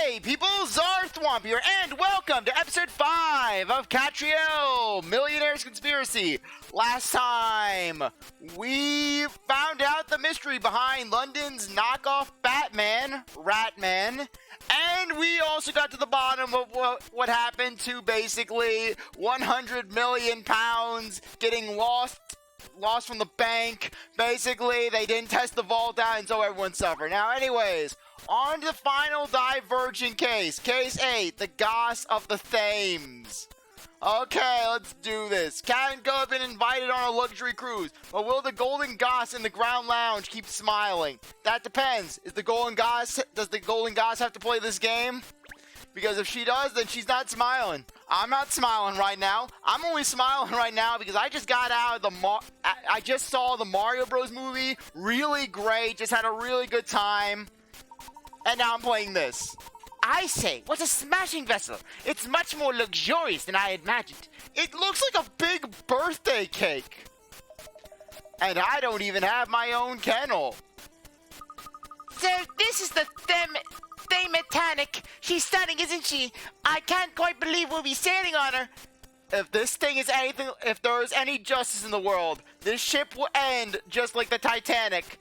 Hey people, CzarThwomp here, and welcome to episode 5 of Katrielle, Millionaires Conspiracy. Last time, we found out the mystery behind London's knockoff Batman, Ratman, and we also got to the bottom of what happened to basically 100 million pounds getting lost from the bank. Basically, they didn't test the vault out, and so everyone suffered. Now, anyways, on to the final divergent case. Case 8, the Goss of the Thames. Okay, let's do this. Cat and Go have been invited on a luxury cruise, but will the Golden Goss in the ground lounge keep smiling? That depends. Does the Golden Goss have to play this game? Because if she does, then she's not smiling. I'm not smiling right now. I'm only smiling right now because I just got out of I just saw the Mario Bros. Movie. Really great. Just had a really good time. And now I'm playing this. I say, what's a smashing vessel? It's much more luxurious than I imagined. It looks like a big birthday cake. And I don't even have my own kennel. So this is the Titanic. She's stunning, isn't she? I can't quite believe we'll be sailing on her. If this thing is anything, if there is any justice in the world, this ship will end just like the Titanic.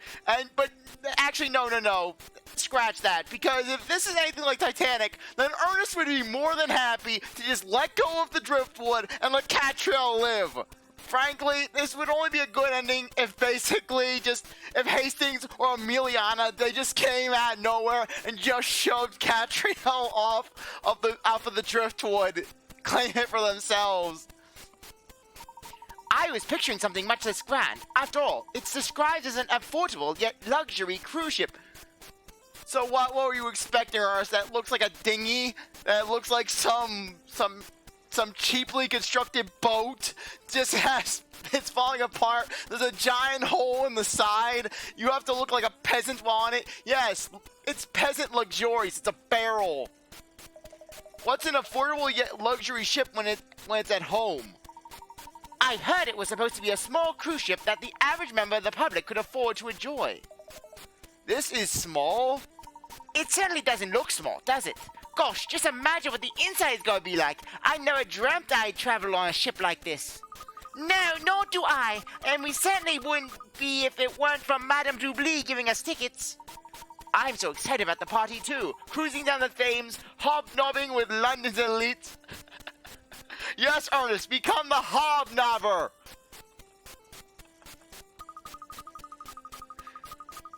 But actually, no. Scratch that. Because if this is anything like Titanic, then Ernest would be more than happy to just let go of the driftwood and let Katrielle live. Frankly, this would only be a good ending if if Hastings or Emiliana, they just came out of nowhere and just shoved Katrielle off of the driftwood, claim it for themselves. I was picturing something much less grand. After all, it's described as an affordable yet luxury cruise ship. So what were you expecting, Ernest? That looks like a dinghy? That looks like some cheaply constructed boat it's falling apart. There's a giant hole in the side. You have to look like a peasant on it. Yes, it's peasant luxurious. It's a barrel. What's an affordable yet luxury ship when it's at home? I heard it was supposed to be a small cruise ship that the average member of the public could afford to enjoy. This is small? It certainly doesn't look small, does it? Gosh, just imagine what the inside is going to be like. I never dreamt I'd travel on a ship like this. No, nor do I. And we certainly wouldn't be if it weren't for Madame Doubli giving us tickets. I'm so excited about the party too. Cruising down the Thames, hobnobbing with London's elite. Yes, Ernest, become the hobnobber.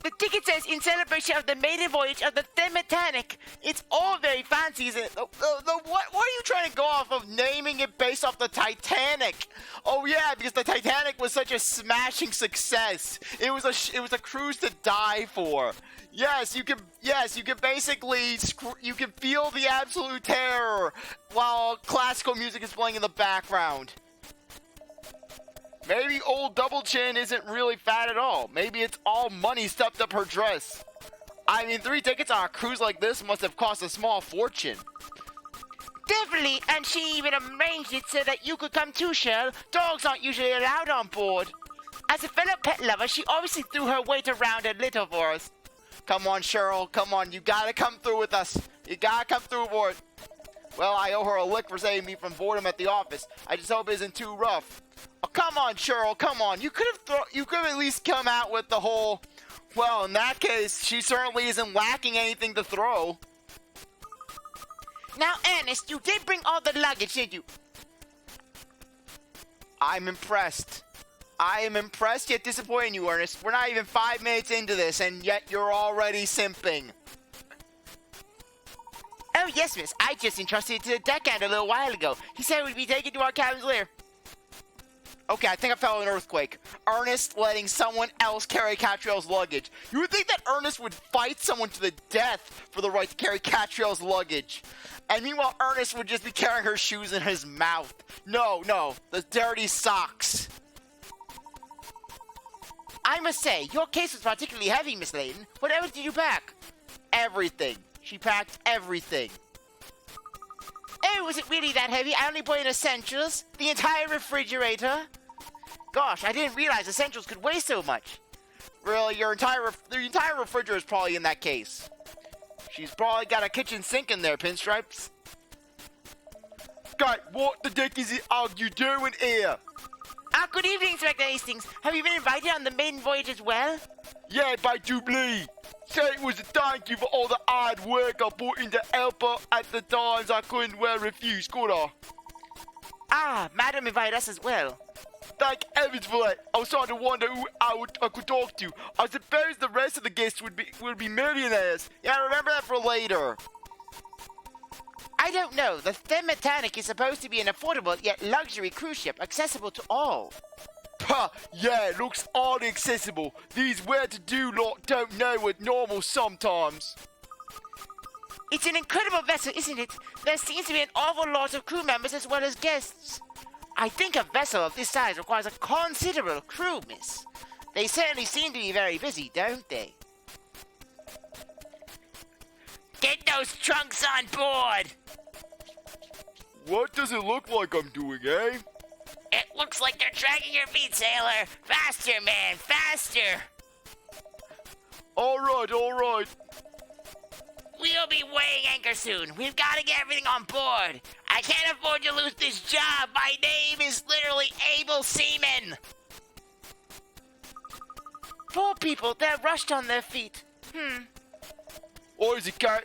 The ticket says in celebration of the maiden voyage of the Titanic. It's all very fancy, isn't it? What are you trying to go off of, naming it based off the Titanic? Oh yeah, because the Titanic was such a smashing success. It was a cruise to die for. Yes, you can basically you can feel the absolute terror while classical music is playing in the background. Maybe old Double Chin isn't really fat at all. Maybe it's all money stuffed up her dress. I mean, 3 tickets on a cruise like this must have cost a small fortune. Definitely, and she even arranged it so that you could come too, Cheryl. Dogs aren't usually allowed on board. As a fellow pet lover, she obviously threw her weight around a little for us. Come on, Cheryl, come on. You gotta come through with us. You gotta come through for it. Well, I owe her a lick for saving me from boredom at the office. I just hope it isn't too rough. Oh, come on, Cheryl, come on. You could have at least come out with the whole, well, in that case, she certainly isn't lacking anything to throw. Now, Ernest, you did bring all the luggage, did you? I'm impressed. I am impressed yet disappointed in you, Ernest. We're not even 5 minutes into this, and yet you're already simping. Oh, yes, miss. I just entrusted it to the deckhand a little while ago. He said we'd be taken to our cabins later. Okay, I think I felt an earthquake. Ernest letting someone else carry Katrielle's luggage. You would think that Ernest would fight someone to the death for the right to carry Katrielle's luggage. And meanwhile, Ernest would just be carrying her shoes in his mouth. No, the dirty socks. I must say, your case was particularly heavy, Miss Layton. What else did you pack? Everything. She packed everything. Oh, was it really that heavy? I only brought in essentials. The entire refrigerator. Gosh, I didn't realize essentials could weigh so much. Really, the entire refrigerator is probably in that case. She's probably got a kitchen sink in there, Pinstripes. God, what the dick is it you doing here? Good evening, Inspector Hastings. Have you been invited on the maiden voyage as well? Yeah, by Jubilee. Say it was a thank you for all the hard work I put into help her at the times I couldn't well refuse, could I? Madam invited us as well. Thank heavens for that. I was starting to wonder who I could talk to. I suppose the rest of the guests would be millionaires. Yeah, remember that for later. I don't know. The Titanic is supposed to be an affordable yet luxury cruise ship accessible to all. Puh, yeah, it looks oddly accessible. These well-to-do lot don't know what normal sometimes. It's an incredible vessel, isn't it? There seems to be an awful lot of crew members as well as guests. I think a vessel of this size requires a considerable crew, miss. They certainly seem to be very busy, don't they? Get those trunks on board! What does it look like I'm doing, eh? It looks like they're dragging your feet, sailor. Faster, man, faster. All right. We'll be weighing anchor soon. We've got to get everything on board. I can't afford to lose this job. My name is literally Able Seaman. Poor people, they're rushed on their feet. Or is it Cat?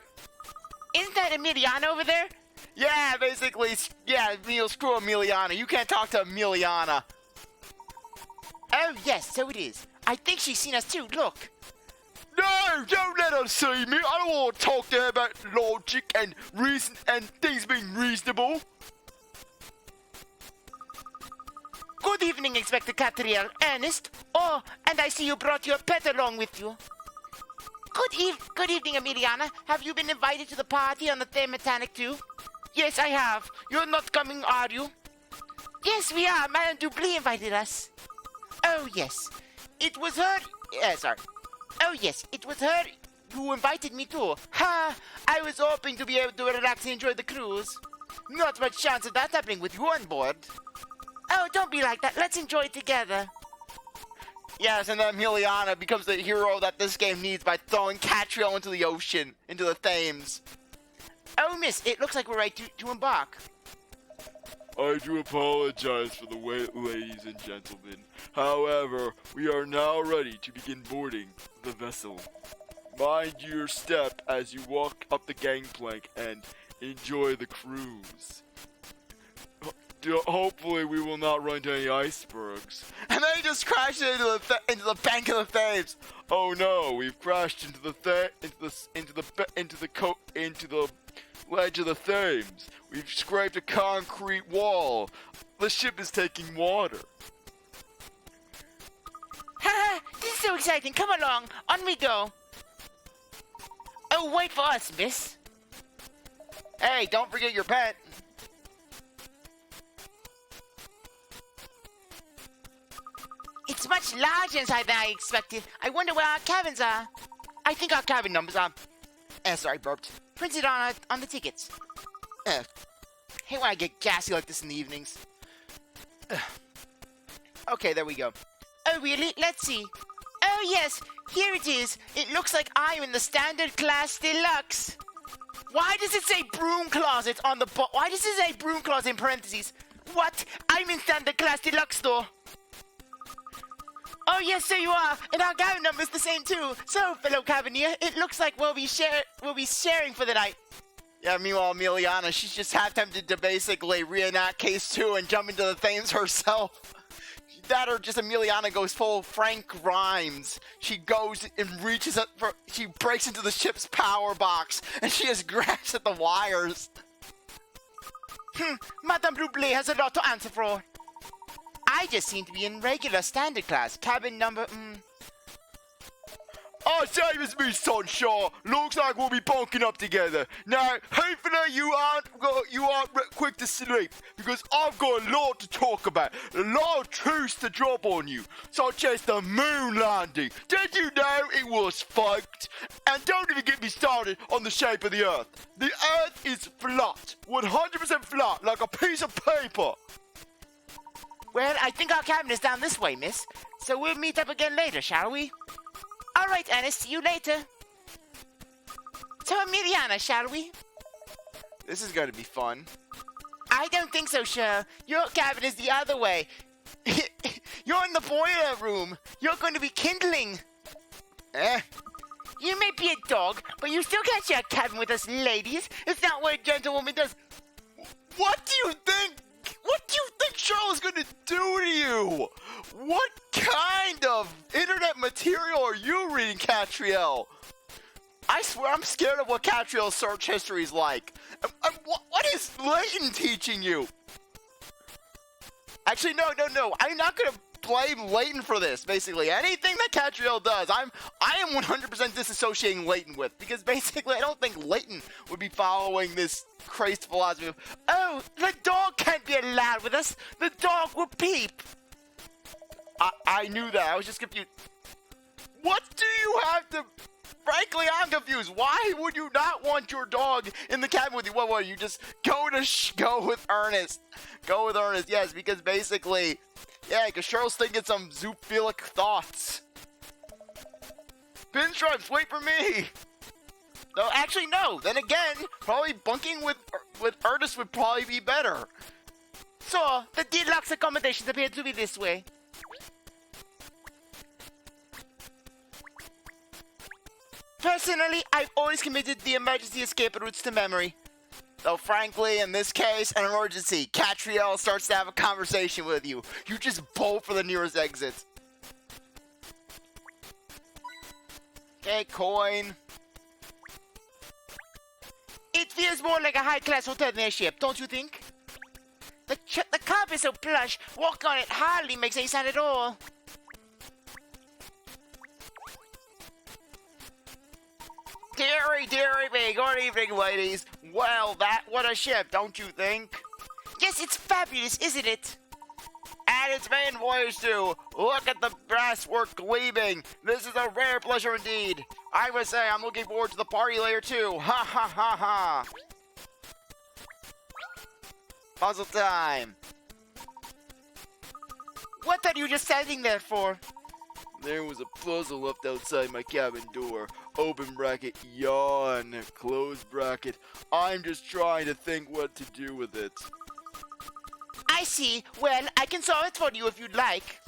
Isn't that Emiliana over there? Yeah, basically, yeah, Neil, screw Emiliana. You can't talk to Emiliana. Oh, yes, so it is. I think she's seen us too, look. No, don't let her see me. I don't want to talk to her about logic and reason and things being reasonable. Good evening, Inspector Katrielle. Ernest. Oh, and I see you brought your pet along with you. Good evening, Emiliana. Have you been invited to the party on the Titanic too? Yes, I have. You're not coming, are you? Yes, we are. Madame Dublé invited us. Oh, yes. It was her... Oh, yes. It was her who invited me too. Ha! I was hoping to be able to relax and enjoy the cruise. Not much chance of that happening with you on board. Oh, don't be like that. Let's enjoy it together. Yes, and then Emiliana becomes the hero that this game needs by throwing Katrielle into the ocean, into the Thames. Oh, miss, it looks like we're ready to embark. I do apologize for the wait, ladies and gentlemen. However, we are now ready to begin boarding the vessel. Mind your step as you walk up the gangplank and enjoy the cruise. Hopefully we will not run into any icebergs. And then he just crashed into the bank of the Thames. Oh no, we've crashed into the ledge of the Thames. We've scraped a concrete wall. The ship is taking water. Ha! This is so exciting. Come along. On we go. Oh, wait for us, miss. Hey, don't forget your pet. It's much larger inside than I expected. I wonder where our cabins are. I think our cabin numbers are... Sorry, burped. Printed on the tickets. Hate when I get gassy like this in the evenings. Okay, there we go. Oh, really? Let's see. Oh, yes. Here it is. It looks like I'm in the standard class deluxe. Why does it say broom closet on the why does it say broom closet in parentheses? What? I'm in standard class deluxe store. Oh, yes, so you are. And our cabin number is the same, too. So, fellow cabineer, it looks like we'll be sharing for the night. Yeah, meanwhile, Emiliana, she's just half tempted to basically reenact Case 2 and jump into the Thames herself. That or just Emiliana goes full Frank Grimes. She goes and reaches up she breaks into the ship's power box, and she just grabs at the wires. Madame Dublé has a lot to answer for. I just seem to be in regular standard class. Cabin number, Oh, same as me, Sunshaw. Looks like we'll be bunking up together. Now, hopefully you aren't quick to sleep, because I've got a lot to talk about, a lot of truths to drop on you, such as the moon landing. Did you know it was faked? And don't even get me started on the shape of the Earth. The Earth is flat, 100% flat, like a piece of paper. Well, I think our cabin is down this way, miss. So we'll meet up again later, shall we? All right, Ernest, see you later. to Emiliana, shall we? This is going to be fun. I don't think so, Cheryl. Your cabin is the other way. You're in the boiler room. You're going to be kindling. You may be a dog, but you still can't share a cabin with us ladies. It's not what a gentlewoman does. What do you think? What do you think Charlotte's gonna do to you? What kind of internet material are you reading, Katrielle? I swear I'm scared of what Katrielle's search history is like. What is Layton teaching you? Actually, no. I'm not gonna blame Layton for this. Basically, anything that Katrielle does, I am 100% disassociating Layton with, because basically I don't think Layton would be following this crazed philosophy of, oh, the dog can't be allowed with us. The dog will peep. I knew that. I was just confused. What do you have to? Frankly, I'm confused. Why would you not want your dog in the cabin with you? What, you just go with Ernest? Go with Ernest, yes, because basically, yeah, because Cheryl's thinking some zoophilic thoughts. Pinstripes, wait for me! No, actually, no. Then again, probably bunking with Ernest would probably be better. So, the deluxe accommodations appear to be this way. Personally, I've always committed the emergency escape routes to memory. Though frankly, in this case, an emergency, Katrielle starts to have a conversation with you. You just bolt for the nearest exit. Okay, coin. It feels more like a high-class hotel than a ship, don't you think? The carpet is so plush, walking on it hardly makes any sound at all. Dearie me, good evening, ladies. Well, what a ship, don't you think? Yes, it's fabulous, isn't it? And its main voyage too. Look at the brasswork gleaming. This is a rare pleasure indeed. I must say, I'm looking forward to the party later too. Ha ha ha ha. Puzzle time. What are you just standing there for? There was a puzzle left outside my cabin door. Open bracket, yawn, close bracket. I'm just trying to think what to do with it. I see. Well, I can solve it for you if you'd like.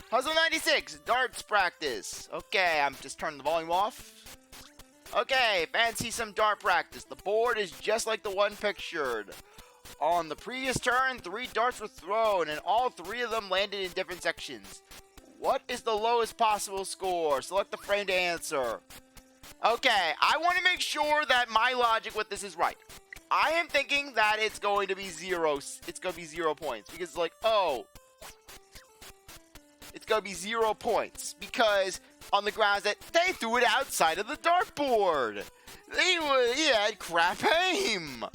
Puzzle 96, darts practice. Okay, I'm just turning the volume off. Okay, fancy some dart practice. The board is just like the one pictured. On the previous turn, 3 darts were thrown, and all 3 of them landed in different sections. What is the lowest possible score? Select the frame to answer. Okay, I want to make sure that my logic with this is right. I am thinking that it's going to be 0. It's going to be 0 points, because it's like, oh, it's going to be 0 points, because on the grounds that they threw it outside of the dartboard. He had crap aim.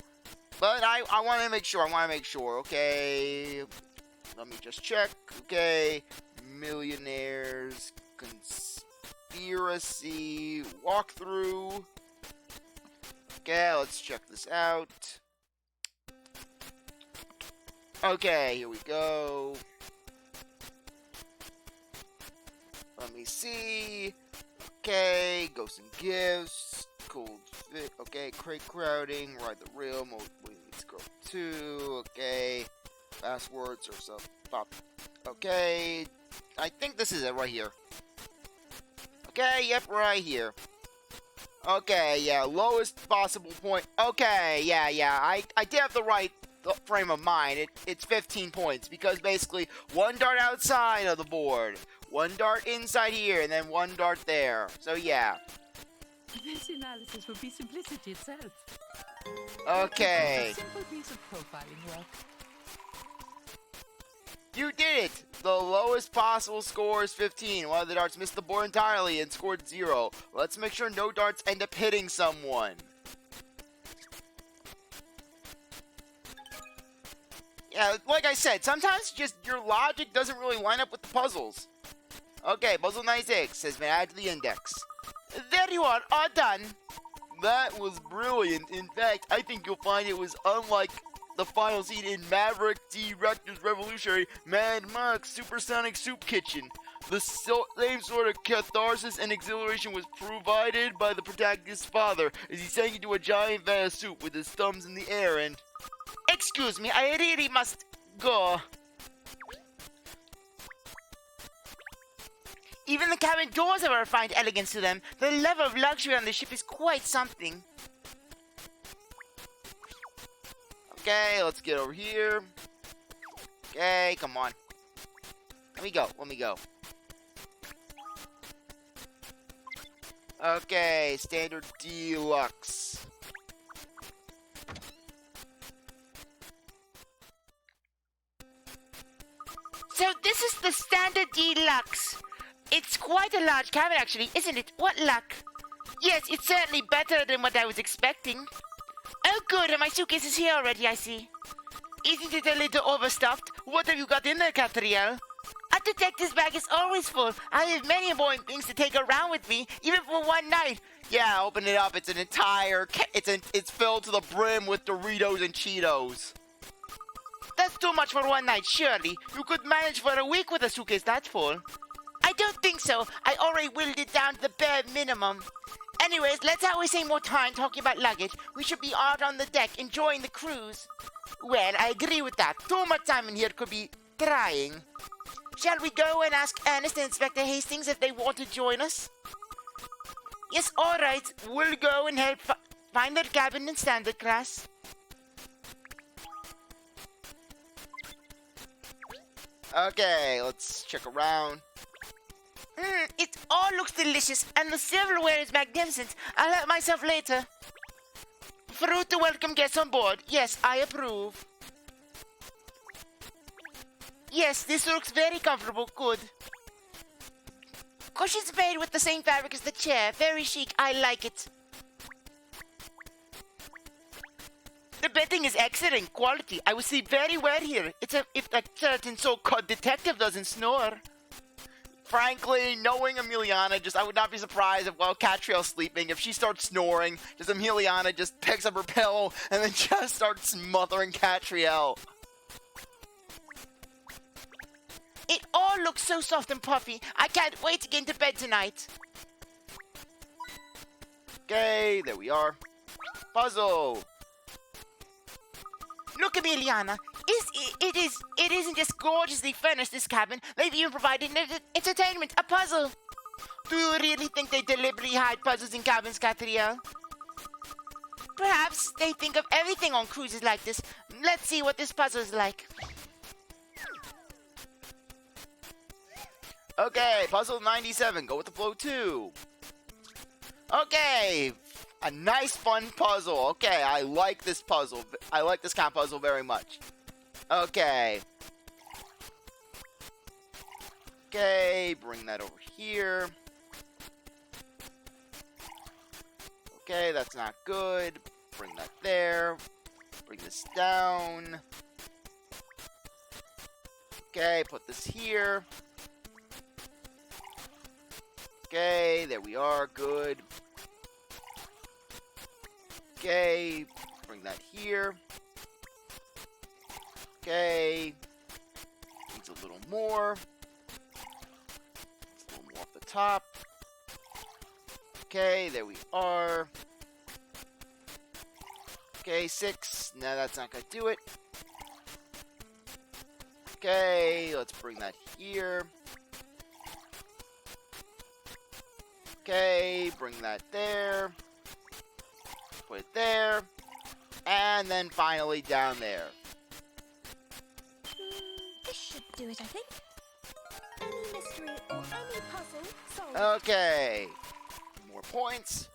But I want to make sure. Okay. Let me just check. Okay. Millionaires Conspiracy walkthrough. Okay, let's check this out. Okay, here we go. Let me see. Okay, ghosts and gifts. Cold fit. Okay, crate crowding. Ride the rail. Let's go 2. Okay. Passwords or some pop. Okay. I think this is it right here. Okay, yep, right here. Okay, yeah, lowest possible point. Okay, yeah, I did have the right frame of mind. It's 15 points because basically 1 dart outside of the board, 1 dart inside here, and then 1 dart there. So yeah. This analysis would be simplicity itself. Okay. A simple piece of profiling work. You did it! The lowest possible score is 15. One of the darts missed the board entirely and scored 0. Let's make sure no darts end up hitting someone. Yeah, like I said, sometimes just your logic doesn't really line up with the puzzles. Okay, puzzle 96 has been added to the index. There you are, all done. That was brilliant. In fact, I think you'll find it was unlike the final scene in Maverick D. Rector's revolutionary Mad Max Supersonic Soup Kitchen. The same sort of catharsis and exhilaration was provided by the protagonist's father as he sank into a giant vat of soup with his thumbs in the air and... Excuse me, I really must go. Even the cabin doors have a refined elegance to them. The level of luxury on the ship is quite something. Okay, let's get over here. Okay, come on. Let me go. Okay, standard deluxe. So this is the standard deluxe. It's quite a large cabin actually, isn't it? What luck. Yes, it's certainly better than what I was expecting. Oh good, and my suitcase is here already, I see. Isn't it a little overstuffed? What have you got in there, Katrielle? A detective's bag is always full. I have many important things to take around with me, even for one night. Yeah, open it up. It's an entire... It's filled to the brim with Doritos and Cheetos. That's too much for one night, surely. You could manage for a week with a suitcase that full. I don't think so. I already whittled it down to the bare minimum. Anyways, let's not waste any more time talking about luggage. We should be out on the deck, enjoying the cruise. Well, I agree with that. Too much time in here could be trying. Shall we go and ask Ernest and Inspector Hastings if they want to join us? Yes, all right. We'll go and help find their cabin in standard class. Okay, let's check around. It all looks delicious, and the silverware is magnificent. I'll help myself later. Fruit to welcome guests on board. Yes, I approve. Yes, this looks very comfortable. Good. Cushions made with the same fabric as the chair. Very chic. I like it. The bedding is excellent quality. I will sleep very well here. If a certain so-called detective doesn't snore. Frankly, knowing Emiliana, I would not be surprised if while Katrielle's sleeping, if she starts snoring, Emiliana just picks up her pillow and then just starts smothering Katrielle. It all looks so soft and puffy. I can't wait to get into bed tonight. Okay, there we are. Puzzle. Look, Emiliana. It isn't just gorgeously furnished, this cabin. They've even provided entertainment, a puzzle. Do you really think they deliberately hide puzzles in cabins, Katrielle? Perhaps they think of everything on cruises like this. Let's see what this puzzle is like. Okay, puzzle 97. Go with the flow 2. Okay, a nice fun puzzle. Okay, I like this puzzle. I like this kind of puzzle very much. Okay. Okay, bring that over here. Okay, that's not good. Bring that there. Bring this down. Okay, put this here. Okay, there we are. Good. Okay, bring that here. Okay. Needs a little more. Needs a little more off the top. Okay, there we are. Okay, 6. No, that's not gonna do it. Okay, let's bring that here. Okay, bring that there. Put it there. And then finally down there. This should do it, I think. Any mystery or any puzzle solved. Okay. More points.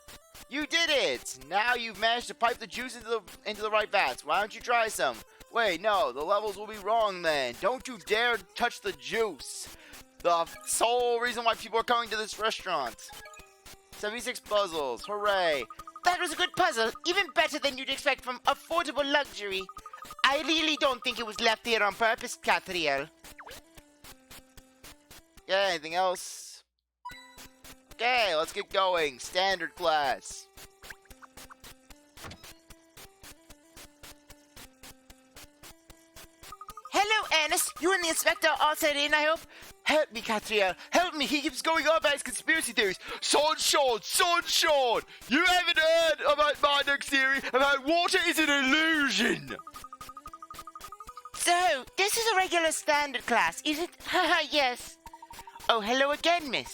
You did it! Now you've managed to pipe the juice into the right vats. Why don't you try some? Wait, no, the levels will be wrong then. Don't you dare touch the juice. The sole reason why people are coming to this restaurant. 76 puzzles. Hooray. That was a good puzzle, even better than you'd expect from affordable luxury. I really don't think it was left here on purpose, Katrielle. Yeah, anything else? Okay, let's get going. Standard class. Hello, Ernest. You and the inspector are all set in, I hope? Help me, Katrielle. Help me. He keeps going on about his conspiracy theories. Sunshine! You haven't heard about my next theory about water is an illusion! So, this is a regular standard class, is it? Haha, yes. Oh, hello again, miss.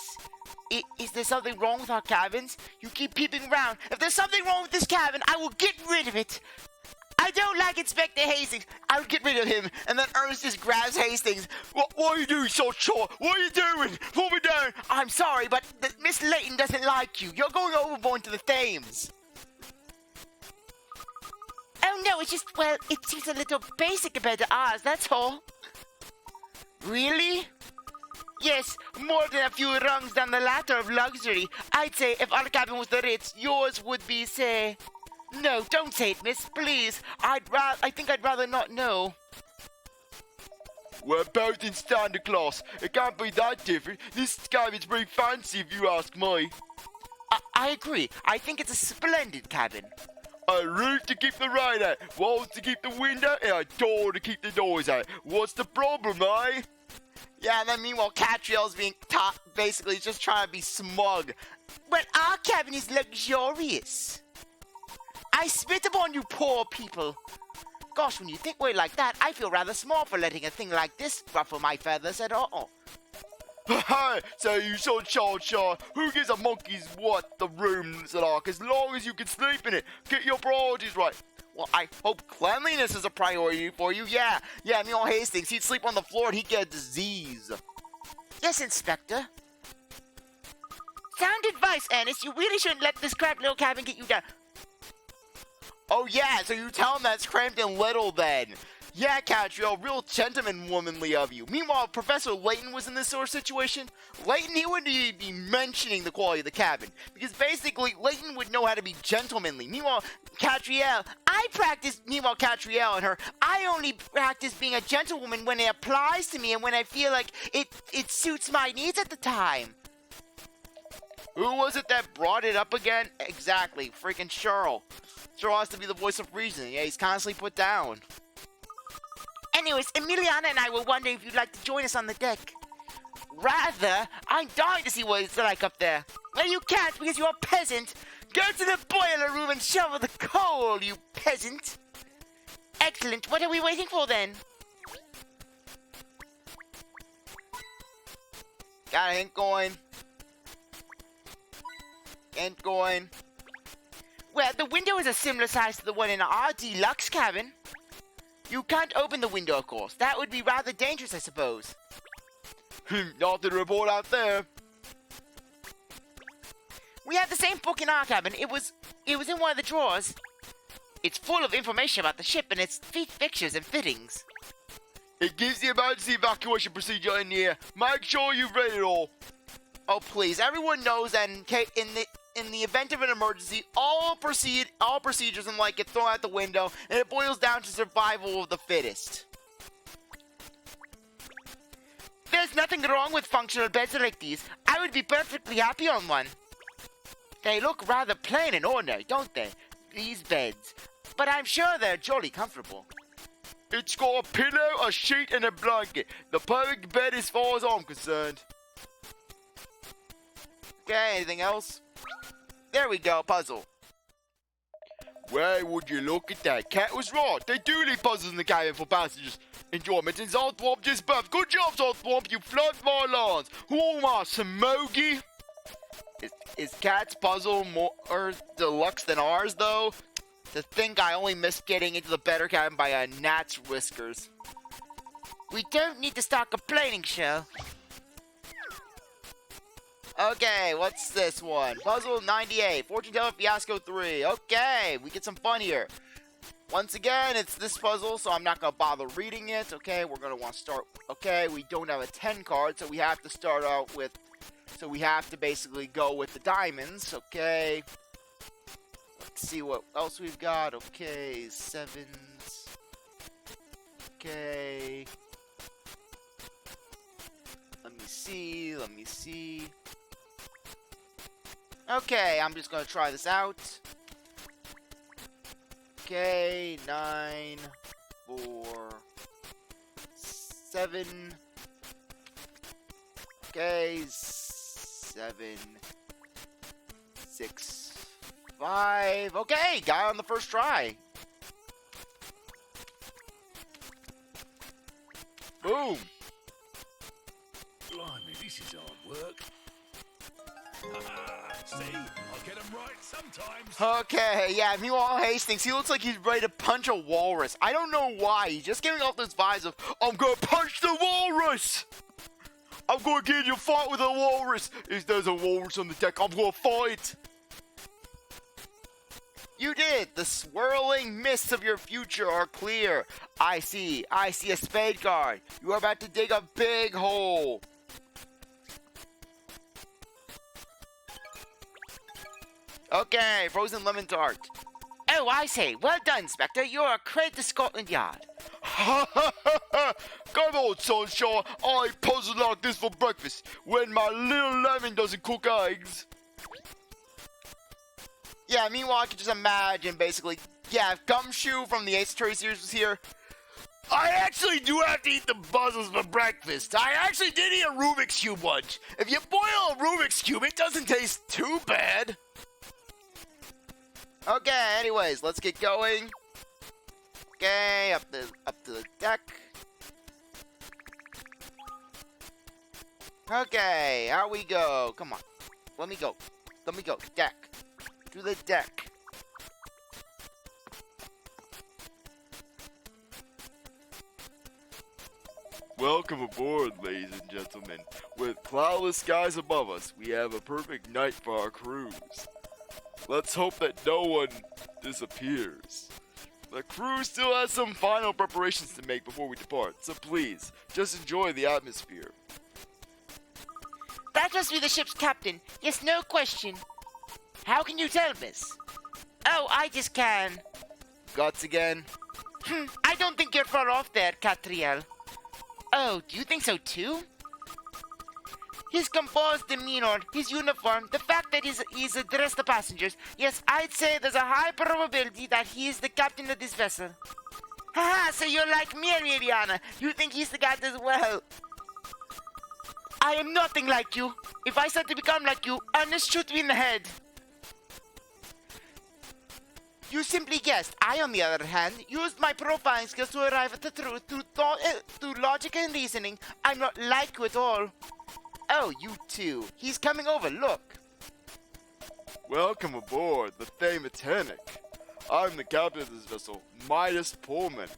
Is there something wrong with our cabins? You keep peeping around. If there's something wrong with this cabin, I will get rid of it. I don't like Inspector Hastings. I would get rid of him. And then Ernest just grabs Hastings. What are you doing, Sunshine? What are you doing? Pull me down! I'm sorry, but Miss Layton doesn't like you. You're going overboard to the Thames. Oh, no, it's just, well, it seems a little basic compared to ours, that's all. Really? Yes, more than a few rungs down the ladder of luxury. I'd say if our cabin was the Ritz, yours would be, say... No, don't say it, miss, please. I think I'd rather not know. We're both in standard class. It can't be that different. This cabin's pretty fancy if you ask me. I agree. I think it's a splendid cabin. A roof to keep the rain out, walls to keep the wind out, and a door to keep the noise out. What's the problem, eh? Yeah, and then meanwhile, Katrielle's being basically just trying to be smug. But our cabin is luxurious. I spit upon you poor people. Gosh, when you think we're like that, I feel rather small for letting a thing like this ruffle my feathers at all. So you Sunshine, who gives a monkey's what the rooms are like, as long as you can sleep in it. Get your priorities right. Well, I hope cleanliness is a priority for you. Yeah, meanwhile, Hastings, he'd sleep on the floor and he'd get a disease. Yes, Inspector. Sound advice, Ernest. You really shouldn't let this cramped little cabin get you down. Oh, yeah, so you tell him that's cramped and little then. Yeah, Katrielle, real gentleman womanly of you. Meanwhile, Professor Layton was in this sort of situation. Layton, he wouldn't even be mentioning the quality of the cabin. Because basically, Layton would know how to be gentlemanly. Meanwhile, Katrielle and her, I only practice being a gentlewoman when it applies to me and when I feel like it suits my needs at the time. Who was it that brought it up again? Exactly, freaking Cheryl. Cheryl has to be the voice of reason. Yeah, he's constantly put down. Anyways, Emiliana and I were wondering if you'd like to join us on the deck. Rather, I'm dying to see what it's like up there. Well, you can't because you're a peasant. Go to the boiler room and shovel the coal, you peasant. Excellent. What are we waiting for then? Got it, going. Well, the window is a similar size to the one in our deluxe cabin. You can't open the window, of course. That would be rather dangerous, I suppose. Nothing to report out there. We have the same book in our cabin. It was in one of the drawers. It's full of information about the ship and its fixtures and fittings. It gives the emergency evacuation procedure in here. Make sure you've read it all. Oh, please. Everyone knows that in the event of an emergency, all procedures and get thrown out the window, and it boils down to survival of the fittest. There's nothing wrong with functional beds like these. I would be perfectly happy on one. They look rather plain and ordinary, don't they? These beds. But I'm sure they're jolly comfortable. It's got a pillow, a sheet, and a blanket. The perfect bed as far as I'm concerned. Okay, anything else? There we go, puzzle. Well, would you look at that? Cat was right. They do leave puzzles in the cabin for passengers' enjoyment, and CzarThwomp just buffed. Good job, CzarThwomp. You flood my lawns. Who am I, Smoky? Is Cat's puzzle more deluxe than ours, though? To think I only missed getting into the better cabin by a gnat's whiskers. We don't need to start complaining, Shell. Okay, what's this one? Puzzle 98, Fortune Teller Fiasco 3. Okay, we get some fun here. Once again, it's this puzzle, so I'm not going to bother reading it. Okay, we're going to want to start. Okay, we don't have a 10 card, so we have to start out with. So we have to basically go with the diamonds. Okay. Let's see what else we've got. Okay, sevens. Okay. Let me see. Okay, I'm just gonna try this out. Okay, 9, 4, 7. Okay, 7, 6, 5. Okay, got it on the first try. Boom. Blimey, this is hard work. See, I get them right sometimes. Okay, yeah, meanwhile, Hastings, he looks like he's ready to punch a walrus. I don't know why. He's just giving off those vibes of, I'm gonna punch the walrus! I'm gonna get into a fight with a walrus! If there's a walrus on the deck, I'm gonna fight! You did! The swirling mists of your future are clear. I see a spade card. You are about to dig a big hole. Okay, frozen lemon tart. Oh, I say, well done, Spectre. You're a credit to Scotland Yard. Ha ha ha ha! Come on, Sunshine. I eat puzzles like this for breakfast when my little lemon doesn't cook eggs. Yeah, meanwhile, I can just imagine, basically, yeah, if Gumshoe from the Ace Attorney series was here. I actually do have to eat the puzzles for breakfast. I actually did eat a Rubik's Cube once. If you boil a Rubik's Cube, it doesn't taste too bad. Okay, anyways, let's get going. Okay, up to the deck. Okay, out we go. Come on. Let me go. Deck. To the deck. Welcome aboard, ladies and gentlemen. With cloudless skies above us, we have a perfect night for our cruise. Let's hope that no one disappears. The crew still has some final preparations to make before we depart, so please, just enjoy the atmosphere. That must be the ship's captain. Yes, no question. How can you tell, miss? Oh, I just can. Guts again. I don't think you're far off there, Katrielle. Oh, do you think so too? His composed demeanor, his uniform, the fact that he's addressed the passengers. Yes, I'd say there's a high probability that he is the captain of this vessel. Haha, so you're like me, Liliana. You think he's the captain as well. I am nothing like you. If I start to become like you, Ernest shoot me in the head. You simply guessed. I, on the other hand, used my profiling skills to arrive at the truth through logic and reasoning. I'm not like you at all. Oh, you too. He's coming over, look. Welcome aboard the Titanic. I'm the captain of this vessel, Midas Pullman.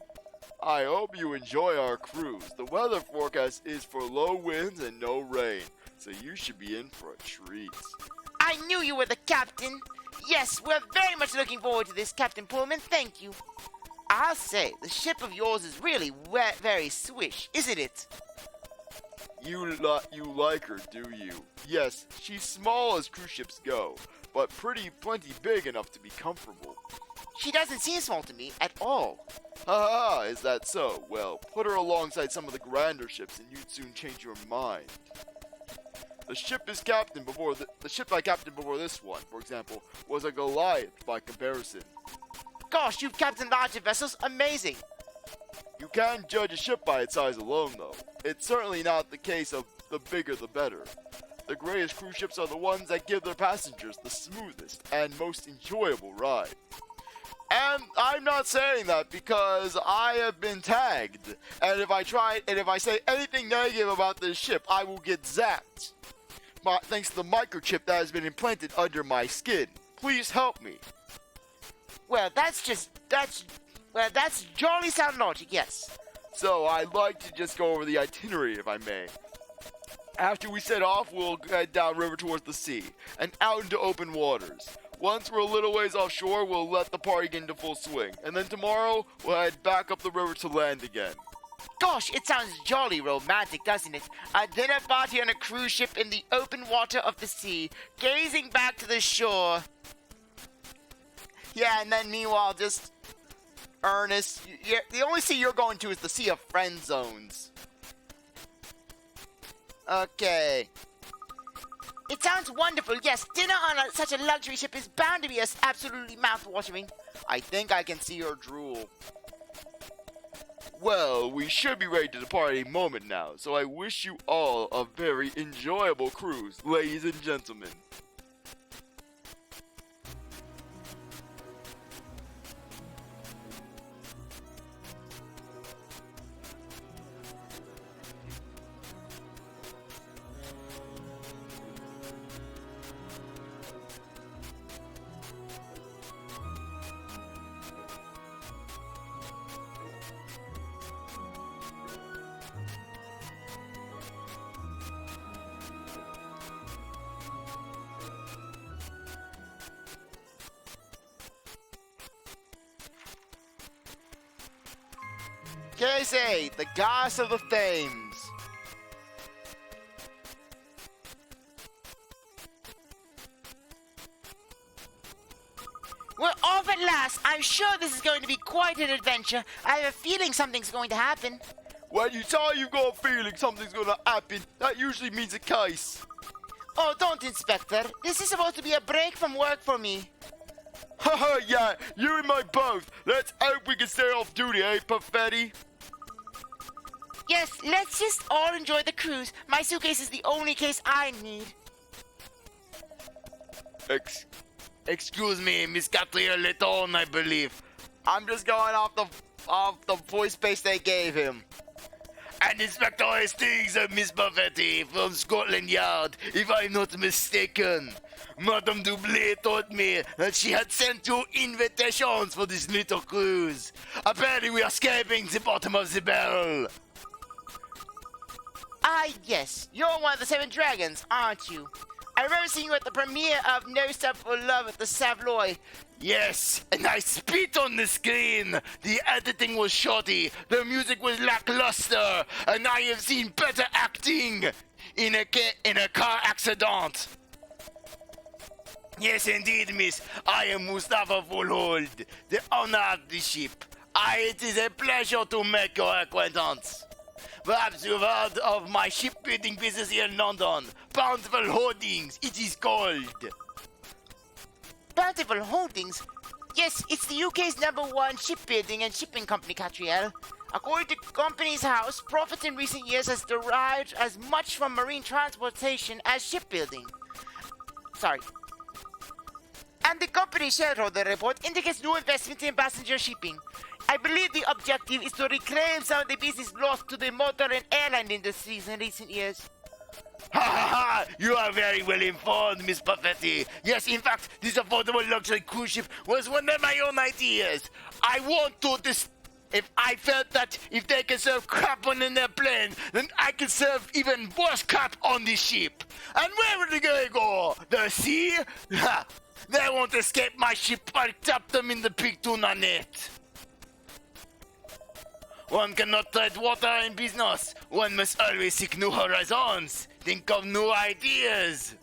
I hope you enjoy our cruise. The weather forecast is for low winds and no rain, so you should be in for a treat. I knew you were the captain. Yes, we're very much looking forward to this, Captain Pullman. Thank you. I'll say, the ship of yours is really very swish, isn't it? You like her, do you? Yes, she's small as cruise ships go, but plenty big enough to be comfortable. She doesn't seem small to me at all. Ha, is that so? Well, put her alongside some of the grander ships and you'd soon change your mind. The ship I captained before this one, for example, was a Goliath by comparison. Gosh, you've captained larger vessels. Amazing. You can't judge a ship by its size alone, though. It's certainly not the case of the bigger the better. The greatest cruise ships are the ones that give their passengers the smoothest and most enjoyable ride. And I'm not saying that because I have been tagged, and if I say anything negative about this ship, I will get zapped. Thanks to the microchip that has been implanted under my skin. Please help me. Well, that's jolly sound logic, yes. So I'd like to just go over the itinerary, if I may. After we set off, we'll head downriver towards the sea and out into open waters. Once we're a little ways offshore, we'll let the party get into full swing. And then tomorrow, we'll head back up the river to land again. Gosh, it sounds jolly romantic, doesn't it? A dinner party on a cruise ship in the open water of the sea, gazing back to the shore. Yeah, and then meanwhile, just Ernest. The only sea you're going to is the Sea of Friend Zones. Okay. It sounds wonderful, yes. Dinner on such a luxury ship is bound to be absolutely mouth-watering. I think I can see her drool. Well, we should be ready to depart any moment now, so I wish you all a very enjoyable cruise, ladies and gentlemen. Casey, the goddess of the Thames. We're off at last. I'm sure this is going to be quite an adventure. I have a feeling something's going to happen. When you say you've got a feeling something's gonna happen, that usually means a case. Oh, don't, Inspector. This is supposed to be a break from work for me. Haha, yeah, you and me both. Let's hope we can stay off duty, eh, Perfetti? Yes, let's just all enjoy the cruise. My suitcase is the only case I need. Excuse me, Miss Katrielle Layton, I believe. I'm just going off the voice base they gave him. And Inspector Hastings and Miss Perfetti from Scotland Yard, if I'm not mistaken. Madame Dublé told me that she had sent 2 invitations for this little cruise. Apparently we are escaping the bottom of the barrel. Ah, yes. You're one of the 7 dragons, aren't you? I remember seeing you at the premiere of No Stop for Love at the Savoy. Yes, and I spit on the screen. The editing was shoddy, the music was lackluster, and I have seen better acting in a car accident. Yes, indeed, miss. I am Mustafa Fulhold, the owner of the ship. It is a pleasure to make your acquaintance. Perhaps you've heard of my shipbuilding business here in London. Bountiful Holdings, it is called. Bountiful Holdings? Yes, it's the UK's #1 shipbuilding and shipping company, Katrielle. According to Companies House, profit in recent years has derived as much from marine transportation as shipbuilding. Sorry. And the company's shareholder report indicates new investment in passenger shipping. I believe the objective is to reclaim some of the business lost to the motor and airline industries in recent years. Ha ha ha! You are very well informed, Miss Perfetti. Yes, in fact, this affordable luxury cruise ship was one of my own ideas. I want to if I felt that if they can serve crap on in their plane, then I can serve even worse crap on the ship. And where would they go? The sea? Ha! They won't escape my ship. I'll trap them in the big tuna net. One cannot tread water in business. One must always seek new horizons. Think of new ideas.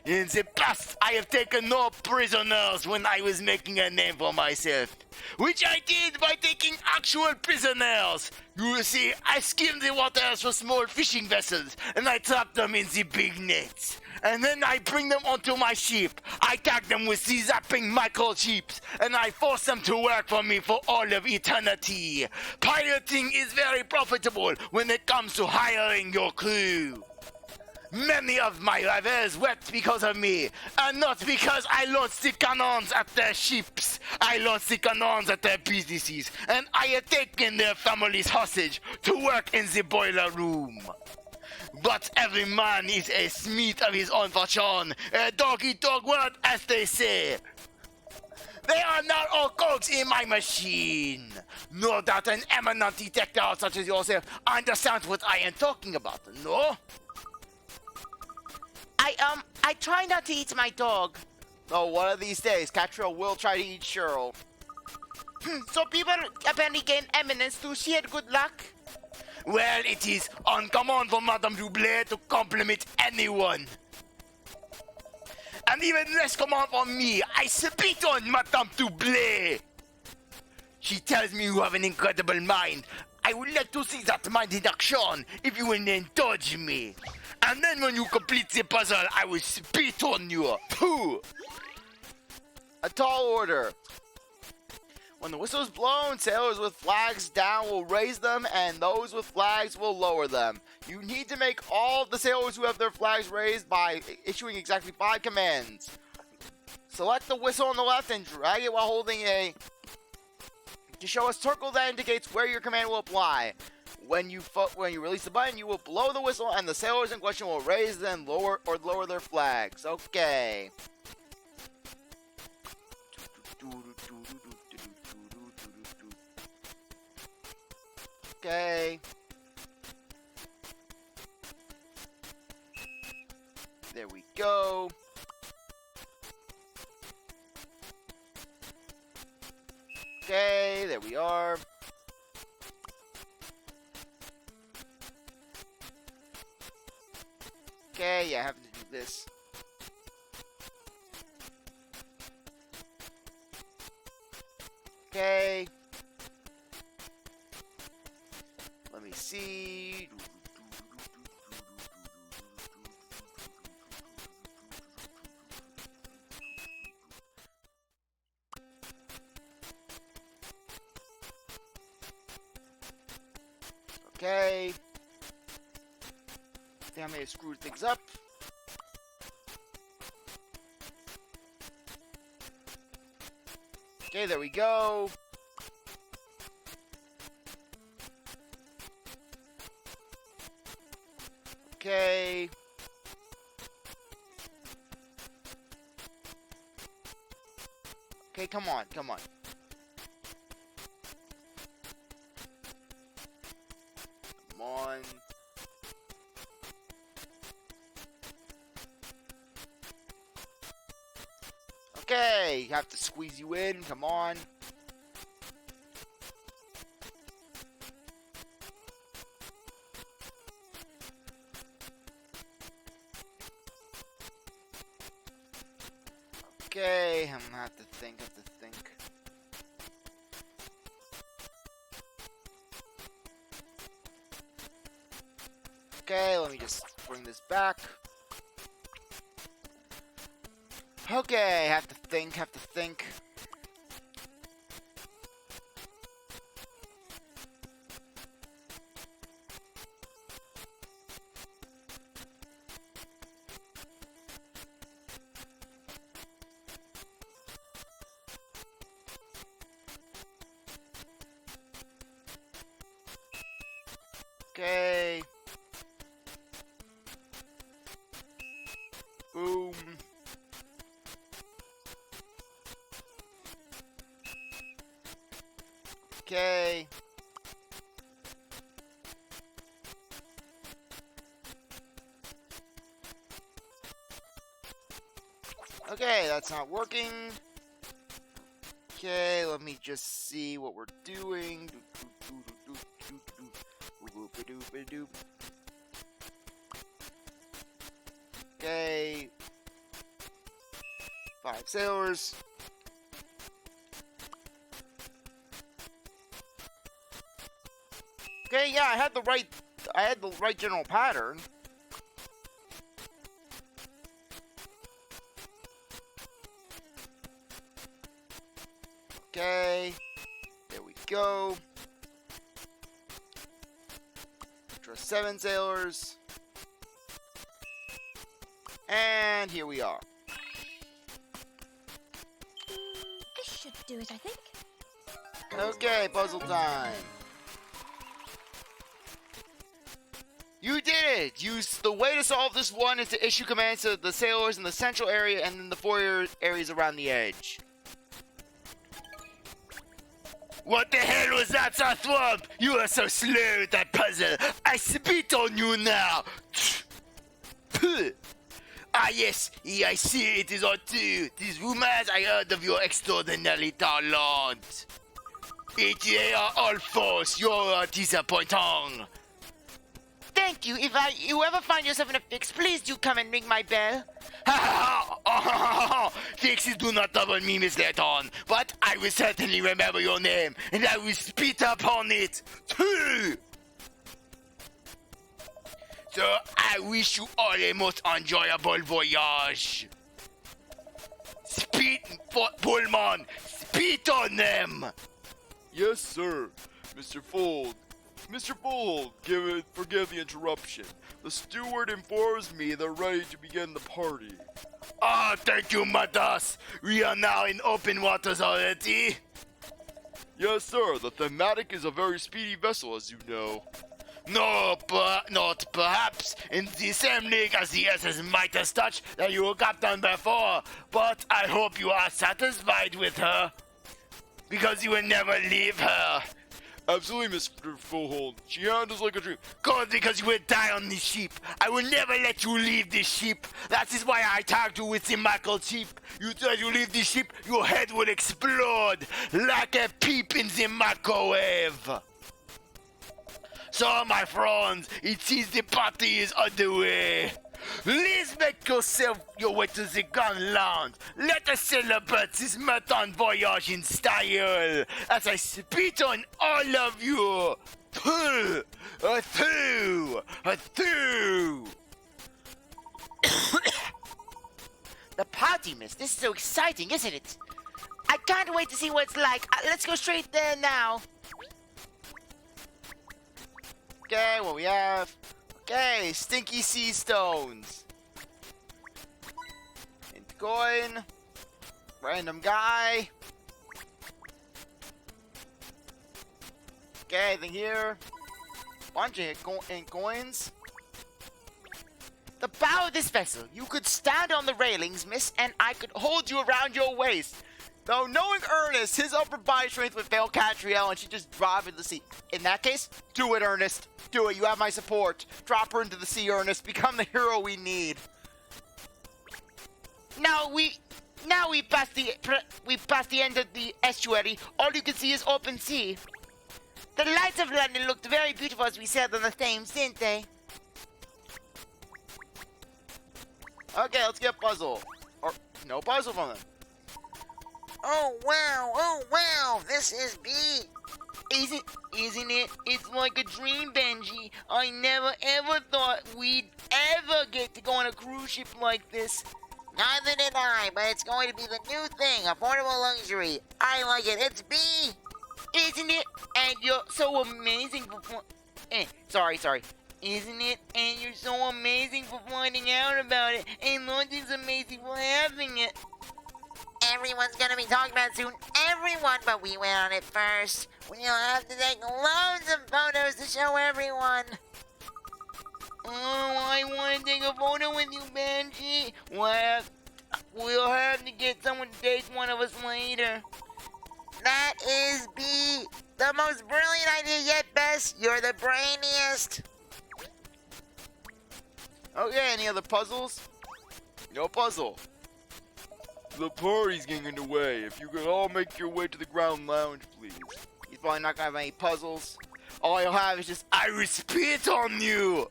In the past, I have taken no prisoners when I was making a name for myself. Which I did by taking actual prisoners. You see, I skimmed the waters for small fishing vessels, and I trapped them in the big nets. And then I bring them onto my ship. I tag them with the zapping microchips, and I force them to work for me for all of eternity. Piloting is very profitable when it comes to hiring your crew. Many of my rivals wept because of me, and not because I launched the cannons at their ships. I launched the cannons at their businesses, and I had taken their families hostage to work in the boiler room. But every man is a smith of his own fortune, a dog-eat-dog word, as they say. They are not all cogs in my machine. No doubt an eminent detective such as yourself understands what I am talking about, no? I try not to eat my dog. Oh, one of these days, Katrielle will try to eat Cheryl. So people apparently gain eminence through sheer good luck. Well, it is uncommon for Madame Dublé to compliment anyone. And even less common for me. I spit on Madame Dublé. She tells me you have an incredible mind. I would like to see that mind in action if you will indulge me. And then when you complete the puzzle, I will spit on you. Pooh! A tall order. When the whistle is blown, sailors with flags down will raise them, and those with flags will lower them. You need to make all of the sailors who have their flags raised by issuing exactly 5 commands. Select the whistle on the left and drag it while holding A to show a circle that indicates where your command will apply. When you release the button, you will blow the whistle, and the sailors in question will raise and lower their flags. Okay. Okay. There we go. Okay, there we are. Okay, yeah, I have to do this. Okay. Let me see. Okay. I think I may have screwed things up. Okay, there we go. Okay. Okay, come on, come on. Come on. Okay, have to squeeze you in, come on. Okay, I'm gonna have to think. Okay, let me just bring this back. Okay, have to think. Okay. Boom. Okay. Okay, that's not working. Okay, let me just see what we're doing. Okay. 5 sailors. Okay, yeah, I had the right general pattern. Okay. There we go. Draw 7 sailors. And here we are. This should do it, I think. Okay, puzzle time. You did it! Use the way to solve this one is to issue commands to the sailors in the central area and then the 4 areas around the edge. What the hell was that, CzarThwomp? You are so slow at that puzzle. I spit on you now. Ah yes, I see it is on too. These rumors I heard of your extraordinary talent. They are all false. You're disappointing. Thank you. If you ever find yourself in a fix, please do come and ring my bell. Fixes do not trouble me, Miss Layton, but I will certainly remember your name, and I will spit upon it. So I wish you all a most enjoyable voyage. Spit, Pullman, spit on them. Yes, sir. Mr. Fold. Mr. Fold, forgive the interruption. The steward informs me they're ready to begin the party. Ah, thank you, Matas. We are now in open waters already. Yes, sir. The Thematic is a very speedy vessel, as you know. No, not perhaps in the same league as the SS Midas Touch that you were captain before, but I hope you are satisfied with her, because you will never leave her. Absolutely, Mr. Fold. She handles like a dream. Good, because you will die on the ship. I will never let you leave the ship. That is why I tagged you with the microchip. You try to leave the ship, your head will explode like a peep in the microwave. So, my friends, it seems the party is underway. Please make yourself your way to the Grand Lounge. Let us celebrate this marathon voyage in style as I spit on all of you. The party, miss. This is so exciting, isn't it? I can't wait to see what it's like. Let's go straight there now. Okay, what we have? Okay, stinky sea stones. Mint coin. Random guy. Okay, anything here? Bunch of coins. The bow of this vessel. You could stand on the railings, miss, and I could hold you around your waist. Though knowing Ernest, his upper body strength would fail Katrielle and she'd just drop into the sea. In that case, do it, Ernest. Do it. You have my support. Drop her into the sea, Ernest. Become the hero we need. Now we passed the end of the estuary. All you can see is open sea. The lights of London looked very beautiful as we sailed on the Thames, didn't they? Okay, let's get a puzzle. Or no puzzle from them. Oh wow, this is B. Isn't it? It's like a dream, Benji. I never ever thought we'd ever get to go on a cruise ship like this. Neither did I, but it's going to be the new thing, affordable luxury. I like it. It's B. Isn't it? And you're so amazing for sorry. Isn't it? And you're so amazing for finding out about it. And London's amazing for having it. Everyone's gonna be talking about it soon. Everyone, but we went on it first. We'll have to take loads of photos to show everyone. Oh, I want to take a photo with you, Benji. We'll have to get someone to take one of us later. That is B. The most brilliant idea yet, Bess. You're the brainiest. Okay, any other puzzles? No puzzle. The party's getting underway. If you could all make your way to the Ground Lounge, please. He's probably not gonna have any puzzles. All he'll have is just, I will spit on you!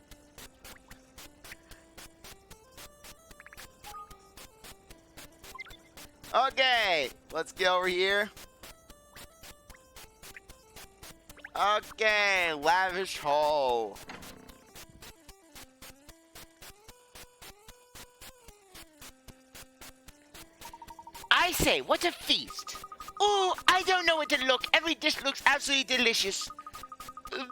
Okay, let's get over here. Okay, lavish hall. I say, what a feast. Oh, I don't know where to look. Every dish looks absolutely delicious.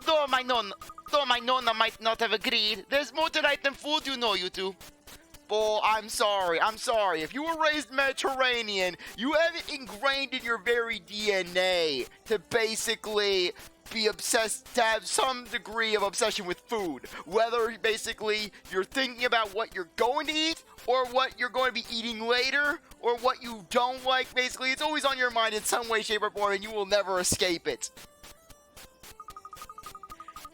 Though my nonna might not have agreed. There's more to life than food, you know, you two. Bull, I'm sorry. If you were raised Mediterranean, you have it ingrained in your very DNA to basically be obsessed, to have some degree of obsession with food. Whether basically you're thinking about what you're going to eat, or what you're going to be eating later, or what you don't like, basically, it's always on your mind in some way, shape, or form, and you will never escape it.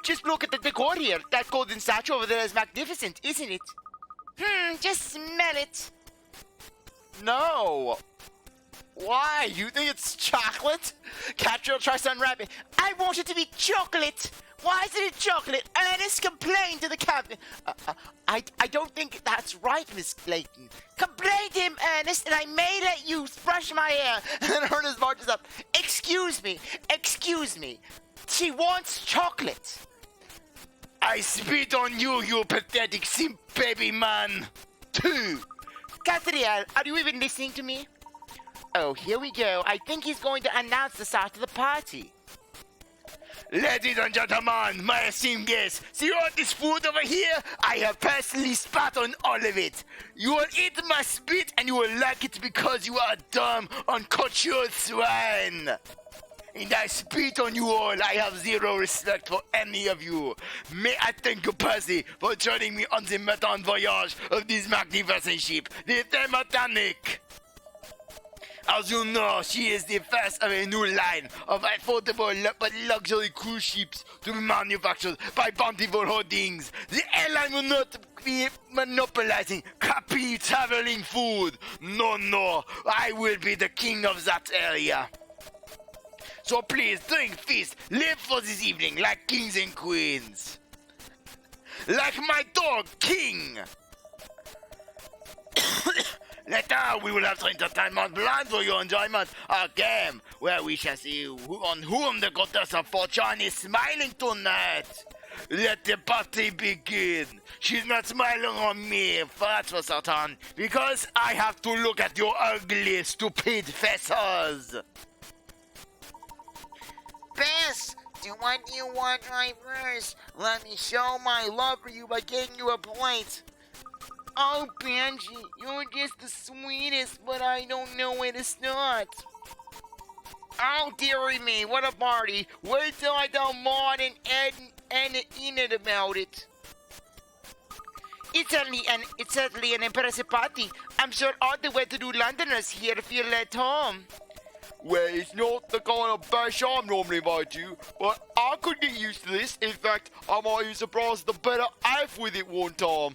Just look at the decor here. That golden statue over there is magnificent, isn't it? Just smell it. No. Why? You think it's chocolate? Katrielle tries to unwrap it. I want it to be chocolate. Why is it chocolate? Ernest complained to the captain. I don't think that's right, Miss Layton. Complain to him, Ernest, and I may let you brush my hair. And then Ernest marches up. Excuse me. She wants chocolate. I spit on you, you pathetic simp baby man. Katrielle, are you even listening to me? Oh, here we go. I think he's going to announce the start of the party. Ladies and gentlemen, my esteemed guests, see all this food over here? I have personally spat on all of it. You will eat my spit and you will like it because you are dumb, uncultured swine. And I spit on you all. I have zero respect for any of you. May I thank you, Percy, for joining me on the Meton voyage of this magnificent ship, the Titanic. As you know, she is the first of a new line of affordable but luxury cruise ships to be manufactured by Bountiful Holdings. The airline will not be monopolizing crappy traveling food. No, I will be the king of that area. So please, drink, feast, live for this evening like kings and queens. Like my dog, King. Later, we will have the entertainment planned for your enjoyment. A game where we shall see on whom the goddess of fortune is smiling tonight. Let the party begin. She's not smiling on me, that's for certain, because I have to look at your ugly, stupid faces. Bess, what do you want right first? Let me show my love for you by getting you a plate. Oh, Benji, you're just the sweetest, but I don't know where to start. Oh, dearie me, what a party. Wait till I tell Maud and Ed and Enid about it. It's certainly an impressive party. I'm sure all the well-to-do Londoners here feel at home. Well, it's not the kind of bash I'm normally invited to, but I could get used to this. In fact, I might even surprise the better half with it one time.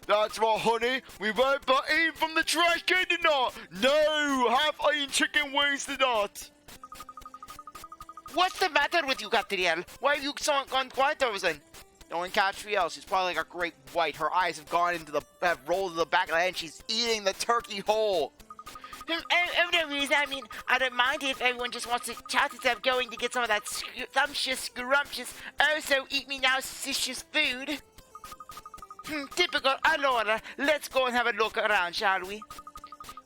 That's right, honey. We won't but eat from the trash can tonight. No, half-eaten chicken wings tonight. What's the matter with you, Katrielle? Why have you gone quiet all of a sudden? Knowing Katrielle, she's probably like a great white. Her eyes have gone into have rolled to the back of the head, and she's eating the turkey whole. Oh, no reason. I mean, I don't mind if everyone just wants to chat instead of going to get some of that scrumptious, oh so eat me now, sicious food. Typical. Allora, let's go and have a look around, shall we?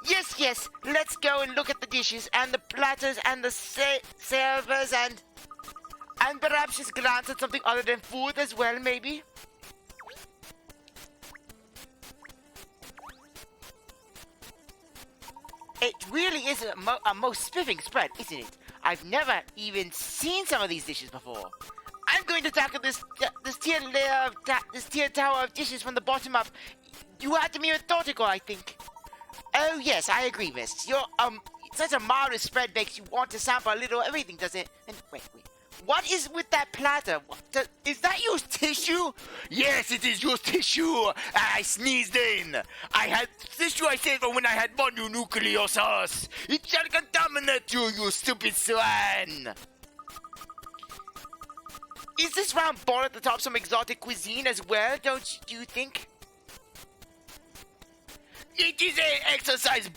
Yes, let's go and look at the dishes and the platters and the servers and perhaps just glance at something other than food as well, maybe? It really is a most spiffing spread, isn't it? I've never even seen some of these dishes before. I'm going to tackle this tiered tower of dishes from the bottom up. You had to be methodical, I think. Oh yes, I agree, miss. Your such a modest spread makes you want to sample a little everything, doesn't it? And wait. What is with that platter? Is that used tissue? Yes, it is used tissue. I sneezed in. I had tissue I saved for when I had mononucleosis. It shall contaminate you, you stupid swine. Is this round bar at the top some exotic cuisine as well, do you think? It is an exercise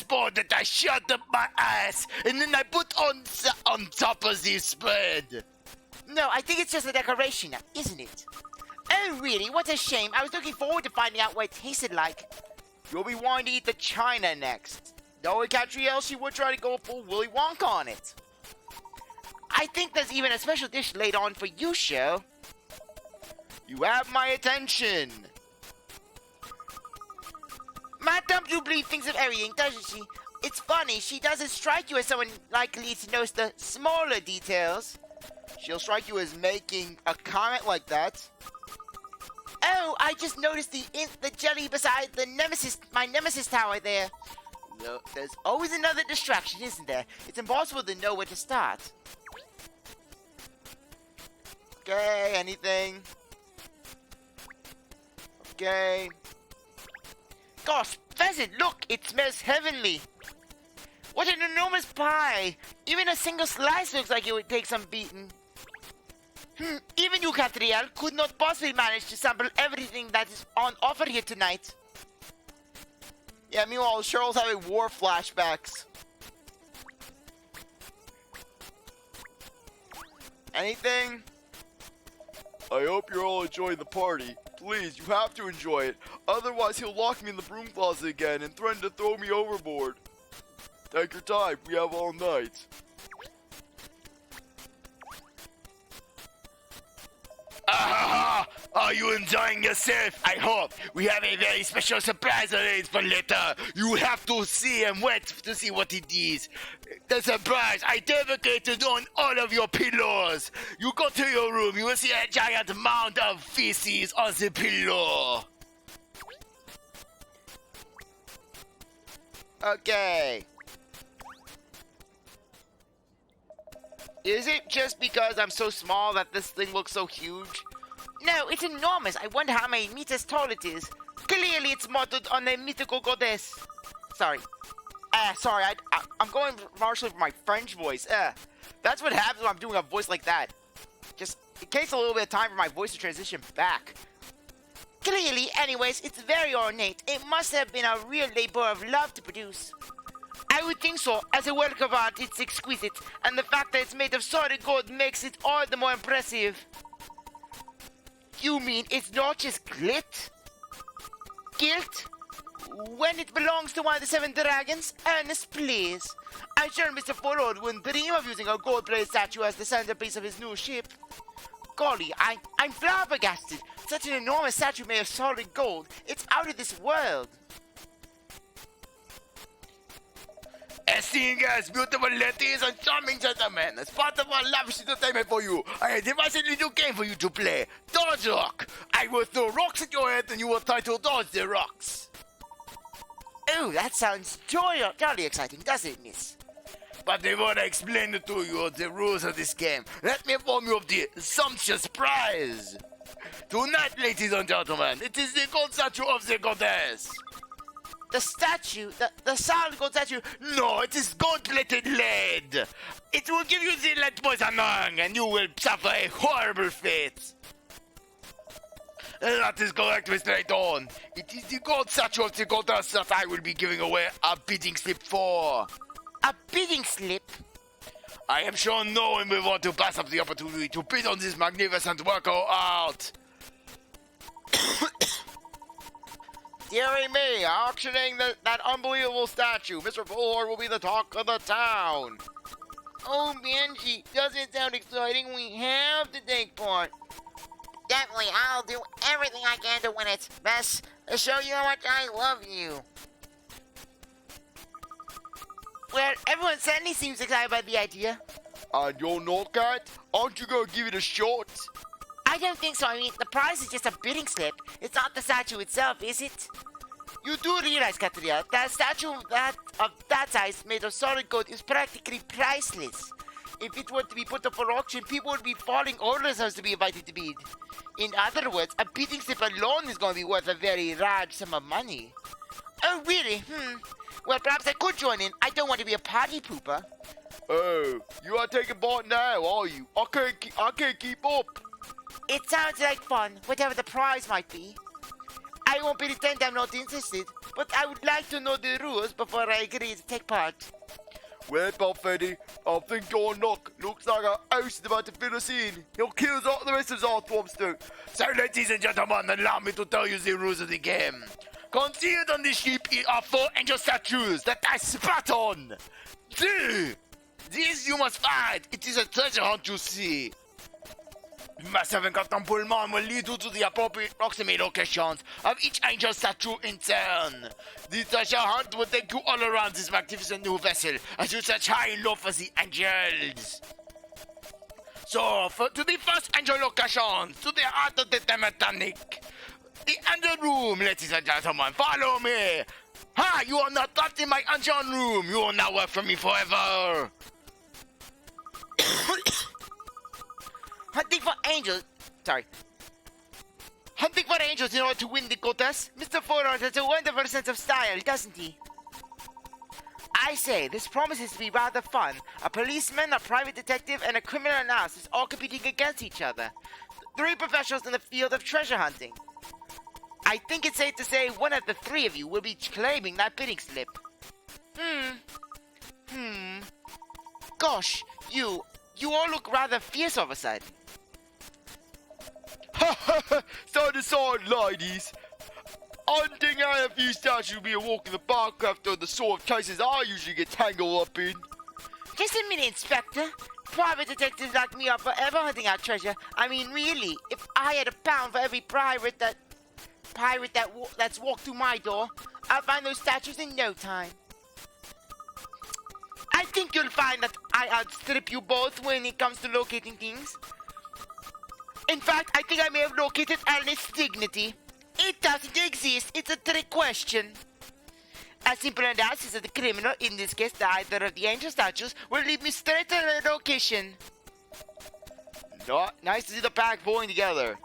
board that I shut up my ass and then I put on top of the spread. No, I think it's just a decoration now, isn't it? Oh, really? What a shame. I was looking forward to finding out what it tasted like. You'll be wanting to eat the china next. Knowing Katrielle, she would try to go full Willy Wonka on it. I think there's even a special dish laid on for you, Sho. You have my attention. Madame Doubli thinks of everything, doesn't she? It's funny, she doesn't strike you as someone likely to notice the smaller details. She'll strike you as making a comment like that. Oh, I just noticed the jelly beside my nemesis tower there. No, there's always another distraction, isn't there? It's impossible to know where to start. Okay, anything? Okay. Gosh, pheasant, look! It smells heavenly! What an enormous pie! Even a single slice looks like it would take some beating. Even you, Katrielle, could not possibly manage to sample everything that is on offer here tonight. Yeah, meanwhile, Cheryl's having war flashbacks. Anything? I hope you're all enjoying the party. Please, you have to enjoy it. Otherwise, he'll lock me in the broom closet again and threaten to throw me overboard. Take your time. We have all night. Are you enjoying yourself? I hope. We have a very special surprise arranged for later. You have to see and wait to see what it is. The surprise I defecated on all of your pillows. You go to your room, you will see a giant mound of feces on the pillow. Okay. Is it just because I'm so small that this thing looks so huge? No, it's enormous. I wonder how many meters tall it is. Clearly, it's modeled on a mythical goddess. Sorry. Sorry, I'm going partially for my French voice. That's what happens when I'm doing a voice like that. Just, it takes a little bit of time for my voice to transition back. Clearly, anyways, it's very ornate. It must have been a real labor of love to produce. I would think so. As a work of art, it's exquisite, and the fact that it's made of solid gold makes it all the more impressive. You mean it's not just glit? Gilt? When it belongs to one of the 7 dragons? Ernest, please. I'm sure Mr. Forward wouldn't dream of using a gold-plated statue as the centerpiece of his new ship. Golly, I'm flabbergasted. Such an enormous statue made of solid gold. It's out of this world. Hastings, beautiful ladies and charming gentlemen, as part of our lavish entertainment for you, I have devised a little game for you to play. Dodge Rock. I will throw rocks at your head and you will try to dodge the rocks. Oh, that sounds jolly exciting, does it, miss? But before I explain to you the rules of this game, let me inform you of the sumptuous prize. Tonight, ladies and gentlemen, it is the gold statue of the goddess. The statue, the solid gold statue. No, it is gold-plated lead. It will give you the lead poisoning and you will suffer a horrible fate. That is correct, Mr. Layton. It is the gold statue of the goddess that I will be giving away a bidding slip for. A bidding slip? I am sure no one will want to pass up the opportunity to bid on this magnificent work of art. Dearie me, auctioning that unbelievable statue. Mr. Fullhorn will be the talk of the town. Oh, Benji, doesn't sound exciting. We have to take part. Definitely, I'll do everything I can to win it. Bess, show you how much I love you. Well, everyone certainly seems excited by the idea. And you're not, Cat? Aren't you going to give it a shot? I don't think so. I mean, the prize is just a bidding slip. It's not the statue itself, is it? You do realize, Katrielle, that a statue of that size made of solid gold is practically priceless. If it were to be put up for auction, people would be falling over themselves to be invited to bid. In other words, a bidding slip alone is going to be worth a very large sum of money. Oh, really? Well, perhaps I could join in. I don't want to be a party pooper. Oh, you are taking part now, are you? I can't keep up. It sounds like fun, whatever the prize might be. I won't pretend I'm not interested, but I would like to know the rules before I agree to take part. Well, Buffetti, I think your knock looks like our host is about to fill us in. He'll kill us all the rest of CzarThwomps too. So, ladies and gentlemen, allow me to tell you the rules of the game. Concealed on the ship are 4 angel statues that I spat on. These you must find. It is a treasure hunt, you see. Massive encapsulement will lead you to the appropriate proximate locations of each angel statue in turn. The treasure hunt will take you all around this magnificent new vessel as you search high and low for the angels. So, to the first angel location, to the heart of the Titanic. The angel room, ladies and gentlemen, follow me. Ha, you are not trapped in my angel room. You will now work for me forever. Hunting for angels in order to win the goddess? Mr. Forward has a wonderful sense of style, doesn't he? I say, this promises to be rather fun. A policeman, a private detective, and a criminal analyst all competing against each other. 3 professionals in the field of treasure hunting. I think it's safe to say one of the 3 of you will be claiming that bidding slip. Gosh, you all look rather fierce all of a sudden. Stand aside, ladies. Hunting out a few statues will be a walk in the park after the sort of cases I usually get tangled up in. Just a minute, Inspector. Private detectives like me are forever hunting out treasure. I mean, really, if I had £1 for every that's walked through my door, I'll find those statues in no time. I think you'll find that I outstrip you both when it comes to locating things. In fact, I think I may have located Ernest's dignity. It doesn't exist. It's a trick question. As simple as that is that the criminal, in this case either of the angel statues, will lead me straight to the location. Nice to see the pack pulling together.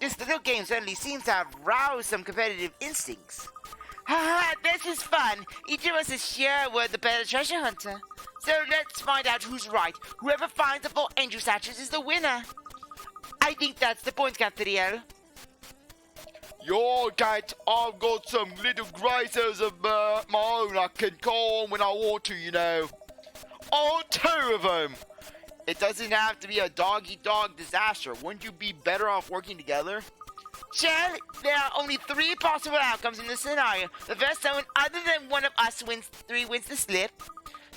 This little game certainly seems to have roused some competitive instincts. Haha, this is fun. Each of us is sure we're the better treasure hunter. So let's find out who's right. Whoever finds the 4 angel statues is the winner. I think that's the point, Katrielle. Yo, Kat, I've got some little grazers of my own I can call on when I want to, you know. All 2 of them. It doesn't have to be a dog-eat-dog disaster. Wouldn't you be better off working together? Well, there are only 3 possible outcomes in this scenario. The first, someone other than one of us wins the slip.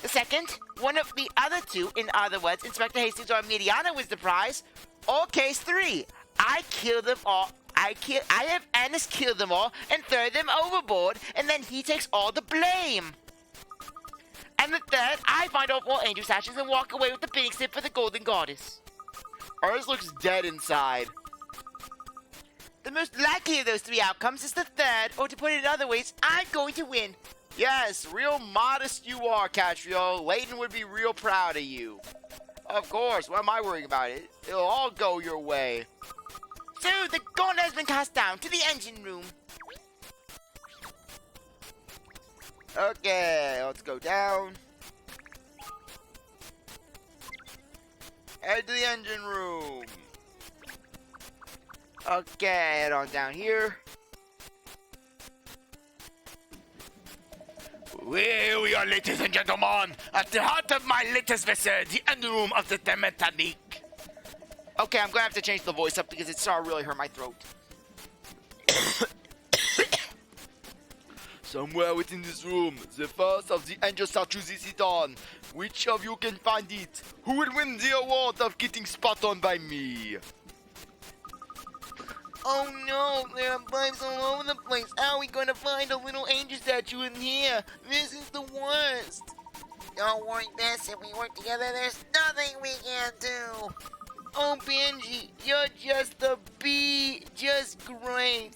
The second, one of the other 2, in other words, Inspector Hastings or Miriana wins the prize. Or case 3, I kill them all. I have Ernest kill them all and throw them overboard, and then he takes all the blame. And the third, I find all 4 angel statues and walk away with the pink slip for the golden goddess. Ours looks dead inside. The most likely of those 3 outcomes is the third, or to put it in other ways, I'm going to win. Yes, real modest you are, Katrielle. Layton would be real proud of you. Of course, what am I worrying about? It'll all go your way. So, the gauntlet has been cast down to the engine room. Okay, let's go down. Head to the engine room. Okay, head on down here. Here we are, ladies and gentlemen, at the heart of my latest vessel, the engine room of the Titanic. Okay, I'm gonna have to change the voice up because it started really hurt my throat. Somewhere within this room, the first of the angel statues is hidden. Which of you can find it? Who will win the award of getting spot on by me? Oh no, there are bugs all over the place. How are we going to find a little angel statue in here? This is the worst. Don't worry, Bess. If we work together, there's nothing we can't do. Oh, Benji, you're just the bee. Just great.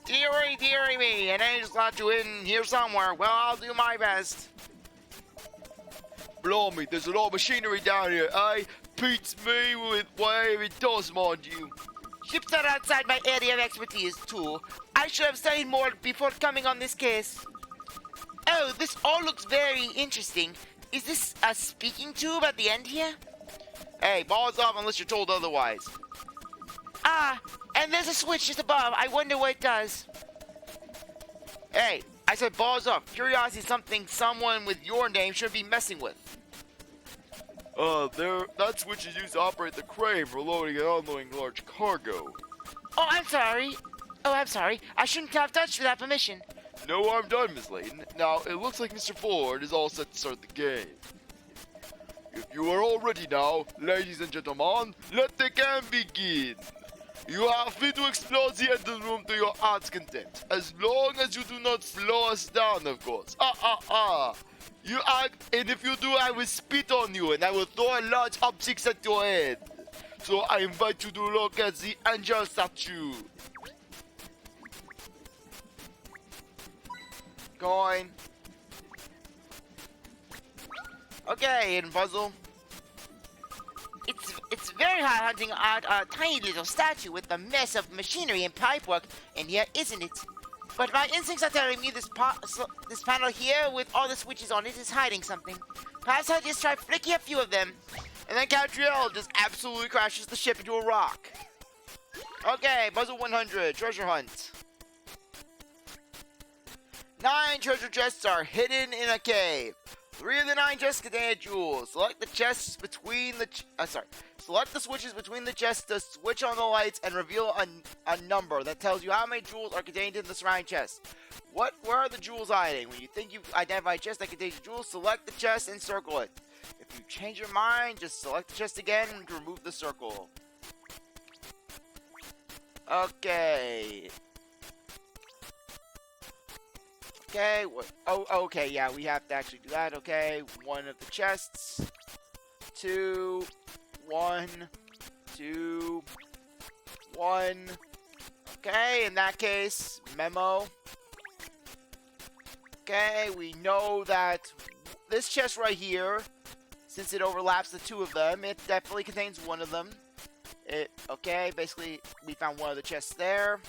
Dearie me, an angel statue in here somewhere. Well, I'll do my best. Blimey, there's a lot of machinery down here, eh? Beats me with whatever it does, mind you. Ships are outside my area of expertise, too. I should have studied more before coming on this case. Oh, this all looks very interesting. Is this a speaking tube at the end here? Hey, balls off unless you're told otherwise. Ah, and there's a switch just above. I wonder what it does. Hey, I said balls off. Curiosity is something someone with your name should be messing with. That switch is used to operate the crane for loading and unloading large cargo. Oh, I'm sorry. I shouldn't have touched without permission. No, I'm done, Miss Layton. Now, it looks like Mr. Ford is all set to start the game. If you are all ready now, ladies and gentlemen, let the game begin. You are free to explore the engine room to your heart's content, as long as you do not slow us down, of course. You act, and if you do, I will spit on you, and I will throw a large object at your head. So I invite you to look at the angel statue. Coin. Okay, hidden puzzle. It's very hard hunting out a tiny little statue with a mess of machinery and pipework in here, isn't it? But my instincts are telling me this panel here with all the switches on it is hiding something. Perhaps I'll just try flicking a few of them. And then Katrielle just absolutely crashes the ship into a rock. Okay, puzzle 100, treasure hunt. 9 treasure chests are hidden in a cave. 3 of the 9 chests contain a jewel. Select the chests between the... Select the switches between the chests to switch on the lights and reveal a number that tells you how many jewels are contained in the surrounding chest. Where are the jewels hiding? When you think you've identified a chest that contains a jewel, select the chest and circle it. If you change your mind, just select the chest again to remove the circle. Okay. Okay, what? Oh, okay, yeah, we have to actually do that. Okay, one of the chests. 2, 1, 2, 1. Okay, in that case, memo. Okay, we know that this chest right here, since it overlaps the two of them, it definitely contains one of them. Okay, basically, we found one of the chests there.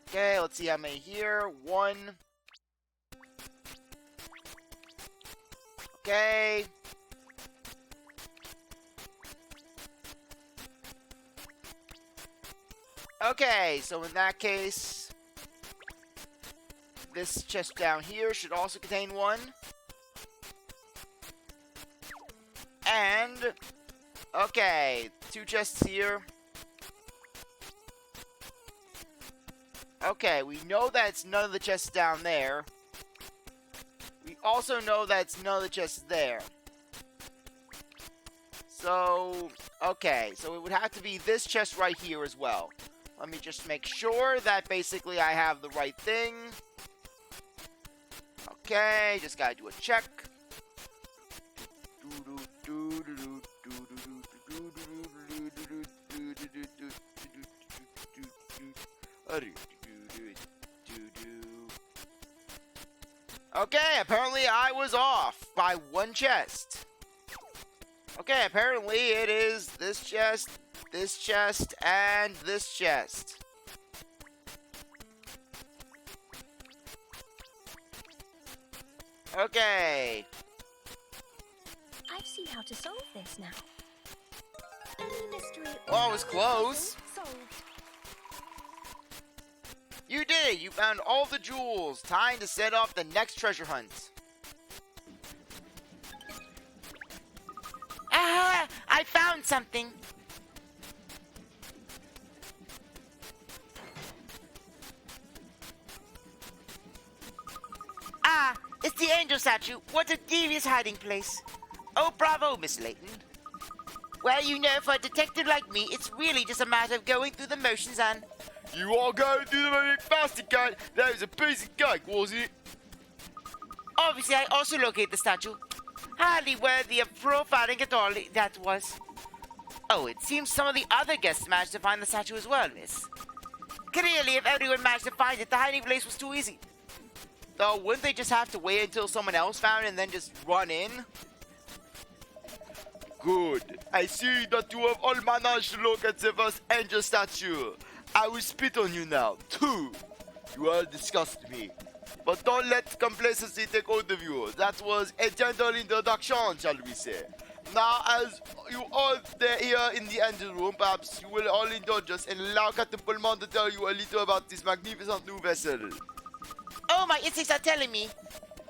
Okay, let's see how many here. 1. Okay. Okay, so in that case, this chest down here should also contain one. And, okay, 2 chests here. Okay, we know that it's none of the chests down there. We also know that it's none of the chests there. So, okay, so it would have to be this chest right here as well. Let me just make sure that basically I have the right thing. Okay, just gotta do a check. Okay, apparently I was off by 1 chest. Okay, apparently it is this chest, and this chest. Okay. I've seen how to solve this now. Any mystery or Well, it was close. solved. You did it! You found all the jewels. Time to set off the next treasure hunt. Ah, I found something. Ah, it's the angel statue. What a devious hiding place. Oh, bravo, Miss Layton. Well, you know, for a detective like me, it's really just a matter of going through the motions and... You are going through the movie faster, Cat. That was a piece of cake, wasn't it? Obviously, I also located the statue. Hardly worthy of profiling at all, that was. Oh, it seems some of the other guests managed to find the statue as well, miss. Clearly, if everyone managed to find it, the hiding place was too easy. Though, wouldn't they just have to wait until someone else found it and then just run in? Good. I see that you have all managed to look at the first angel statue. I will spit on you now, too. You all disgust me. But don't let complacency take hold of you. That was a gentle introduction, shall we say. Now, as you all there here in the engine room, perhaps you will all indulge us and allow Captain Pullman to tell you a little about this magnificent new vessel. Oh, my instincts are telling me.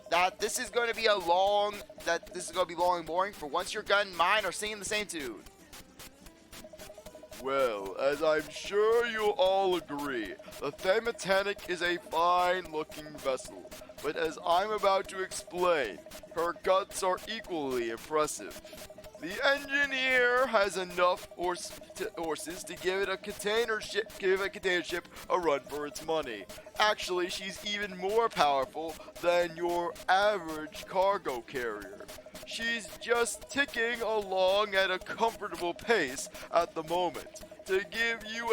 That this is going to be long and boring, for once your gun and mine are singing the same tune. Well, as I'm sure you all agree, the Titanic is a fine-looking vessel, but as I'm about to explain, her guts are equally impressive. The engineer has enough horses to give a container ship a run for its money. Actually, she's even more powerful than your average cargo carrier. She's just ticking along at a comfortable pace at the moment to give you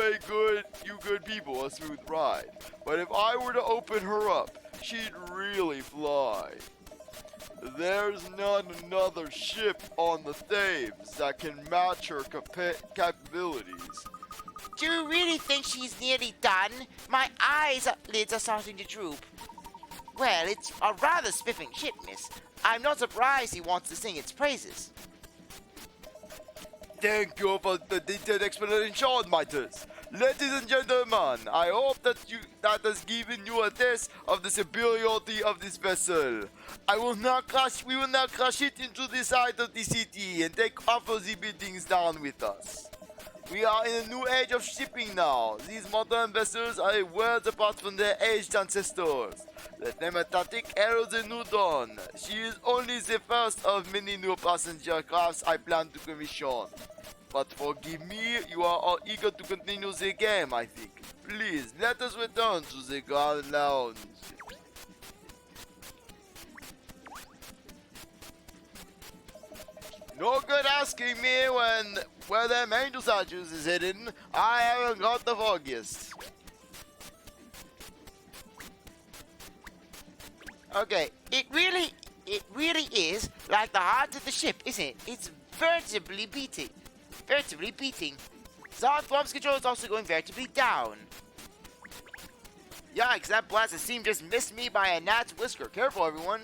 good people a smooth ride. But if I were to open her up, she'd really fly. There's not another ship on the Thames that can match her capabilities. Do you really think she's nearly done? My lids are starting to droop. Well, it's a rather spiffing ship, miss. I'm not surprised he wants to sing its praises. Thank you for the detailed explanation, Midas. Ladies and gentlemen, I hope that has given you a taste of the superiority of this vessel. We will now crash it into the side of the city and take half of the buildings down with us. We are in a new age of shipping now. These modern vessels are worlds apart from their aged ancestors. The Titanic heralds a new dawn. She is only the first of many new passenger crafts I plan to commission. But forgive me, you are all eager to continue the game, I think. Please, let us return to the Grand Lounge. No good asking me where them angel statues is hidden. I haven't got the foggiest. Okay, it really is like the heart of the ship, isn't it? It's vertebrally beating. CzarThwomp's control is also going vertebrally down. Yikes, that blasted seam just missed me by a gnat's whisker. Careful, everyone.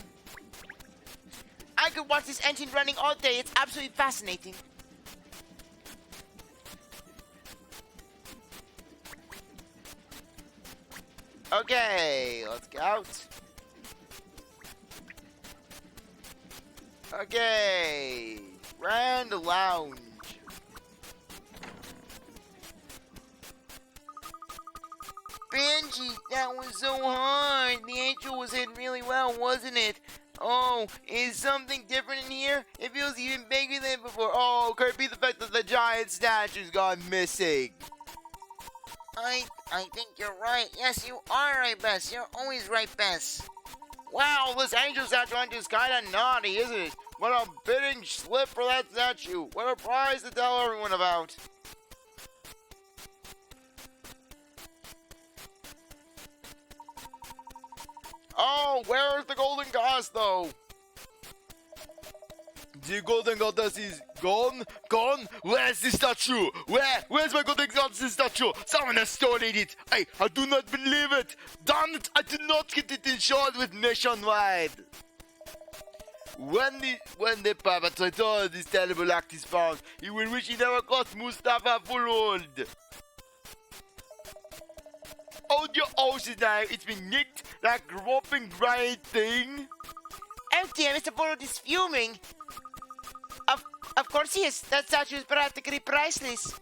I could watch this engine running all day. It's absolutely fascinating. Okay, let's get out. Okay, Grand Lounge. Benji, that was so hard. The angel was hit really well, wasn't it? Oh, is something different in here? It feels even bigger than before. Oh, could it be the fact that the giant statue's gone missing? I think you're right. Yes, you are right, Bess. You're always right, Bess. Wow, this angel statue is kind of naughty, isn't it? What a bidding slip for that statue. What a prize to tell everyone about. Oh, where's the golden goddess, though? The golden goddess is gone? Gone? Where's the statue? Where's my golden goddess statue? Someone has stolen it. I do not believe it. Damn it, I did not get it insured with Nationwide. When the perpetrator of this terrible act is found, he will wish he never got Mustafa full hold. Hold your horses now, it's been nicked, that groping giant thing. Oh dear, Mr. Borrowed is fuming. Of course he is. That statue is practically priceless.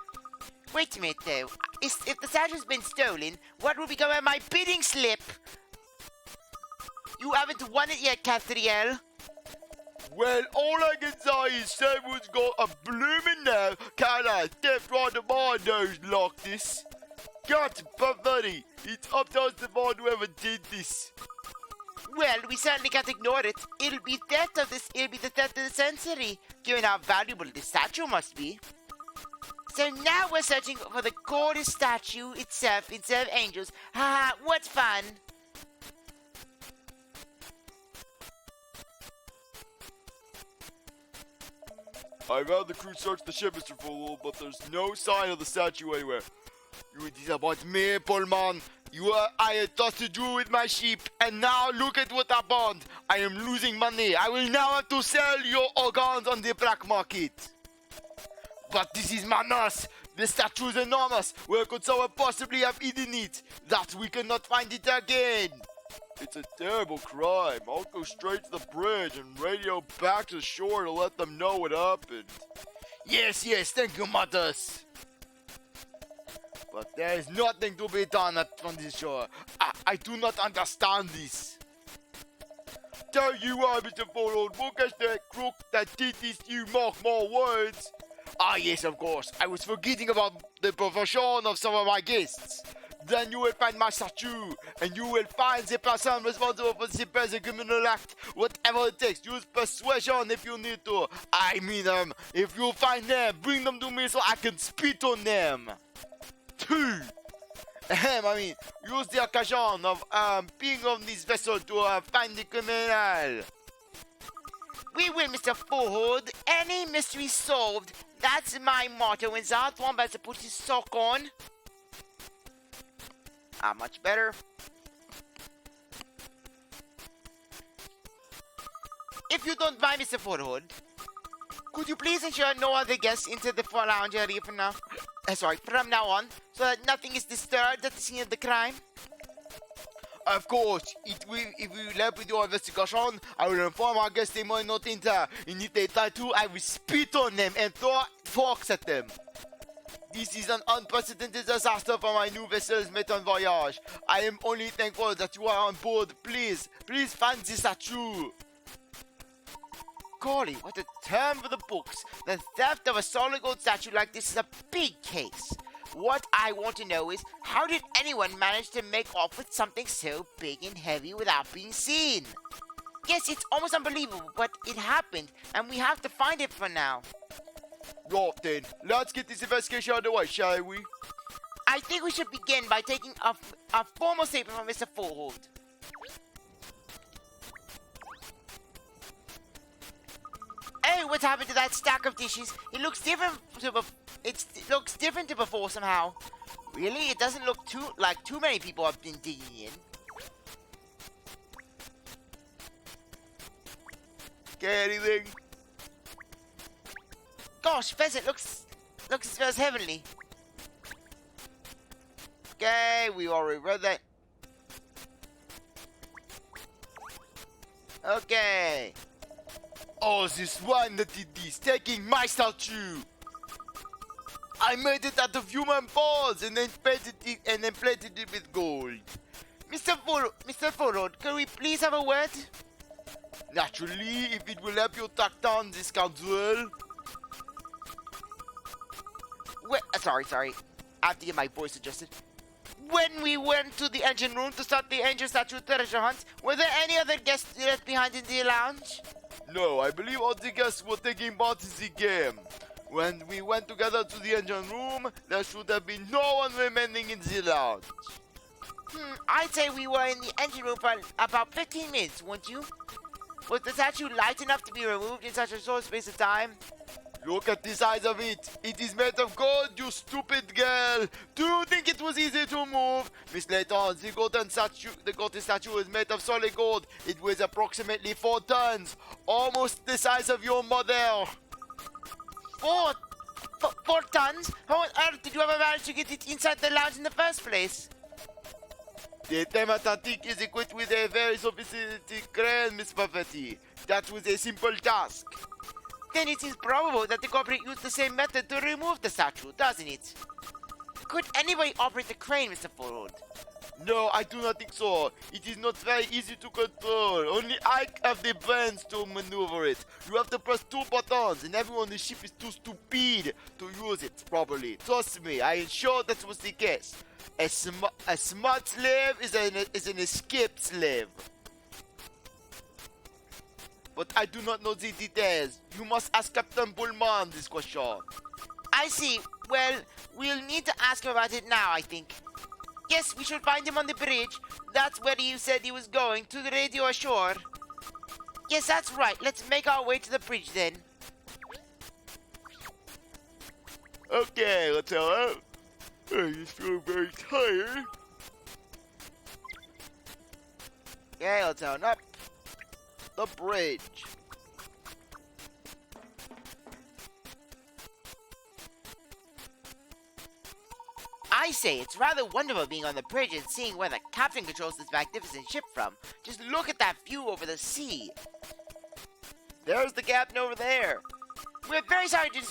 Wait a minute, though. If the statue's been stolen, what will become of my bidding slip? You haven't won it yet, Katrielle. Well, all I can say is someone's got a blooming now. Can I step right to my nose like this? Got buddy. It's up to us to find whoever did this. Well, we certainly can't ignore it. It'll be the theft of the century, given how valuable the statue must be. So now we're searching for the gorgeous statue itself instead of angels. Haha, what fun! I've had the crew search the ship, Mr. Fool, but there's no sign of the statue anywhere. You disappoint me, Pullman. I had thought to do with my sheep, and now look at what happened. I am losing money. I will now have to sell your organs on the black market. But this is madness. The statue is enormous. Where could someone possibly have hidden it? That we cannot find it again. It's a terrible crime. I'll go straight to the bridge and radio back to shore to let them know what happened. Yes, thank you, Matters. But there is nothing to be done from this shore. I do not understand this. Tell you what, Mr. Followed, look at that crook that did this, you mark my words. Ah, yes, of course. I was forgetting about the profession of some of my guests. Then you will find my statue, and you will find the person responsible for the present criminal act. Whatever it takes, use persuasion if you need to. I mean if you find them, bring them to me so I can spit on them. 2. Use the occasion of being on this vessel to find the criminal. We will, Mr. Forehood. Any mystery solved. That's my motto when CzarThwomp has to put his sock on. Much better. If you don't mind, Mr. Forehood, could you please ensure no other guests enter the lounge area from now on, so that nothing is disturbed at the scene of the crime? Of course, if you help with your investigation, I will inform our guests they might not enter. And if they try to, I will spit on them and throw forks at them. This is an unprecedented disaster for my new vessel's Maître Voyage. I am only thankful that you are on board. Please find the statue. Golly, what a term for the books. The theft of a solid gold statue like this is a big case. What I want to know is, how did anyone manage to make off with something so big and heavy without being seen? Yes, it's almost unbelievable, but it happened, and we have to find it for now. Right then, let's get this investigation underway, shall we? I think we should begin by taking a formal statement from Mr. Forehold. Hey, what's happened to that stack of dishes? It looks different to looks different to before somehow. Really? It doesn't look too many people have been digging in. Get anything? Gosh, Pheasant looks it smells heavenly. Okay, we already read that. Okay. Oh, this one that did this, taking my statue. I made it out of human balls and then plated it with gold. Mr. Forehold, can we please have a word? Naturally, if it will help you track down this scoundrel. Wait, sorry. I have to get my voice adjusted. When we went to the engine room to start the angel statue treasure hunt, were there any other guests left behind in the lounge? No, I believe all the guests were taking part in the game. When we went together to the engine room, there should have been no one remaining in the lounge. I'd say we were in the engine room for about 15 minutes, wouldn't you? Was the statue light enough to be removed in such a short space of time? Look at the size of it. It is made of gold, you stupid girl. Do you think it was easy to move? Miss Layton, the golden statue is made of solid gold. It weighs approximately 4 tons. Almost the size of your mother. 4 tons? How on earth did you ever manage to get it inside the lounge in the first place? The Titanic is equipped with a very sophisticated crane, Miss Buffetti. That was a simple task. Then it seems probable that the corporate used the same method to remove the statue, doesn't it? Could anybody operate the crane, Mr. Forehold? No, I do not think so. It is not very easy to control. Only I have the brains to maneuver it. You have to press 2 buttons, and everyone on the ship is too stupid to use it properly. Trust me, I am sure that was the case. A smart slave is an escaped slave. But I do not know the details. You must ask Captain Bullman this question. I see. Well, we'll need to ask him about it now, I think. Yes, we should find him on the bridge. That's where you said he was going, to the radio ashore. Yes, that's right. Let's make our way to the bridge then. Okay, let's go. I just feel very tired. Okay, let's turn up the bridge. I say, it's rather wonderful being on the bridge and seeing where the captain controls this magnificent ship from. Just look at that view over the sea. There's the captain over there. We're very sorry to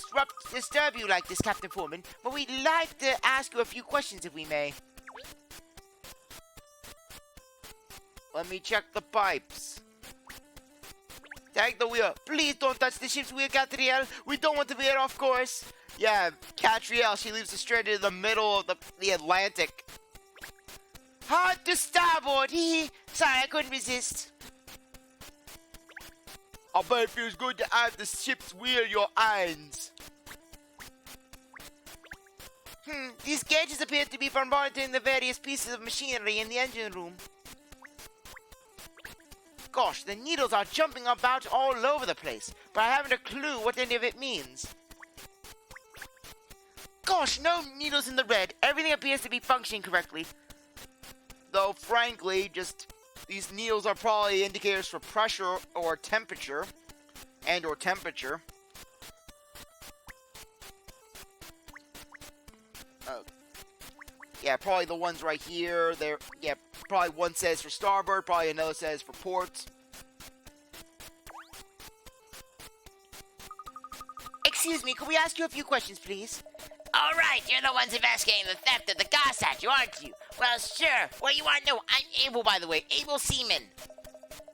disturb you like this, Captain Foreman, but we'd like to ask you a few questions if we may. Let me check the pipes. Take the wheel. Please don't touch the ship's wheel, Katrielle. We don't want to veer off course. Yeah, Katrielle, she leaves us straight into the middle of the Atlantic. Hard to starboard. Hee. Sorry, I couldn't resist. I bet it feels good to have the ship's wheel your hands. These gauges appear to be for monitoring the various pieces of machinery in the engine room. Gosh, the needles are jumping about all over the place, but I haven't a clue what any of it means. Gosh, no needles in the red. Everything appears to be functioning correctly. Though, frankly, these needles are probably indicators for pressure or temperature. Yeah, probably the ones right here. Yeah, probably one says for starboard, probably another says for port. Excuse me, could we ask you a few questions, please? All right, you're the ones investigating the theft of the God statue, aren't you? Well, sure. What do you want to know? I'm Abel, by the way. Abel Seaman.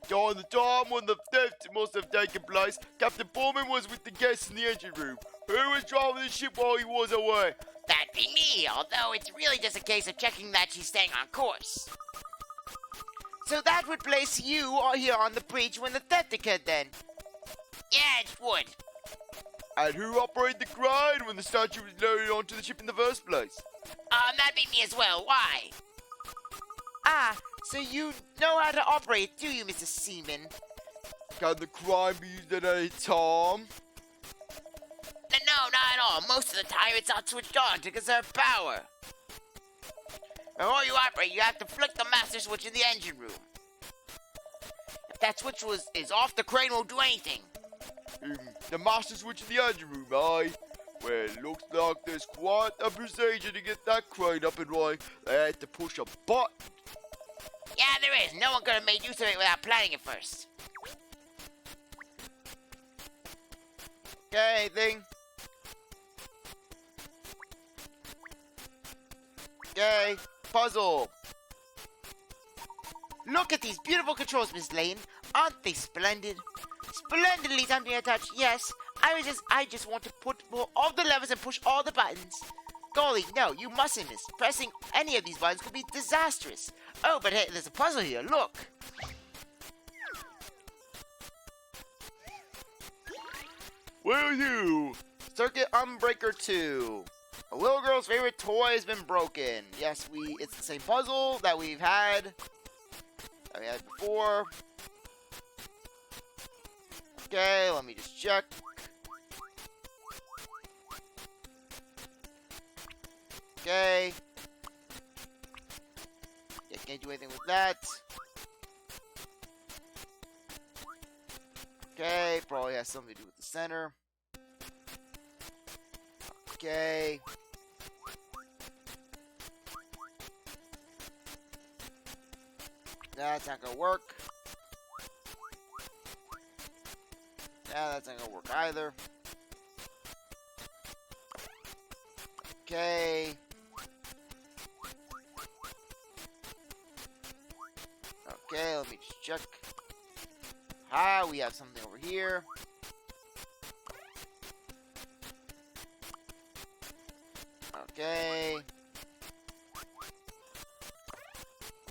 During the time when the theft must have taken place, Captain Pullman was with the guests in the engine room. Who was driving the ship while he was away? That'd be me, although it's really just a case of checking that she's staying on course. So that would place you here on the bridge when the theft occurred then. Yeah, it would. And who operated the crane when the statue was loaded onto the ship in the first place? That'd be me as well. Why? Ah, so you know how to operate, do you, Mr. Seaman? Can the crane be used at any time? No, not at all. Most of the time, it's not switched on to conserve power. Before you operate, you have to flick the master switch in the engine room. If that switch is off, the crane won't do anything. The master switch in the engine room, aye? Well, looks like there's quite a procedure to get that crane up and running. They had to push a button. Yeah, there is. No one could have made use of it without planning it first. Okay, anything? Okay, puzzle. Look at these beautiful controls, Miss Layton. Aren't they splendid? Splendidly timed to touch, yes. I just want to pull all the levers and push all the buttons. Golly, no, you mustn't miss. Pressing any of these buttons could be disastrous. Oh, but hey, there's a puzzle here, look. Will you? Circuit Unbreaker 2. A little girl's favorite toy has been broken. Yes, it's the same puzzle that we've had before. Okay, let me just check. Okay. Yeah, can't do anything with that. Okay, probably has something to do with the center. Okay. That's not gonna work. Yeah, that's not gonna work either. Okay. Okay, let me just check. Ah, we have something over here. Okay.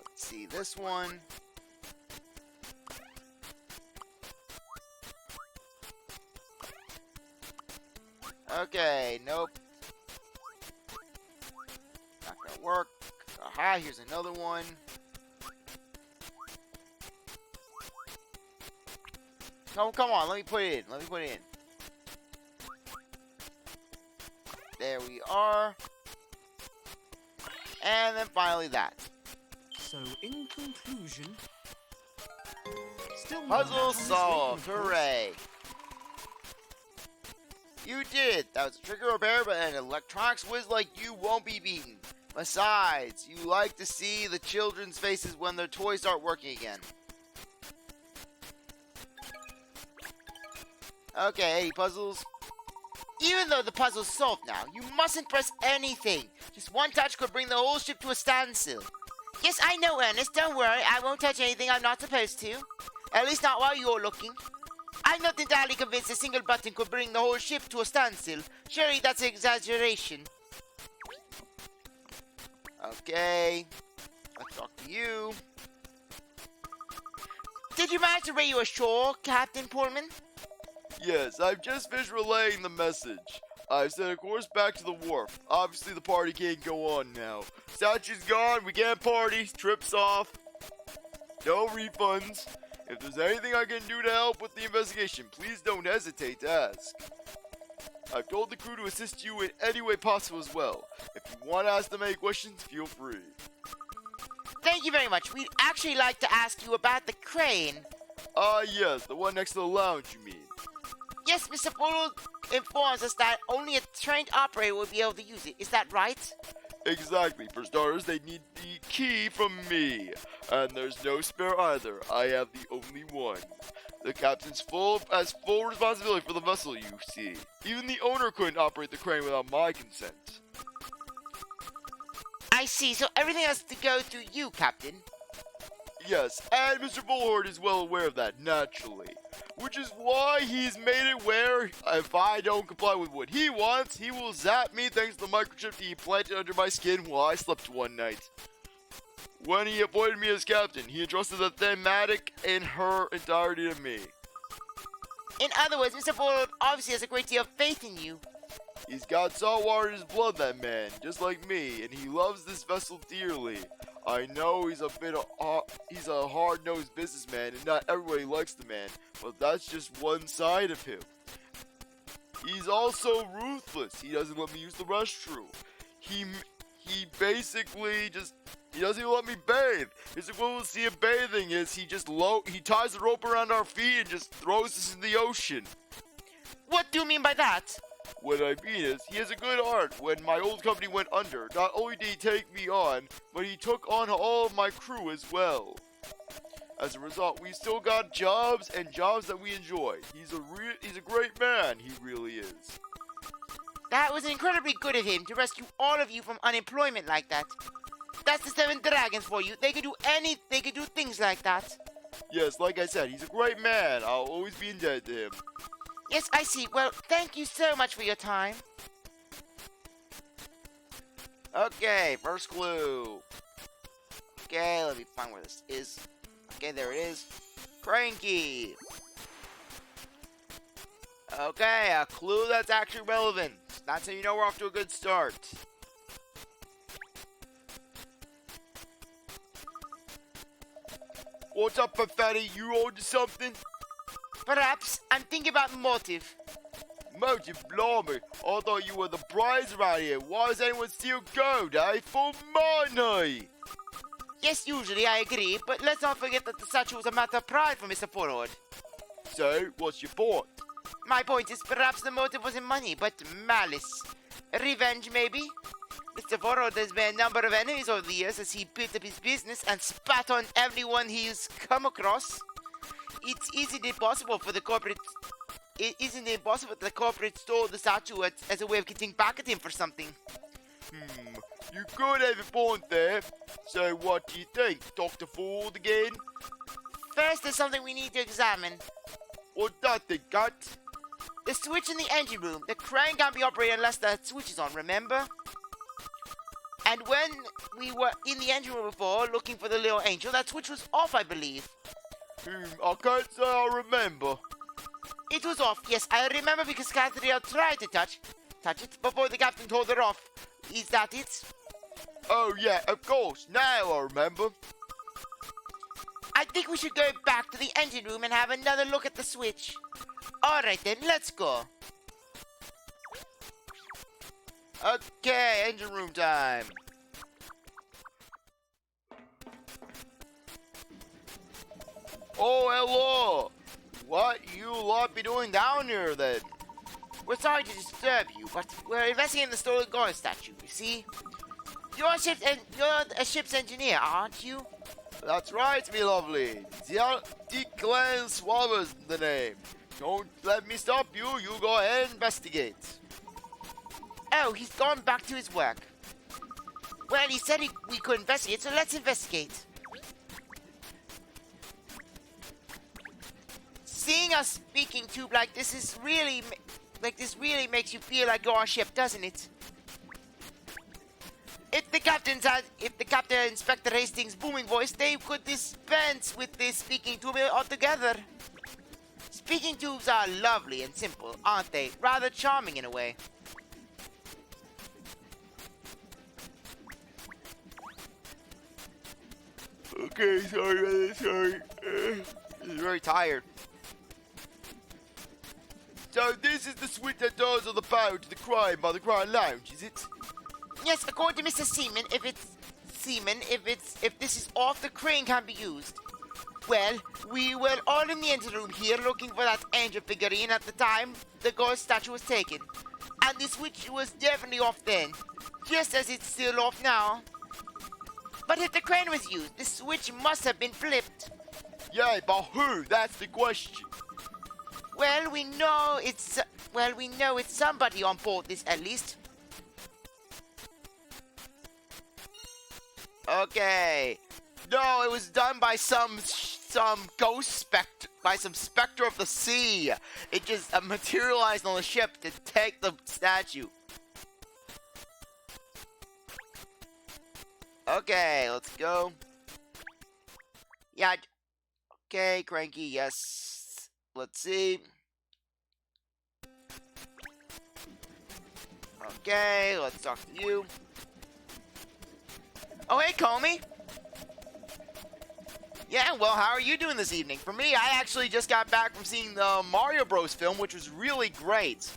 Let's see this one. Okay, nope. Not gonna work. Aha, here's another one. Oh, come on, let me put it in. There we are. And then finally that. So, in conclusion, still Puzzle solved. Hooray. You did it. That was a trigger repair, but an electronics whiz like you won't be beaten. Besides, you like to see the children's faces when their toys start working again. Okay, any puzzles? Even though the puzzle's solved now, you mustn't press anything. Just one touch could bring the whole ship to a standstill. Yes, I know, Ernest. Don't worry. I won't touch anything I'm not supposed to. At least not while you're looking. I'm not entirely convinced a single button could bring the whole ship to a standstill. Surely that's an exaggeration. Okay. Let's talk to you. Did you manage to radio ashore, Captain Pullman? Yes, I've just finished relaying the message. I've set a course back to the wharf. Obviously, the party can't go on now. Statue's gone, we can't party, trip's off. No refunds. If there's anything I can do to help with the investigation, please don't hesitate to ask. I've told the crew to assist you in any way possible as well. If you want to ask them any questions, feel free. Thank you very much. We'd actually like to ask you about the crane. Yes, the one next to the lounge, you mean? Yes, Mr. Polo informs us that only a trained operator will be able to use it. Is that right? Exactly. For starters, they need the key from me. And there's no spare either. I have the only one. The captain's has full responsibility for the vessel, you see. Even the owner couldn't operate the crane without my consent. I see, so everything has to go through you, Captain. Yes, and Mr. Bullhorn is well aware of that, naturally. Which is why he's made it where, if I don't comply with what he wants, he will zap me thanks to the microchip he planted under my skin while I slept one night. When he appointed me as captain, he entrusted the thematic in her entirety to me. In other words, Mr. Bullard obviously has a great deal of faith in you. He's got salt water in his blood, that man, just like me, and he loves this vessel dearly. I know he's a hard-nosed businessman, and not everybody likes the man, but that's just one side of him. He's also ruthless. He doesn't let me use the restroom. He basically just, he doesn't even let me bathe. His equivalency of bathing is he ties the rope around our feet and just throws us in the ocean. What do you mean by that? What I mean is, he has a good heart. When my old company went under, not only did he take me on, but he took on all of my crew as well. As a result, we still got jobs and jobs that we enjoy. He's a great man, he really is. That was incredibly good of him to rescue all of you from unemployment like that. That's the 7 dragons for you. They could do things like that. Yes, like I said, he's a great man. I'll always be indebted to him. Yes, I see. Well, thank you so much for your time. Okay, first clue. Okay, let me find where this is. Okay, there it is. Cranky. Okay, a clue that's actually relevant. That's how you know we're off to a good start. What's up, Fatty? You owed something? Perhaps I'm thinking about motive. Motive, blimey. I thought you were the prize around here. Why does anyone steal gold, eh? For money! Yes, usually I agree, but let's not forget that the statue was a matter of pride for Mr. Forward. So, what's your point? My point is perhaps the motive wasn't money, but malice. Revenge, maybe? Mr. Forward has made a number of enemies over the years as he built up his business and spat on everyone he's come across. Isn't it possible that the corporate stole the statue as a way of getting back at him for something? You could have a point there. So what do you think? Dr. Ford again? First, there's something we need to examine. What's that thing, Cat? The switch in the engine room. The crane can't be operated unless the switch is on, remember? And when we were in the engine room before, looking for the little angel, that switch was off, I believe. I can't say I remember. It was off, yes, I remember because Katrielle tried to touch it before the captain told her off. Is that it? Oh yeah, of course, now I remember. I think we should go back to the engine room and have another look at the switch. Alright then, let's go. Okay, engine room time. Oh, hello. What you lot be doing down here then? We're sorry to disturb you, but we're investigating the stolen gold statue, you see? You're a ship's engineer, aren't you? That's right, me lovely. Declan Swallows the name. Don't let me stop you. You go ahead and investigate. Oh, he's gone back to his work. Well, he said we could investigate, so let's investigate. Seeing a speaking tube like this is really, makes you feel like you're on ship, doesn't it? If the captain Inspector Hastings' booming voice, they could dispense with this speaking tube altogether. Speaking tubes are lovely and simple, aren't they? Rather charming in a way. Okay, sorry. He's very tired. So this is the switch that does all the power to the crime by the Crown Lounge, is it? Yes, according to Mr. Seaman, if this is off, the crane can't be used. Well, we were all in the engine room here looking for that angel figurine at the time the ghost statue was taken. And the switch was definitely off then, just as it's still off now. But if the crane was used, the switch must have been flipped. Yeah, but who? That's the question. Well, we know it's somebody on board this at least. Okay. No, it was done by some specter of the sea. It just materialized on the ship to take the statue. Okay, let's go. Yeah. Okay, Cranky, yes. Let's see. Okay, let's talk to you. Oh, hey, Comey. Yeah, well, how are you doing this evening? For me, I actually just got back from seeing the Mario Bros. Film, which was really great.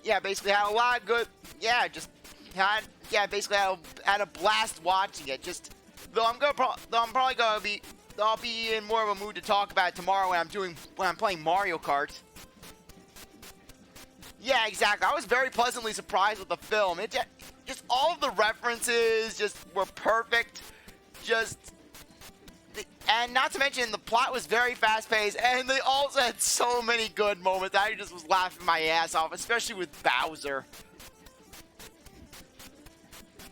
Yeah, basically had a lot of good... Yeah, just had... Yeah, basically had a blast watching it. Just... Though I'm probably gonna be... I'll be in more of a mood to talk about it tomorrow when I'm playing Mario Kart. Yeah, exactly. I was very pleasantly surprised with the film. It just all of the references just were perfect. And not to mention the plot was very fast-paced, and they also had so many good moments. I just was laughing my ass off, especially with Bowser.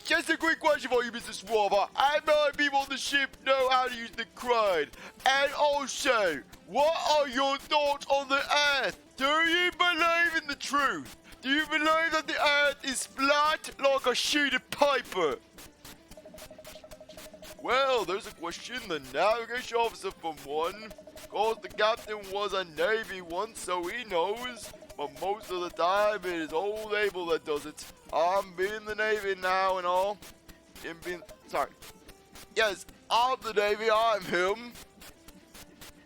Just a quick question for you, Mr. Swabber. How many people on the ship know how to use the crane? And also, what are your thoughts on the Earth? Do you believe in the truth? Do you believe that the Earth is flat like a sheet of paper? Well, there's a question. The navigation officer from one. Of course, the captain was a Navy once, so he knows. But most of the time, it is old Abel that does it. I'm being the Navy now and all. Yes, I'm the Navy, I'm him.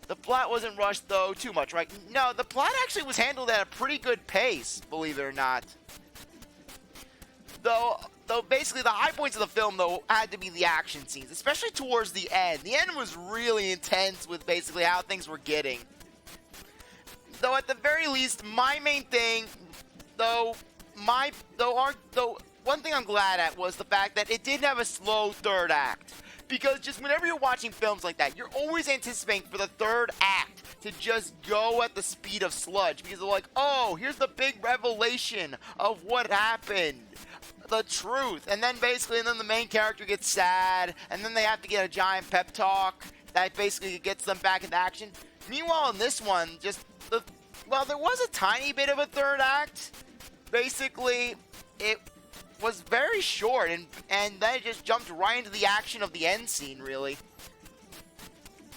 The plot wasn't rushed, though, too much, right? No, the plot actually was handled at a pretty good pace, believe it or not. Though basically the high points of the film, though, had to be the action scenes, especially towards the end. The end was really intense with basically how things were getting. Though at the very least, my main thing, one thing I'm glad at was the fact that it didn't have a slow third act. Because just whenever you're watching films like that, you're always anticipating for the third act to just go at the speed of sludge. Because they're like, oh, here's the big revelation of what happened. The truth. And then the main character gets sad. And then they have to get a giant pep talk that basically gets them back into action. Meanwhile, in this one, there was a tiny bit of a third act. Basically, it was very short, and then it just jumped right into the action of the end scene, really.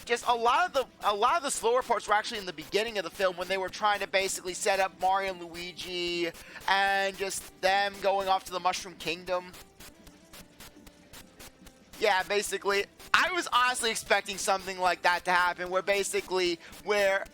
Just a lot of the slower parts were actually in the beginning of the film when they were trying to basically set up Mario and Luigi and just them going off to the Mushroom Kingdom. Yeah, basically, I was honestly expecting something like that to happen,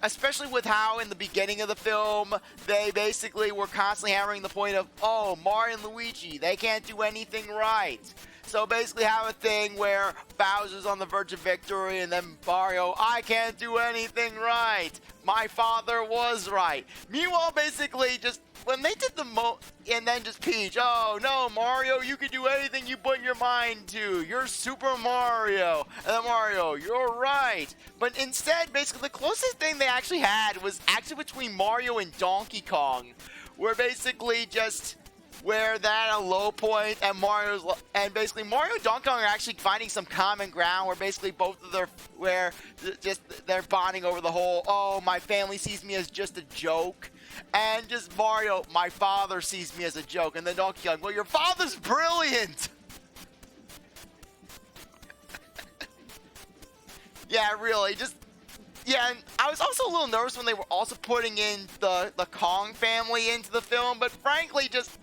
especially with how in the beginning of the film, they basically were constantly hammering the point of, oh, Mario and Luigi, they can't do anything right. So basically have a thing where Bowser's on the verge of victory, and then Mario, I can't do anything right. My father was right. Meanwhile, basically, just when they did and then just Peach, oh no, Mario, you can do anything you put your mind to. You're Super Mario. And then Mario, you're right. But instead, basically, the closest thing they actually had was actually between Mario and Donkey Kong, where basically just where that a low point and Mario and Donkey Kong are actually finding some common ground where basically both of they're bonding over the whole, oh, my family sees me as just a joke. And just Mario, my father sees me as a joke. And then Donkey Kong, well, your father's brilliant! Yeah, really, yeah, and I was also a little nervous when they were also putting in the Kong family into the film, but frankly, just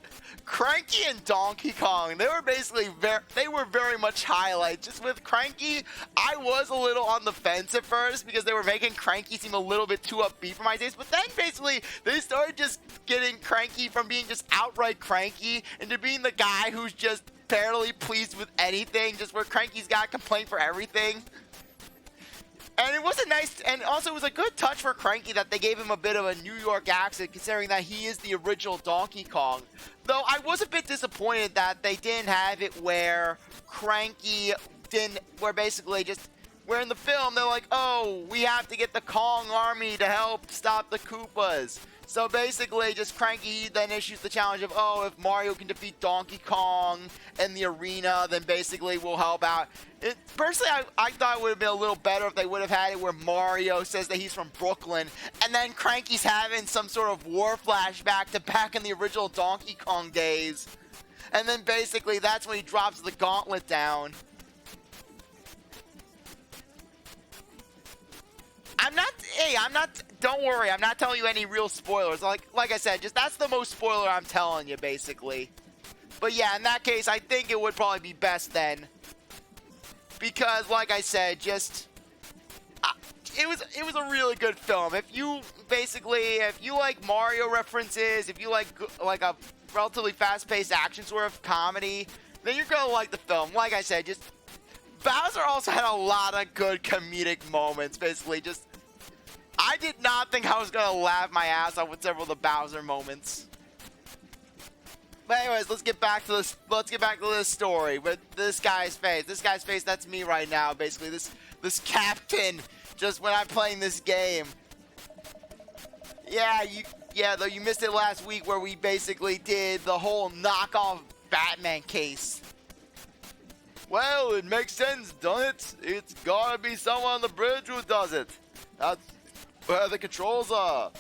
Cranky and Donkey Kong, they were basically very much highlights. Just with Cranky, I was a little on the fence at first because they were making Cranky seem a little bit too upbeat for my taste, but then basically they started just getting Cranky from being just outright cranky into being the guy who's just barely pleased with anything, just where Cranky's got a complaint for everything. And it was it was a good touch for Cranky that they gave him a bit of a New York accent, considering that he is the original Donkey Kong. Though I was a bit disappointed that they didn't have it where basically just Where in the film, they're like, oh, we have to get the Kong army to help stop the Koopas. So basically, just Cranky then issues the challenge of, oh, if Mario can defeat Donkey Kong in the arena, then basically we'll help out. Personally, I thought it would have been a little better if they would have had it where Mario says that he's from Brooklyn, and then Cranky's having some sort of war flashback to back in the original Donkey Kong days. And then basically, that's when he drops the gauntlet down. Don't worry, I'm not telling you any real spoilers. Like I said, just that's the most spoiler I'm telling you, basically. But yeah, in that case, I think it would probably be best then. Because, like I said, just... it was a really good film. If you like Mario references, if you like a relatively fast-paced action sort of comedy, then you're gonna like the film. Like I said, just... Bowser also had a lot of good comedic moments, basically. Just... I did not think I was gonna laugh my ass off with several of the Bowser moments. But anyways, let's get back to this. Let's get back to this story with this guy's face. This guy's face, that's me right now. Basically, this captain. Just when I'm playing this game. Yeah, though you missed it last week where we basically did the whole knockoff Batman case. Well, it makes sense, doesn't it? It's gotta be someone on the bridge who does it. That's where the controls are.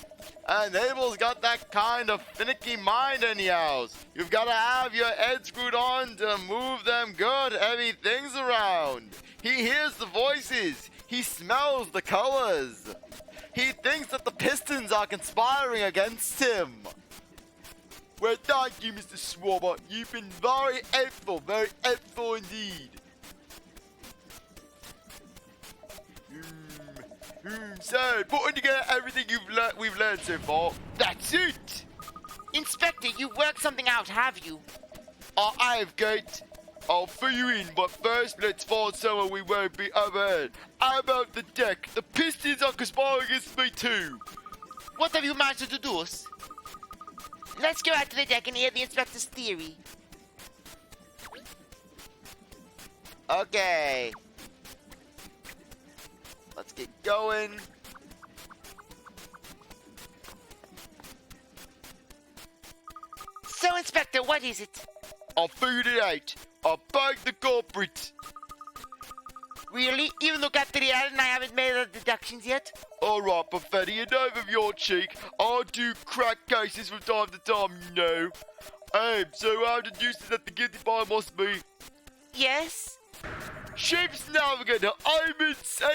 And Abel's got that kind of finicky mind anyhow. You've gotta have your head screwed on to move them good heavy things around. He hears the voices. He smells the colors. He thinks that the Pistons are conspiring against him. Well, thank you, Mr. Swabber. You've been very helpful indeed. So, putting together everything we've learned so far, that's it! Inspector, you've worked something out, have you? I have, Kate. I'll fill you in, but first let's find somewhere we won't be overheard. How about the deck? The Pistons are conspiring against me too. What have you managed to deduce? Let's go out to the deck and hear the inspector's theory. Okay. Let's get going. So, Inspector, what is it? I figured it out. I bagged the culprit. Really? Even though Katrielle and I haven't made our deductions yet? Alright, Buffetti, enough of your cheek. I do crack cases from time to time, you know. So how deduced that the guilty party must be? Yes? Ship's navigator,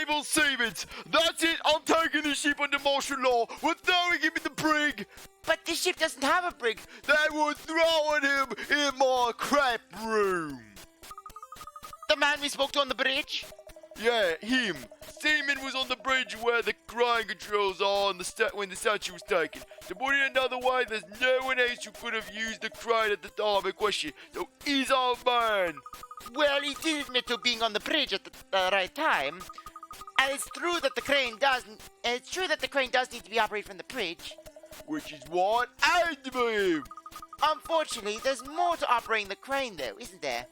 Abel Siemens. That's it, I'm taking the ship under martial law. We're throwing him in the brig. But the ship doesn't have a brig. They were throwing him in my crap room. The man we spoke to on the bridge? Yeah, him. Seaman was on the bridge where the crane controls are on when the statue was taken. To put it another way, there's no one else who could have used the crane at the time in question. So he's our man. Well, he did admit to being on the bridge at the right time. And it's true that the crane does need to be operated from the bridge. Which is what I do. Unfortunately, there's more to operating the crane, though, isn't there?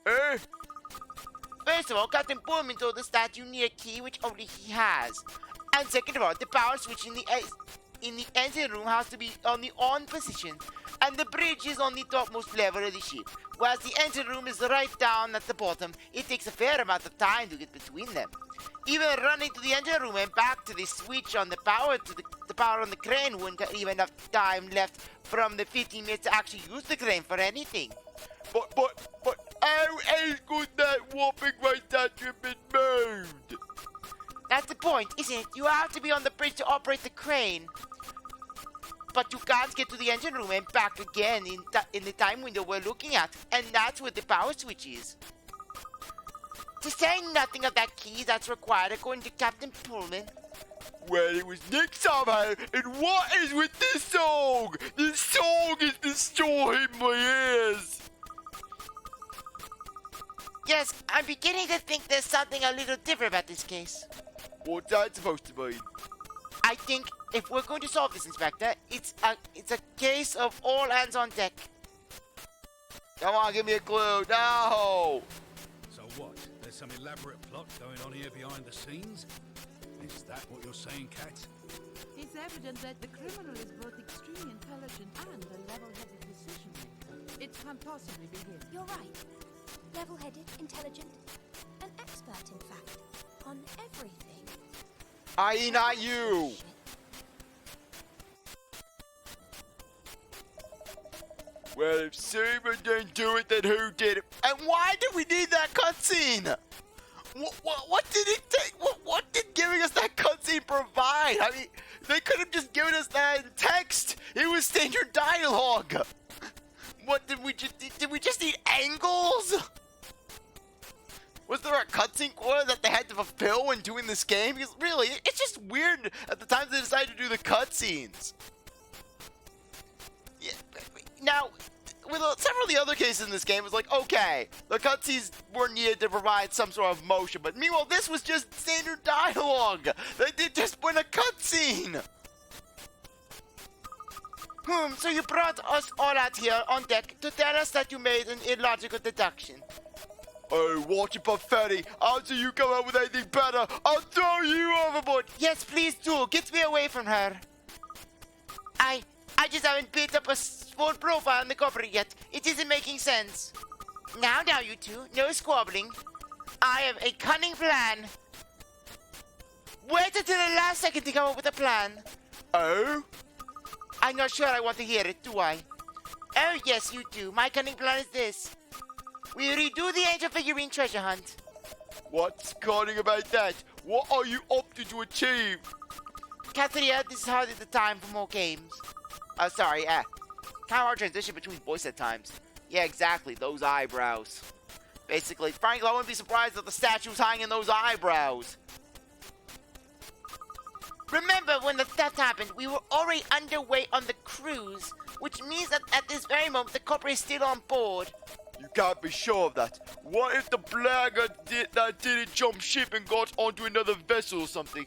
First of all, Captain Pullman told us that you need a key which only he has. And second of all, the power switch in the engine room has to be on the on position. And the bridge is on the topmost level of the ship. Whereas the engine room is right down at the bottom, it takes a fair amount of time to get between them. Even running to the engine room and back to the switch on the power on the crane wouldn't have even enough time left from the 15 minutes to actually use the crane for anything. But how else could that whopping great statue have been moved? That's the point, isn't it? You have to be on the bridge to operate the crane. But you can't get to the engine room and back again in the time window we're looking at. And that's where the power switch is. To say nothing of that key that's required according to Captain Pullman. Well, it was Nick somehow, and what is with this song? This song is destroying my ears. Yes, I'm beginning to think there's something a little different about this case. What's that supposed to mean? I think if we're going to solve this, Inspector, it's a case of all hands on deck. Come on, give me a clue. No! So what? There's some elaborate plot going on here behind the scenes? Is that what you're saying, Kat? It's evident that the criminal is both extremely intelligent and a level-headed decision maker. It can't possibly be him. You're right. Level-headed, intelligent, an expert, in fact, on everything. I.e. not you. Shit. Well, if Super didn't do it, then who did it? And why did we need that cutscene? What did it take? What did giving us that cutscene provide? I mean, they could have just given us that in text. It was standard dialogue. What did we just need angles? Was there a cutscene quota that they had to fulfill when doing this game? Because really, it's just weird at the time they decided to do the cutscenes. Yeah, now, with several of the other cases in this game, it was like, okay, the cutscenes were needed to provide some sort of motion, but meanwhile, this was just standard dialogue. They did just win a cutscene. So you brought us all out here on deck to tell us that you made an illogical deduction. Oh, watch it, pathetic. After you come up with anything better, I'll throw you overboard. Yes, please do. Get me away from her. I just haven't built up a full profile on the corporate yet. It isn't making sense. Now, you two. No squabbling. I have a cunning plan. Wait until the last second to come up with a plan. Oh? I'm not sure I want to hear it, do I? Oh, yes, you do. My cunning plan is this. We redo the Angel Figurine treasure hunt. What's cunning about that? What are you opting to achieve? Katrielle, this is hardly the time for more games. Sorry, kind of hard transition between voice at times. Yeah, exactly, those eyebrows. Basically, frankly, I wouldn't be surprised if the statue was hanging those eyebrows. Remember, when the theft happened, we were already underway on the cruise, which means that at this very moment, the corporate is still on board. You can't be sure of that. What if the blackguard didn't jump ship and got onto another vessel or something?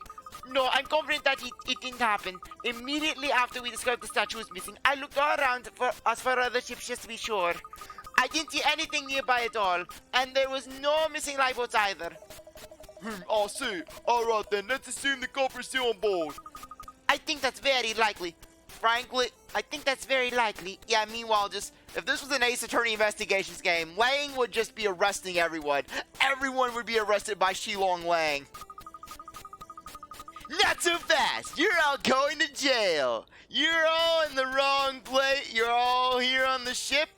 No, I'm confident that it didn't happen. Immediately after we discovered the statue was missing, I looked all around for other ships just to be sure. I didn't see anything nearby at all, and there was no missing lifeboats either. I see. Alright then, let's assume the culprit's still on board. I think that's very likely. Frankly, I think that's very likely. Yeah, meanwhile, just, If this was an Ace Attorney Investigations game, Lang would just be arresting everyone. Everyone would be arrested by Shilong Lang. Not so fast! You're all going to jail! You're all in the wrong place. You're all here on the ship,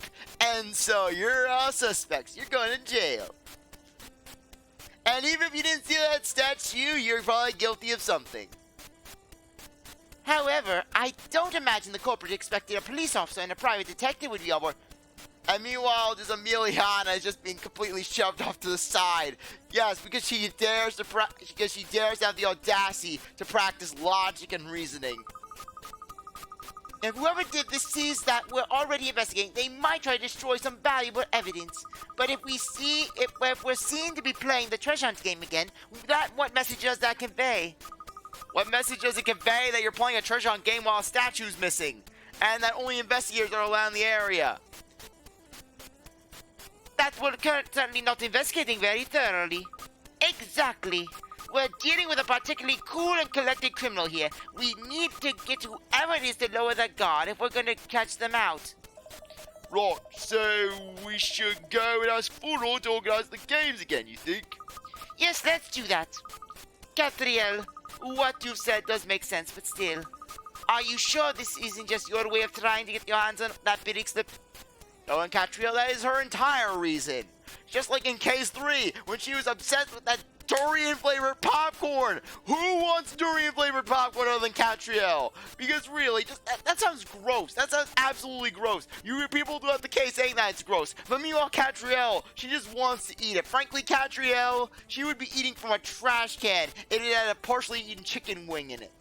and so you're all suspects. You're going to jail. And even if you didn't steal that statue, you're probably guilty of something. However, I don't imagine the culprit expected a police officer and a private detective would be on board. And meanwhile, just Emiliana is just being completely shoved off to the side. Yes, because she dares to have the audacity to practice logic and reasoning. If whoever did this sees that we're already investigating, they might try to destroy some valuable evidence. But if we're seen to be playing the treasure hunt game again, what message does that convey? What message does it convey that you're playing a treasure hunt game while a statue's missing? And that only investigators are allowed in the area? That we're certainly not investigating very thoroughly. Exactly. We're dealing with a particularly cool and collected criminal here. We need to get whoever it is to lower the guard if we're going to catch them out. Right, so we should go and ask Fuller to organize the games again, you think? Yes, let's do that. Katrielle, what you've said does make sense, but still. Are you sure this isn't just your way of trying to get your hands on that big slip? No, and Katrielle, that is her entire reason. Just like in Case 3, when she was obsessed with that durian-flavored popcorn. Who wants durian-flavored popcorn other than Katrielle? Because really, just that sounds gross. That sounds absolutely gross. You hear people throughout the case saying that it's gross. But meanwhile, Katrielle, she just wants to eat it. Frankly, Katrielle, she would be eating from a trash can if it had a partially eaten chicken wing in it.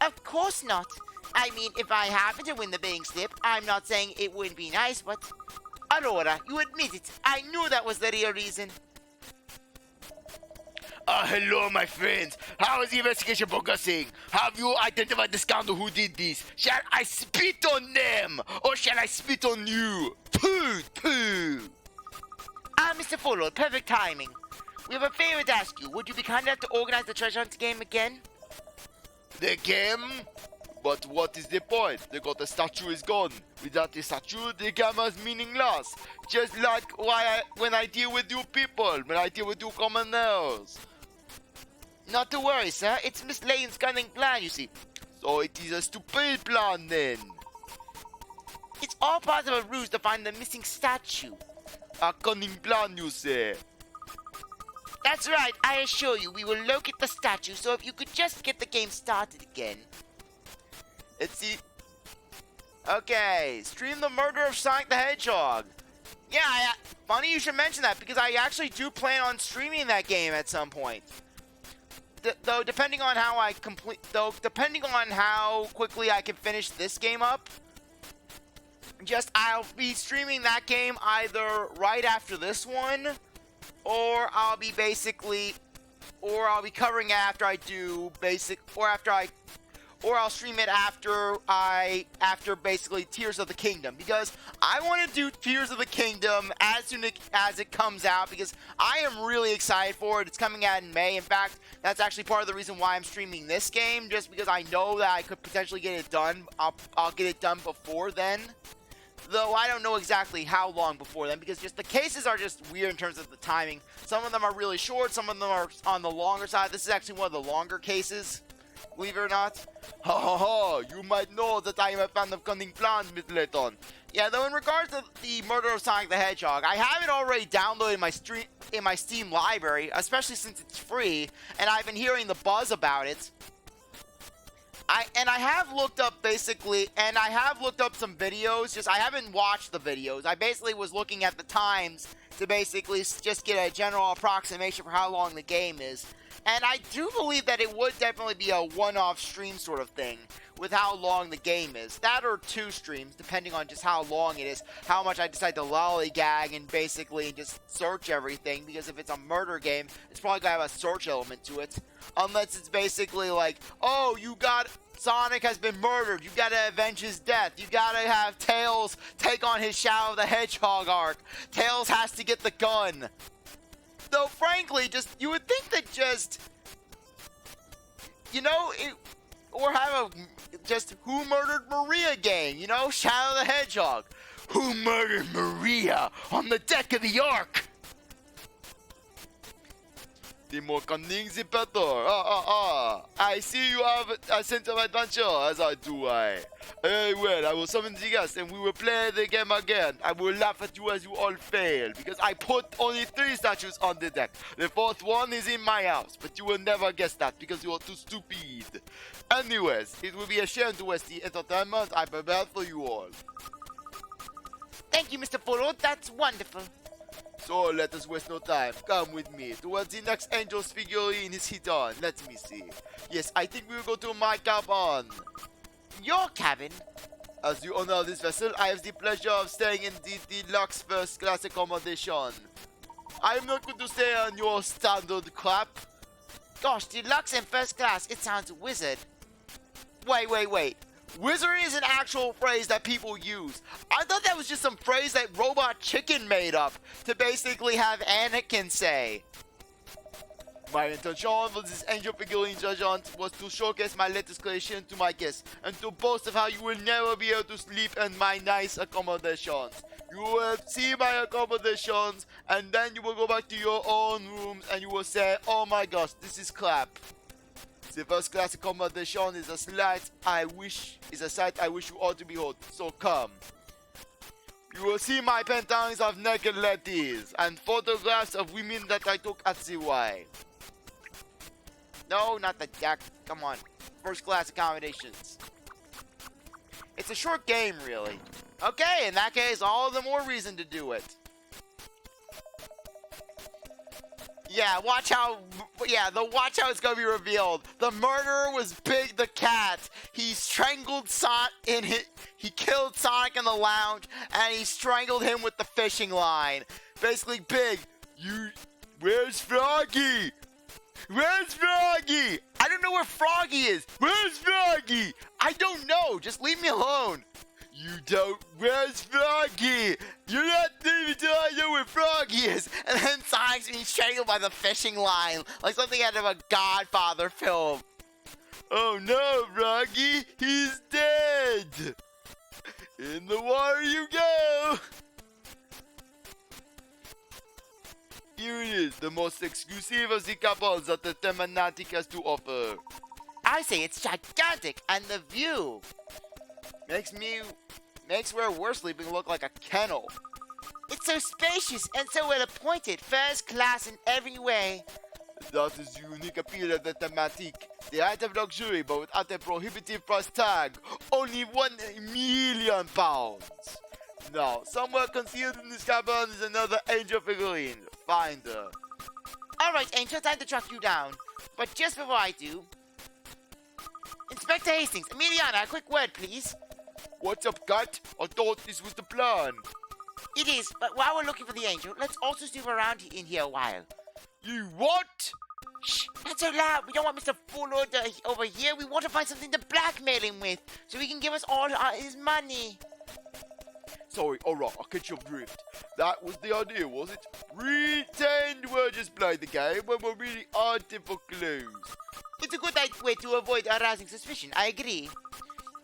Of course not. I mean, if I happen to win the bidding slip, I'm not saying it wouldn't be nice, but... Aurora, you admit it. I knew that was the real reason. Hello, my friends. How is the investigation progressing? Have you identified the scoundrel who did this? Shall I spit on them? Or shall I spit on you? Pooh, pooh. Mr. Fuller, perfect timing. We have a favor to ask you. Would you be kind enough to organize the treasure hunt game again? The game? But what is the point? The statue is gone. Without the statue, the game is meaningless. Just like when I deal with you people, when I deal with you commoners. Not to worry, sir. It's Miss Layton's cunning plan, you see. So it is a stupid plan then. It's all part of a ruse to find the missing statue. A cunning plan, you say? That's right. I assure you, we will locate the statue, so if you could just get the game started again. Let's see. Okay, stream the murder of Sonic the Hedgehog. Yeah, funny you should mention that because I actually do plan on streaming that game at some point. Though depending on how quickly I can finish this game up, I'll be streaming that game either right after this one, or I'll be covering it after I do or I'll stream it after basically Tears of the Kingdom, because I want to do Tears of the Kingdom as soon as it comes out, because I am really excited for it. It's coming out in May. In fact, that's actually part of the reason why I'm streaming this game, just because I know that I could potentially get it done. I'll get it done before then, though I don't know exactly how long before then, because just the cases are just weird in terms of the timing. Some of them are really short, some of them are on the longer side. This is actually one of the longer cases, believe it or not. Ha ha ha, you might know that I am a fan of cunning plans, Miss Layton. Yeah, though in regards to the murder of Sonic the Hedgehog, I have it already downloaded in my Steam library, especially since it's free, and I've been hearing the buzz about it. I have looked up some videos, I haven't watched the videos. I basically was looking at the times to basically just get a general approximation for how long the game is. And I do believe that it would definitely be a one-off stream sort of thing with how long the game is. That or 2 streams, depending on just how long it is, how much I decide to lollygag and basically just search everything. Because if it's a murder game, it's probably going to have a search element to it. Unless it's basically like, oh, Sonic has been murdered. You gotta avenge his death. You gotta have Tails take on his Shadow of the Hedgehog arc. Tails has to get the gun. Though, frankly, you would think that or have a Who Murdered Maria game, Shadow of the Hedgehog. Who murdered Maria on the deck of the Ark? The more cunning, the better. I see you have a sense of adventure, as I do. Very well, I will summon the guests and we will play the game again. I will laugh at you as you all fail, because I put only 3 statues on the deck. The 4th one is in my house, but you will never guess that because you are too stupid. Anyways, it will be a shame to waste the entertainment I prepared for you all. Thank you, Mr. Furrow. That's wonderful. So let us waste no time. Come with me towards the next angel's figurine is hidden. Let me see. Yes, I think we will go to my cabin. Your cabin? As you honor this vessel, I have the pleasure of staying in the deluxe first class accommodation. I am not going to stay on your standard crap. Gosh, deluxe and first class, it sounds wizard. Wait. Wizard is an actual phrase that people use. I thought that was just some phrase that Robot Chicken made up to basically have Anakin say. My intention for this angel figurine judgment was to showcase my latest creation to my guests and to boast of how you will never be able to sleep in my nice accommodations. You will see my accommodations and then you will go back to your own rooms and you will say, oh my gosh, this is crap. The first class accommodation is a sight I wish you all to behold. So come. You will see my paintings of naked ladies and photographs of women that I took at the Y. No, not the deck. Come on. First class accommodations. It's a short game, really. Okay, in that case, all the more reason to do it. Watch how it's gonna be revealed. The murderer was Big the Cat. He strangled Sonic he killed Sonic in the lounge, and he strangled him with the fishing line. Basically, Big, where's Froggy? Where's Froggy? I don't know where Froggy is. Where's Froggy? I don't know. Just leave me alone. You don't. Where's Froggy? You're not leaving till I know where Froggy is. And then Sonic's being strangled by the fishing line, like something out of a Godfather film. Oh no, Froggy, he's dead. In the water you go. Here it is, the most exclusive of the couples that the Titanic has to offer. I say it's gigantic, and the view makes where we're sleeping look like a kennel. It's so spacious and so well appointed, first class in every way. That is the unique appeal of the Titanic. The height of luxury, but without a prohibitive price tag. Only £1,000,000. Now, somewhere concealed in this cabin is another angel figurine. Find her. Alright, Angel, time to track you down. But just before I do... Inspector Hastings, Emiliana, a quick word, please. What's up, Cat? I thought this was the plan. It is, but while we're looking for the angel, let's also snoop around in here a while. You what? Shh, not so loud. We don't want Mr. Full over here. We want to find something to blackmail him with, so he can give us all his money. Sorry, alright, I'll catch your drift. That was the idea, was it? Pretend we're just playing the game when we're really hunting for clues. It's a good way to avoid arousing suspicion, I agree.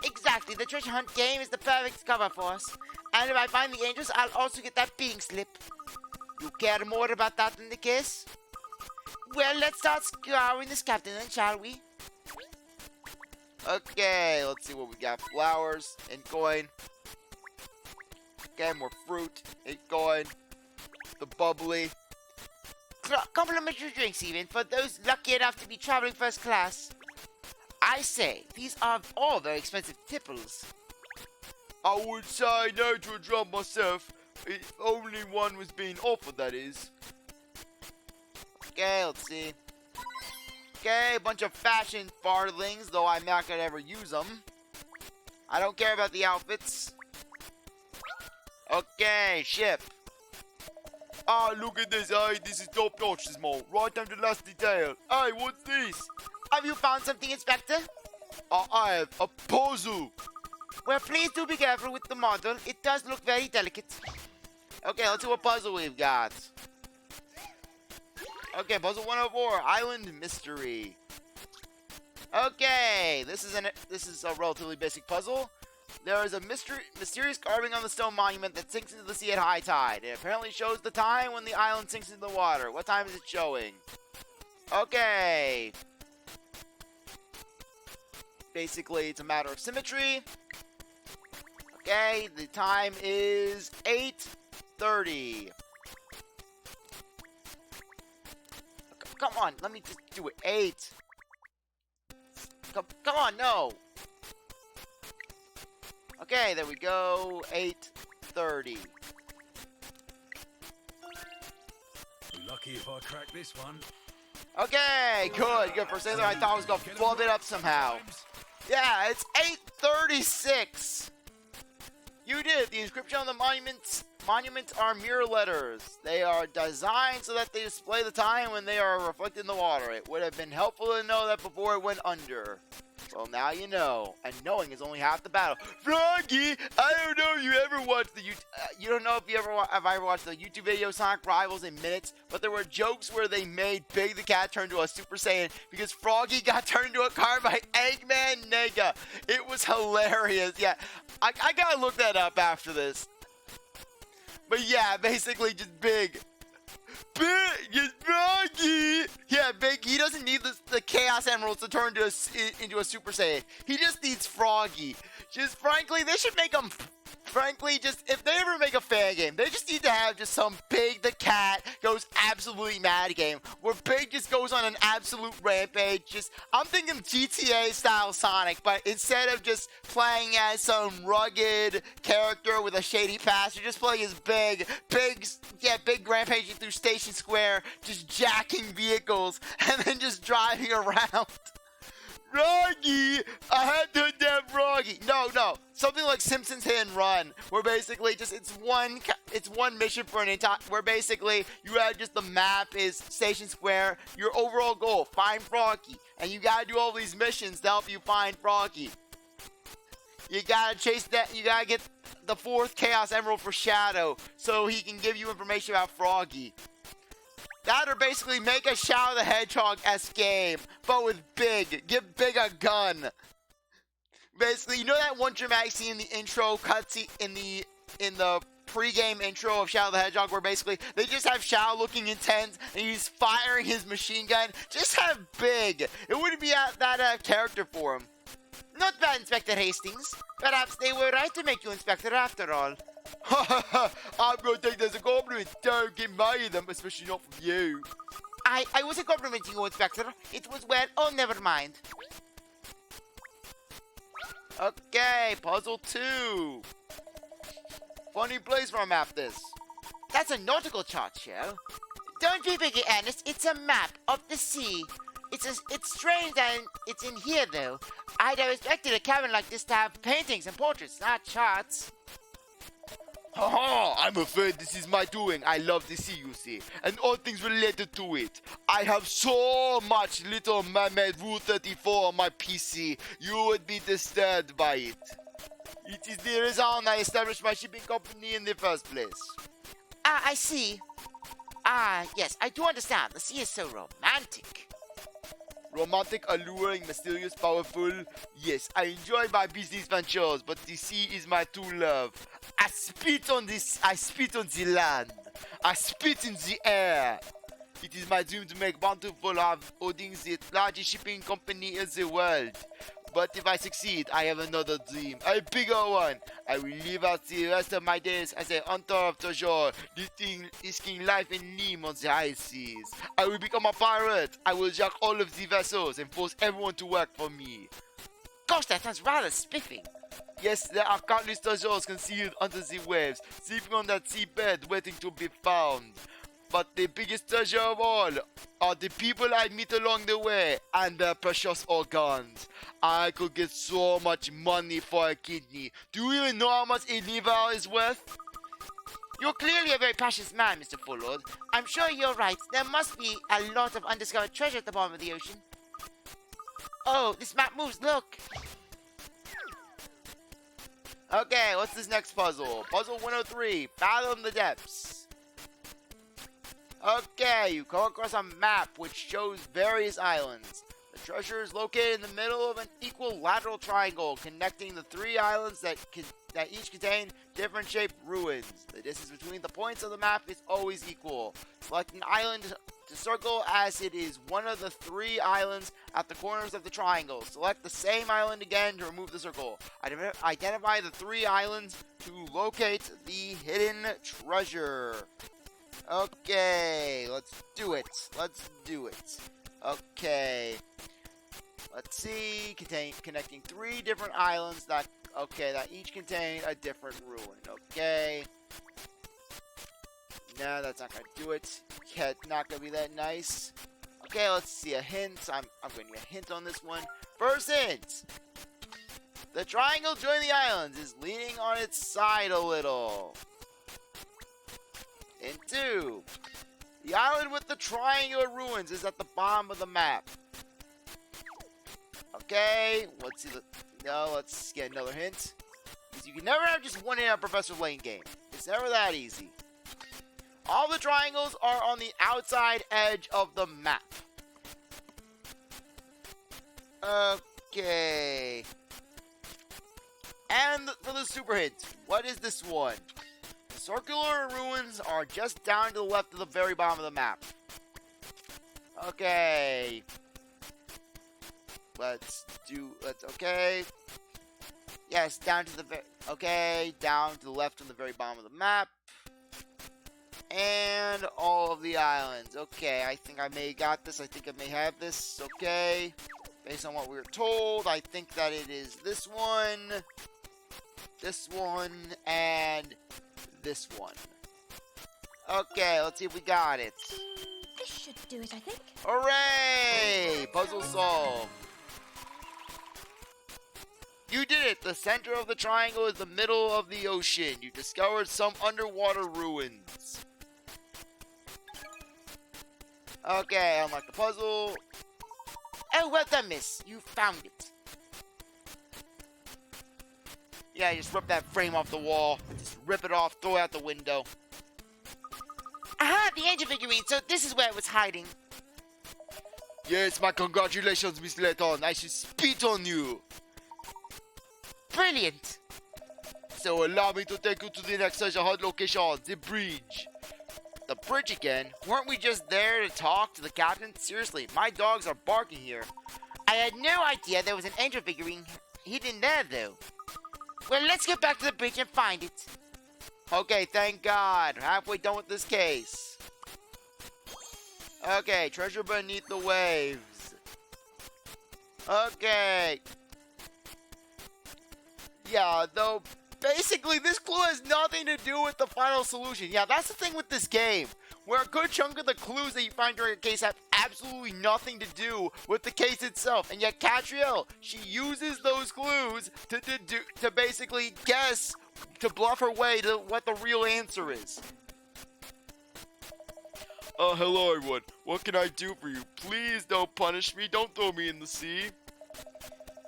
Exactly, the treasure hunt game is the perfect cover for us. And if I find the angels, I'll also get that beating slip. You care more about that than the kiss? Well, let's start scouring this captain then, shall we? Okay, let's see what we got. Flowers and coin. Okay, more fruit, 8 coin. The bubbly. Complimentary drinks even, for those lucky enough to be traveling first class. I say, these are all very expensive tipples. I would say no to a drum myself, if only one was being offered, that is. Okay, let's see. Okay, a bunch of fashion farthings, though I'm not gonna ever use them. I don't care about the outfits. Okay, ship. Ah, look at this, hey, this is top notch, this mall. Right down to the last detail. Hey, what's this? Have you found something, Inspector? I have a puzzle. Well, please do be careful with the model. It does look very delicate. Okay, let's see what puzzle we've got. Okay, puzzle 104, Island Mystery. Okay, this is a relatively basic puzzle. There is a mysterious carving on the stone monument that sinks into the sea at high tide. It apparently shows the time when the island sinks into the water. What time is it showing? Okay. Basically, it's a matter of symmetry. Okay, the time is 8:30. Come on, let me just do it. 8. Come on, no. Okay, there we go. 8:30. Lucky if I crack this one. Okay, good. For a second, I thought I was gonna flub it up somehow. Yeah, it's 8:36. You did. The inscription on the monuments are mirror letters. They are designed so that they display the time when they are reflected in the water. It would have been helpful to know that before it went under. Well, now you know, and knowing is only half the battle. Froggy, I don't know if you ever watched the you don't know if you ever have I ever watched the YouTube video Sonic Rivals in minutes, but there were jokes where they made Big the Cat turn to a Super Saiyan because Froggy got turned into a car by Eggman Nega. It was hilarious. Yeah, I gotta look that up after this. But yeah, basically just Big is Froggy. Yeah, Big. He doesn't need the Chaos Emeralds to turn into a Super Saiyan. He just needs Froggy. Just frankly, they should make him. Frankly, just if they ever make a fan game, they just need to have just some Big the Cat goes absolutely mad game where Big just goes on an absolute rampage. Just I'm thinking GTA style Sonic, but instead of just playing as some rugged character with a shady past, you're just playing as Big rampaging through Station Square, just jacking vehicles and then just driving around. Froggy, I had to damn Froggy. No, something like Simpsons Hit and Run, where basically just it's one mission for an entire, where basically you have just the map is Station Square. Your overall goal, find Froggy, and you gotta do all these missions to help you find Froggy. You gotta chase that. You gotta get the 4th Chaos Emerald for Shadow so he can give you information about Froggy. That or basically make a Shadow the Hedgehog-esque game, but with Big. Give Big a gun. Basically, you know that one dramatic scene in the intro cutscene in the pre-game intro of Shadow the Hedgehog where basically they just have Shadow looking intense and he's firing his machine gun? Just have Big. It wouldn't be that out of character for him. Not bad, Inspector Hastings. Perhaps they were right to make you Inspector after all. I'm gonna take this as a compliment. Don't get mad at them, especially not from you. I wasn't complimenting you, Inspector. It was well. Oh, never mind. Okay, puzzle 2. Funny place for a map, this. That's a nautical chart, show. Don't be biggie, Ernest. It's a map of the sea. It's strange that it's in here, though. I'd have expected a cabin like this to have paintings and portraits, not charts. Haha, I'm afraid this is my doing. I love the sea, you see, and all things related to it. I have so much little man-made Rule 34 on my PC, you would be disturbed by it. It is the reason I established my shipping company in the first place. Ah, I see. Ah, yes, I do understand. The sea is so romantic. Romantic, alluring, mysterious, powerful. Yes, I enjoy my business ventures, but the sea is my true love. I spit on the land. I spit in the air. It is my dream to make bountiful of owning the largest shipping company in the world. But if I succeed, I have another dream, a bigger one. I will live out the rest of my days as a hunter of treasure, risking life and limb on the high seas. I will become a pirate. I will jack all of the vessels and force everyone to work for me. Gosh, that sounds rather spiffy. Yes, there are countless treasures concealed under the waves, sleeping on that seabed waiting to be found. But the biggest treasure of all are the people I meet along the way and their precious organs. I could get so much money for a kidney. Do you even know how much a liver is worth? You're clearly a very passionate man, Mr. Fullord. I'm sure you're right. There must be a lot of undiscovered treasure at the bottom of the ocean. Oh, this map moves, look. Okay, what's this next puzzle? Puzzle 103, Fathom the Depths. Okay, you come across a map which shows various islands. The treasure is located in the middle of an equilateral triangle connecting the 3 islands that each contain different shaped ruins. The distance between the points of the map is always equal. Select an island to circle as it is one of the 3 islands at the corners of the triangle. Select the same island again to remove the circle. Identify the 3 islands to locate the hidden treasure. Okay, let's do it. Okay. Let's see. Connecting 3 different islands that each contain a different ruin. Okay. No, that's not gonna do it. Yeah, it's not gonna be that nice. Okay, let's see a hint. I'm gonna need a hint on this one. First hint. The triangle joining the islands is leaning on its side a little. And 2, the island with the triangular ruins is at the bottom of the map. Okay, let's get another hint. Because you can never have just one in a Professor Layton game. It's never that easy. All the triangles are on the outside edge of the map. Okay. And for the super hint, what is this one? The circular ruins are just down to the left of the very bottom of the map. Okay. Okay. Yes, down to the left on the very bottom of the map. And all of the islands. Okay, I think I may got this. I think I may have this. Okay. Based on what we were told, I think that it is this one, and this one. Okay, let's see if we got it. This should do it, I think. Hooray! Puzzle solved. You did it! The center of the triangle is the middle of the ocean. You discovered some underwater ruins. Okay, unlock the puzzle. Oh, well done, miss. You found it. Yeah, just rip that frame off the wall. Just rip it off, throw it out the window. Aha, the angel figurine. So this is where it was hiding. Yes, my congratulations, Miss Layton. I should spit on you. Brilliant. So allow me to take you to the next treasure hunt location, the bridge. The bridge again? Weren't we just there to talk to the captain? Seriously, my dogs are barking here. I had no idea there was an angel figurine hidden there, though. Well, let's get back to the bridge and find it. Okay, thank God. Halfway done with this case. Okay, treasure beneath the waves. Okay. Yeah, though, basically, this clue has nothing to do with the final solution. Yeah, that's the thing with this game, where a good chunk of the clues that you find during a case have absolutely nothing to do with the case itself. And yet, Katrielle, she uses those clues to basically guess, to bluff her way to what the real answer is. Hello everyone. What can I do for you? Please don't punish me. Don't throw me in the sea.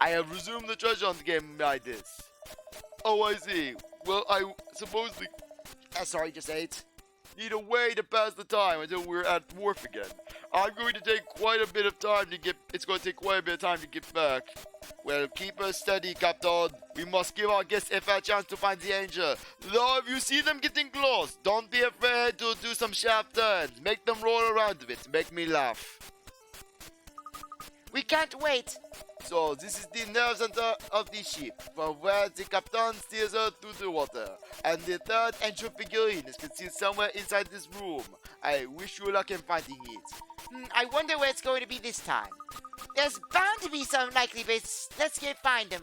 I have resumed the treasure hunt game by this. Oh, I see. Well, I supposedly Sorry, just ate. need a way to pass the time until we're at the wharf again. I'm going to take quite a bit of time to get. It's going to take quite a bit of time to get back. Well, keep us steady, Captain. We must give our guests a fair chance to find the angel. Though if you see them getting close, don't be afraid to do some sharp turns. Make them roll around a bit. Make me laugh. We can't wait. So, this is the nerve center of the ship, from where the captain steers her through the water. And the third angel figurine is concealed somewhere inside this room. I wish you luck in finding it. I wonder where it's going to be this time. There's bound to be some likely base. Let's go find him.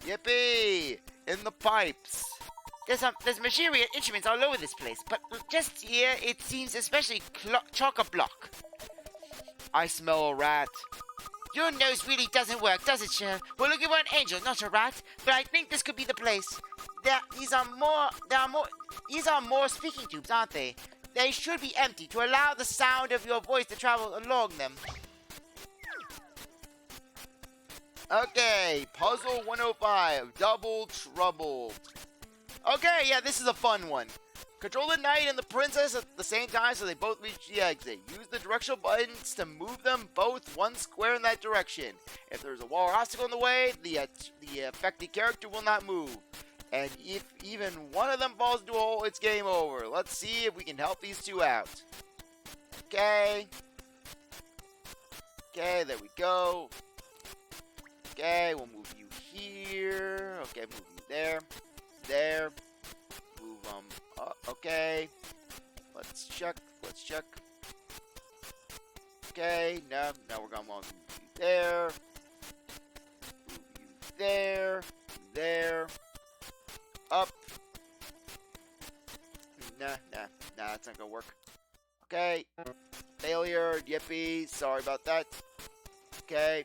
Yippee! In the pipes. There's machinery and instruments all over this place, but just here it seems especially chock-a-block. I smell a rat. Your nose really doesn't work, does it, Sheriff? We're looking for an angel, not a rat. But I think this could be the place. These are more speaking tubes, aren't they? They should be empty to allow the sound of your voice to travel along them. Okay, puzzle 105, double trouble. Okay, yeah, this is a fun one. Control the knight and the princess at the same time so they both reach the exit. Use the directional buttons to move them both one square in that direction. If there's a wall or obstacle in the way, the affected character will not move. And if even one of them falls into a hole, it's game over. Let's see if we can help these two out. Okay. Okay, there we go. Okay, we'll move you here. Okay, move you there. There. Move them up. Okay. Let's check. Okay, no, we're gonna move you there. Move you there. There. Up. Nah, that's not gonna work. Okay. Failure, yippee, sorry about that. Okay.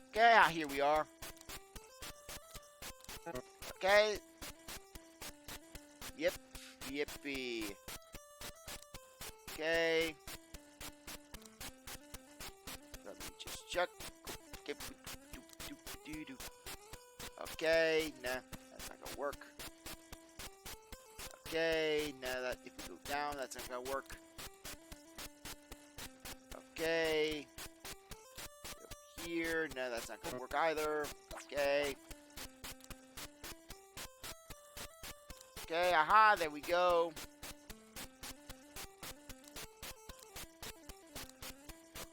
Okay, here we are. Okay. Yep, yippee. Okay. Let me just check. Okay, nah, that's not gonna work. Okay, nah, that if we go down, that's not gonna work. Okay. Up here, no, that's not gonna work either. Okay. Okay, aha, there we go.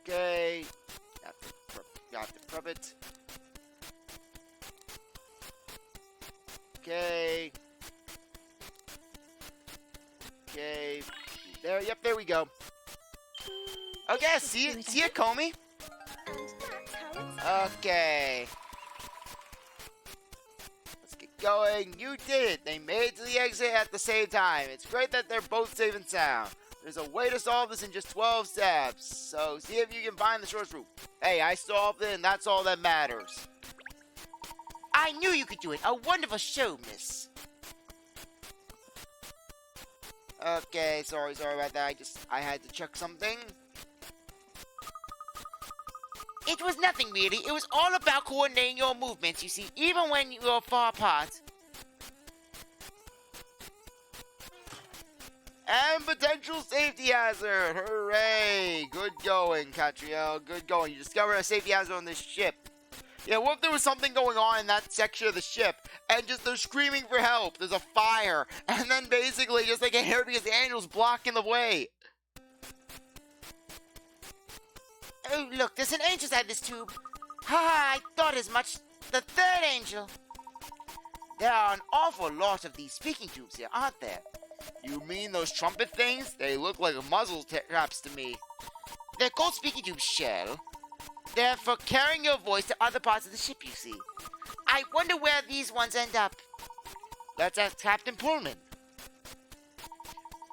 Okay. Got to prep it. Okay. Okay. There, yep, there we go. Okay, see it, Comey? And that's how it's Okay. Let's get going. You did it. They made it to the exit at the same time. It's great that they're both safe and sound. There's a way to solve this in just 12 steps. So see if you can find the shortest route. Hey, I solved it and that's all that matters. I knew you could do it. A wonderful show, miss. Okay, sorry about that. I had to check something. It was nothing really. It was all about coordinating your movements, you see, even when you're far apart. And potential safety hazard. Hooray. Good going, Katrielle. Good going. You discovered a safety hazard on this ship. Yeah, what if there was something going on in that section of the ship and just they're screaming for help? There's a fire. And then basically just they can't hear it because the angel's blocking the way. Oh, look, there's an angel inside this tube. Ha, I thought as much. The third angel. There are an awful lot of these speaking tubes here, aren't there? You mean those trumpet things? They look like muzzle traps to me. They're called speaking tubes, Shell. They're for carrying your voice to other parts of the ship, you see. I wonder where these ones end up. Let's ask Captain Pullman.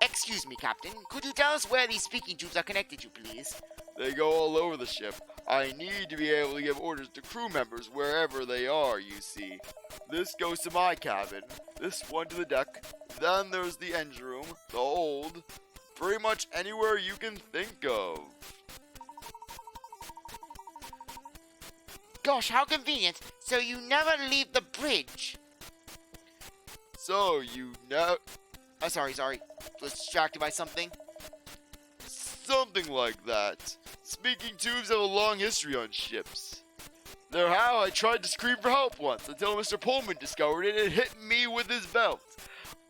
Excuse me, Captain. Could you tell us where these speaking tubes are connected to, please? They go all over the ship. I need to be able to give orders to crew members wherever they are, you see. This goes to my cabin, this one to the deck, then there's the engine room, the hold, pretty much anywhere you can think of. Gosh, how convenient. So you never leave the bridge. So, you know... Sorry. Was distracted by something? Something like that. Speaking tubes have a long history on ships. They're how I tried to scream for help once until Mr. Pullman discovered it and hit me with his belt.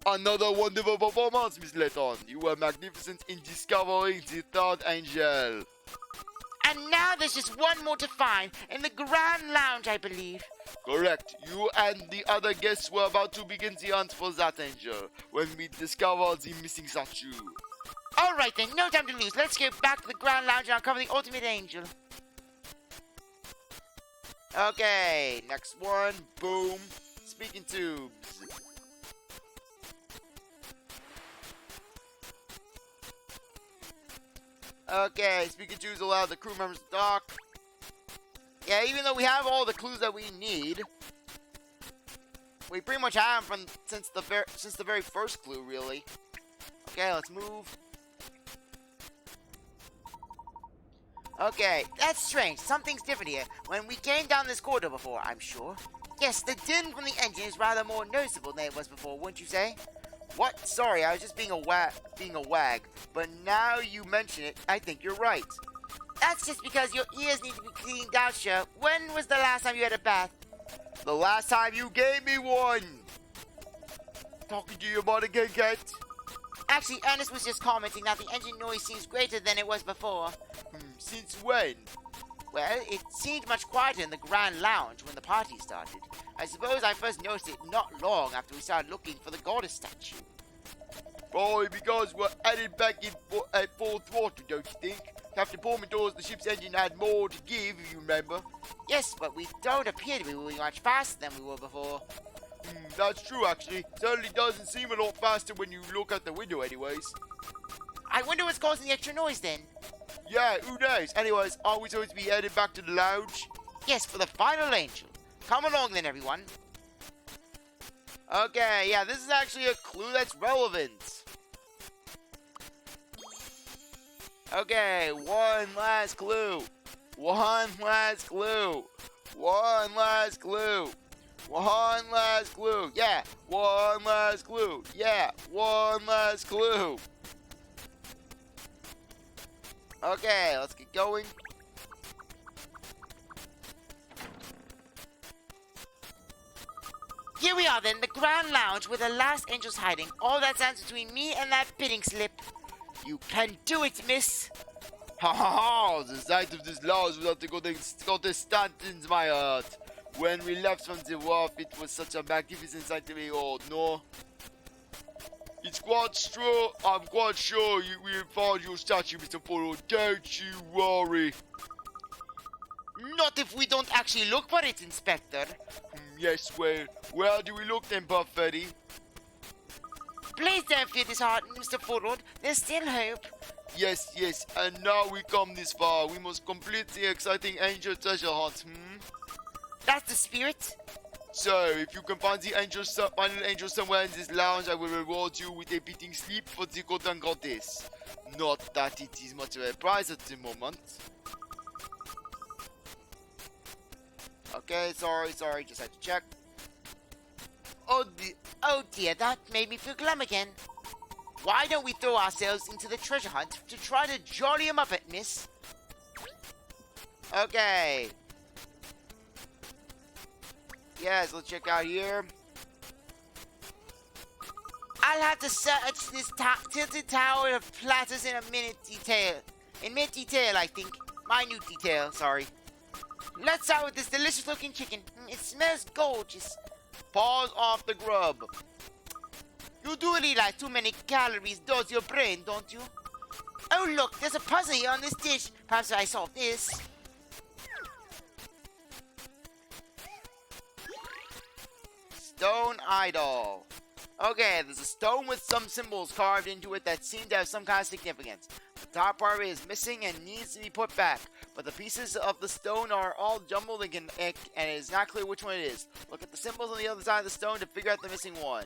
Another wonderful performance, Miss Layton. You were magnificent in discovering the third angel. And now there's just one more to find, in the Grand Lounge, I believe. Correct. You and the other guests were about to begin the hunt for that angel when we discovered the missing statue. All right then, no time to lose. Let's go back to the Grand Lounge and uncover the ultimate angel. Okay, next one. Boom. Speaking tubes. Okay, speaking tubes allow the crew members to talk. Yeah, even though we have all the clues that we need, we pretty much have them since the very first clue, really. Okay, let's move. Okay, that's strange. Something's different here. When we came down this corridor before, I'm sure. Yes, the din from the engine is rather more noticeable than it was before, wouldn't you say? What? Sorry, I was just being a wag. But now you mention it, I think you're right. That's just because your ears need to be cleaned out, sure. When was the last time you had a bath? The last time you gave me one. Talking to you about a gay cat? Actually, Ernest was just commenting that the engine noise seems greater than it was before. Since when? Well, it seemed much quieter in the Grand Lounge when the party started. I suppose I first noticed it not long after we started looking for the goddess statue. Probably because we're headed back at full throttle, don't you think? Captain Pullman told us the ship's engine had more to give, if you remember. Yes, but we don't appear to be moving much faster than we were before. That's true, actually. Certainly doesn't seem a lot faster when you look out the window anyways. I wonder what's causing the extra noise then. Yeah, who knows? Anyways, are we supposed to be headed back to the lounge? Yes, for the final angel. Come along then, everyone. Okay, yeah, this is actually a clue that's relevant. Okay, one last clue. One last clue. One last clue. One last clue. Yeah, one last clue. Yeah, one last clue. Okay, let's get going. Here we are then, the Grand Lounge where the last angel's hiding. All that stands between me and that bidding slip. You can do it, miss. Ha ha ha! The sight of this lounge without the goddess stands my heart. When we left from the wharf, it was such a magnificent sight to behold, no? It's quite true. I'm quite sure we will find your statue, Mr. Polo. Don't you worry. Not if we don't actually look for it, Inspector. Yes, well, where do we look then, Buffetti? Please don't feel disheartened, Mr. Furlord. There's still hope. Yes, and now we come this far. We must complete the exciting angel treasure hunt, That's the spirit. So, if you can find the final angel somewhere in this lounge, I will reward you with a beating sleep for the golden goddess. Not that it is much of a prize at the moment. Okay, sorry, just had to check. Oh dear, that made me feel glum again. Why don't we throw ourselves into the treasure hunt to try to jolly him up, miss? Okay. Yes, let's check out here. I'll have to search this tilted tower of platters in minute detail, I think. Minute detail, sorry. Let's start with this delicious-looking chicken. It smells gorgeous. Pause off the grub. You do realize too many calories dulls your brain, don't you? Oh, look, there's a puzzle here on this dish. Perhaps I solve this. Stone idol. Okay, there's a stone with some symbols carved into it that seem to have some kind of significance. The top part of it is missing and needs to be put back, but the pieces of the stone are all jumbled and it is not clear which one it is. Look at the symbols on the other side of the stone to figure out the missing one.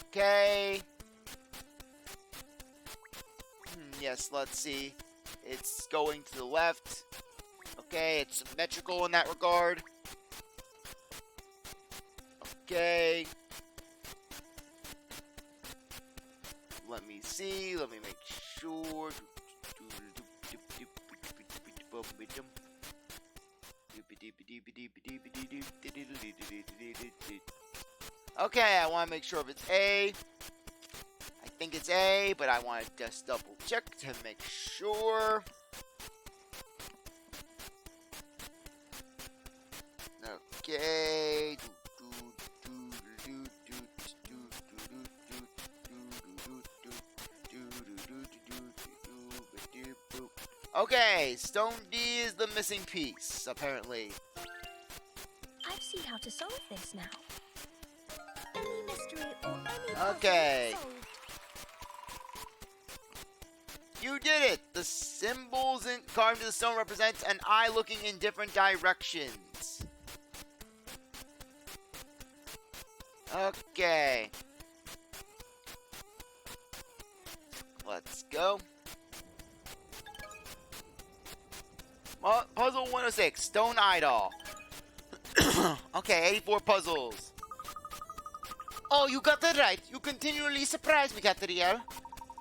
Okay. Yes, let's see. It's going to the left. Okay, it's symmetrical in that regard. Okay. Let me see. Let me make sure. Okay, I want to make sure if it's A. I think it's A, but I want to just double check to make sure. Okay. Okay, stone D is the missing piece, apparently. I see how to solve this now. Any mystery or any puzzle Okay. solved. You did it! The symbols carved into the stone represent an eye looking in different directions. Okay. Let's go. Puzzle 106, Stone Idol. Okay, 84 puzzles. Oh, you got that right. You continually surprise me, Katrielle.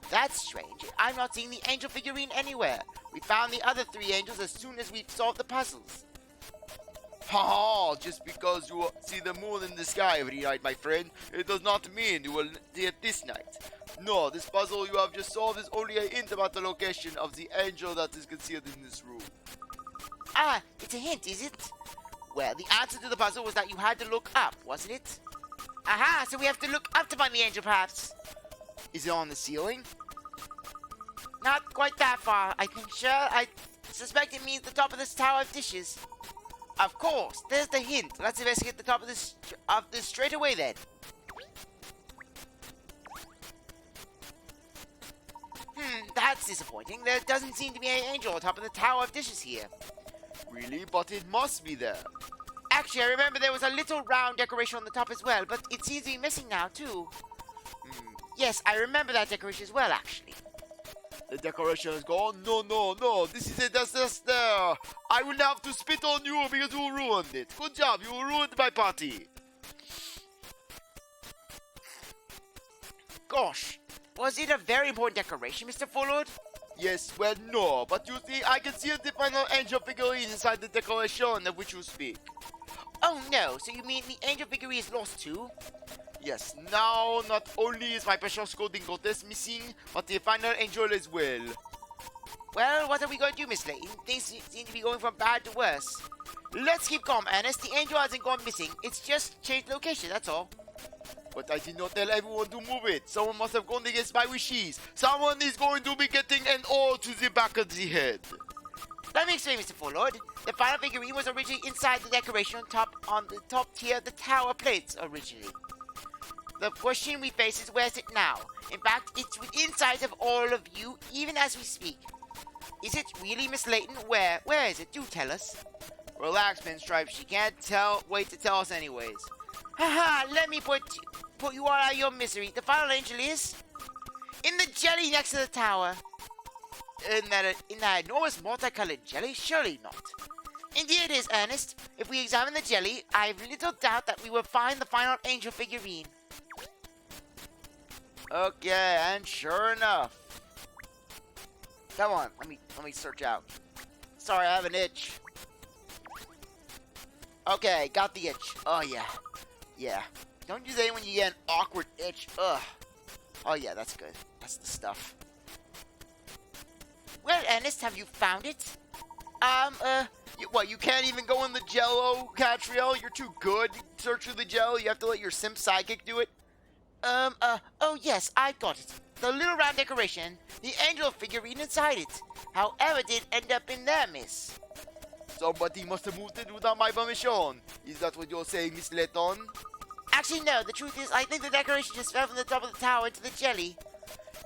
That's strange. I'm not seeing the angel figurine anywhere. We found the other 3 angels as soon as we solved the puzzles. Ha! Just because you see the moon in the sky every night, my friend, it does not mean you will see it this night. No, this puzzle you have just solved is only a hint about the location of the angel that is concealed in this room. Ah, it's a hint, is it? Well, the answer to the puzzle was that you had to look up, wasn't it? Aha, so we have to look up to find the angel, perhaps. Is it on the ceiling? Not quite that far, I think, sure. I suspect it means the top of this tower of dishes. Of course, there's the hint. Let's investigate the top of this straight away, then. That's disappointing. There doesn't seem to be any angel on top of the tower of dishes here. Really? But it must be there. Actually, I remember there was a little round decoration on the top as well, but it seems to be missing now, too. Yes, I remember that decoration as well, actually. The decoration is gone? No. This is it. That's there. I will have to spit on you because you ruined it. Good job. You ruined my party. Gosh, was it a very important decoration, Mr. Fullwood? Yes, well, no. But you see, I can see the final angel figurine inside the decoration of which you speak. Oh, no. So you mean the angel figurine is lost, too? Yes, now not only is my precious golden goddess missing, but the final angel as well. Well, what are we going to do, Miss Layton? Things seem to be going from bad to worse. Let's keep calm, Ernest. The angel hasn't gone missing. It's just changed location, that's all. But I did not tell everyone to move it. Someone must have gone against my wishes. Someone is going to be getting an O to the back of the head. Let me explain, Mr. Fullwood. The final figurine was originally inside the decoration on the top tier of the tower plates originally. The question we face is, where's it now? In fact, it's within sight of all of you, even as we speak. Is it really, Miss Layton? Where is it? Do tell us. Relax, Pinstripe. She can't wait to tell us anyways. Haha, let me put you all out of your misery. The final angel is in the jelly next to the tower. In that enormous multicolored jelly? Surely not. Indeed it is, Ernest. If we examine the jelly, I have little doubt that we will find the final angel figurine. Okay, and sure enough. Come on, let me search out. Sorry, I have an itch. Okay, got the itch. Oh yeah. Yeah. Don't you say when you get an awkward itch? Ugh. Oh yeah, that's good. That's the stuff. Well, Ernest, have you found it? What, you can't even go in the Jello, Katrielle? You're too good to search through the Jello? You have to let your simp psychic do it? Oh yes, I got it. The little round decoration, the angel figurine inside it. However, did end up in there, miss? Somebody must have moved it without my permission. Is that what you're saying, Miss Layton? Actually, no. The truth is, I think the decoration just fell from the top of the tower into the jelly.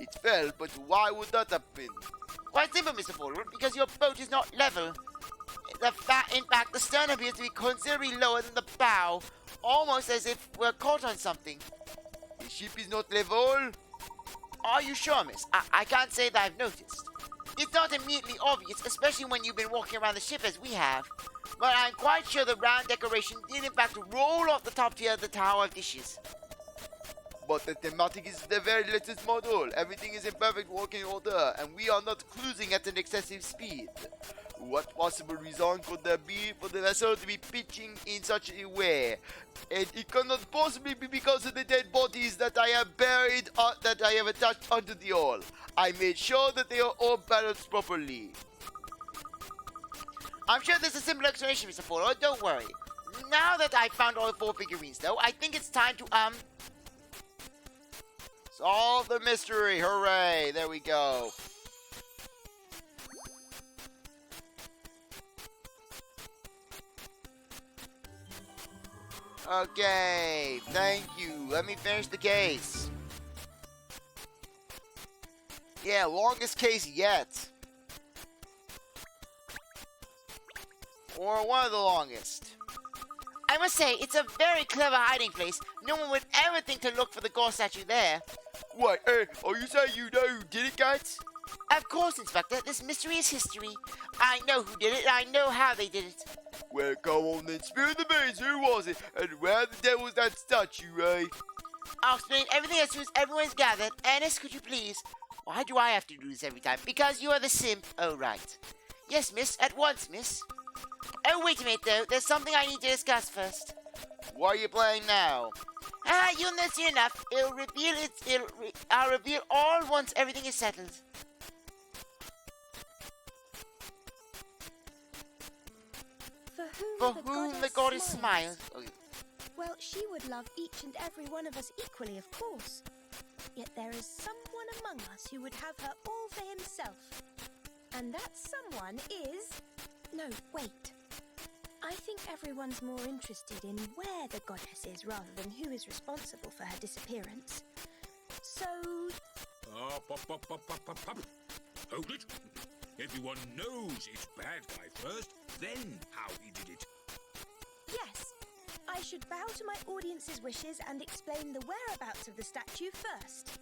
It fell, but why would that happen? Quite simple, Mr. Forward, because your boat is not level. In fact, the stern appears to be considerably lower than the bow, almost as if we're caught on something. The ship is not level? Are you sure, miss? I can't say that I've noticed. It's not immediately obvious, especially when you've been walking around the ship as we have. But I'm quite sure the round decoration did in fact roll off the top tier of the Tower of Dishes. But the thematic is the very latest model. Everything is in perfect working order, and we are not cruising at an excessive speed. What possible reason could there be for the vessel to be pitching in such a way? And it cannot possibly be because of the dead bodies that I have buried, that I have attached onto the hull. I made sure that they are all balanced properly. I'm sure there's a simple explanation, Mr. Forward. Don't worry. Now that I've found all 4 figurines, though, I think it's time to, solve the mystery. Hooray. There we go. Okay, thank you. Let me finish the case. Yeah, longest case yet. Or one of the longest. I must say, it's a very clever hiding place. No one would ever think to look for the ghost statue there. What, are you saying you know who did it, guys? Of course, Inspector. This mystery is history. I know who did it, and I know how they did it. Well, come on then, spill the beans. Who was it? And where the devil's that statue, eh? I'll explain everything as soon as everyone's gathered. Ernest, could you please? Why do I have to do this every time? Because you are the simp. Oh, right. Yes, miss. At once, miss. Oh, wait a minute, though. There's something I need to discuss first. What are you playing now? You'll know soon enough. I'll reveal all once everything is settled. For For whom the goddess smiles. smiles. Well, she would love each and every one of us equally, of course. Yet there is someone among us who would have her all for himself. And that someone is... No, wait. I think everyone's more interested in where the goddess is rather than who is responsible for her disappearance. So... Up. Hold it. Everyone knows it's bad guy first, then how he did it. Yes, I should bow to my audience's wishes and explain the whereabouts of the statue first.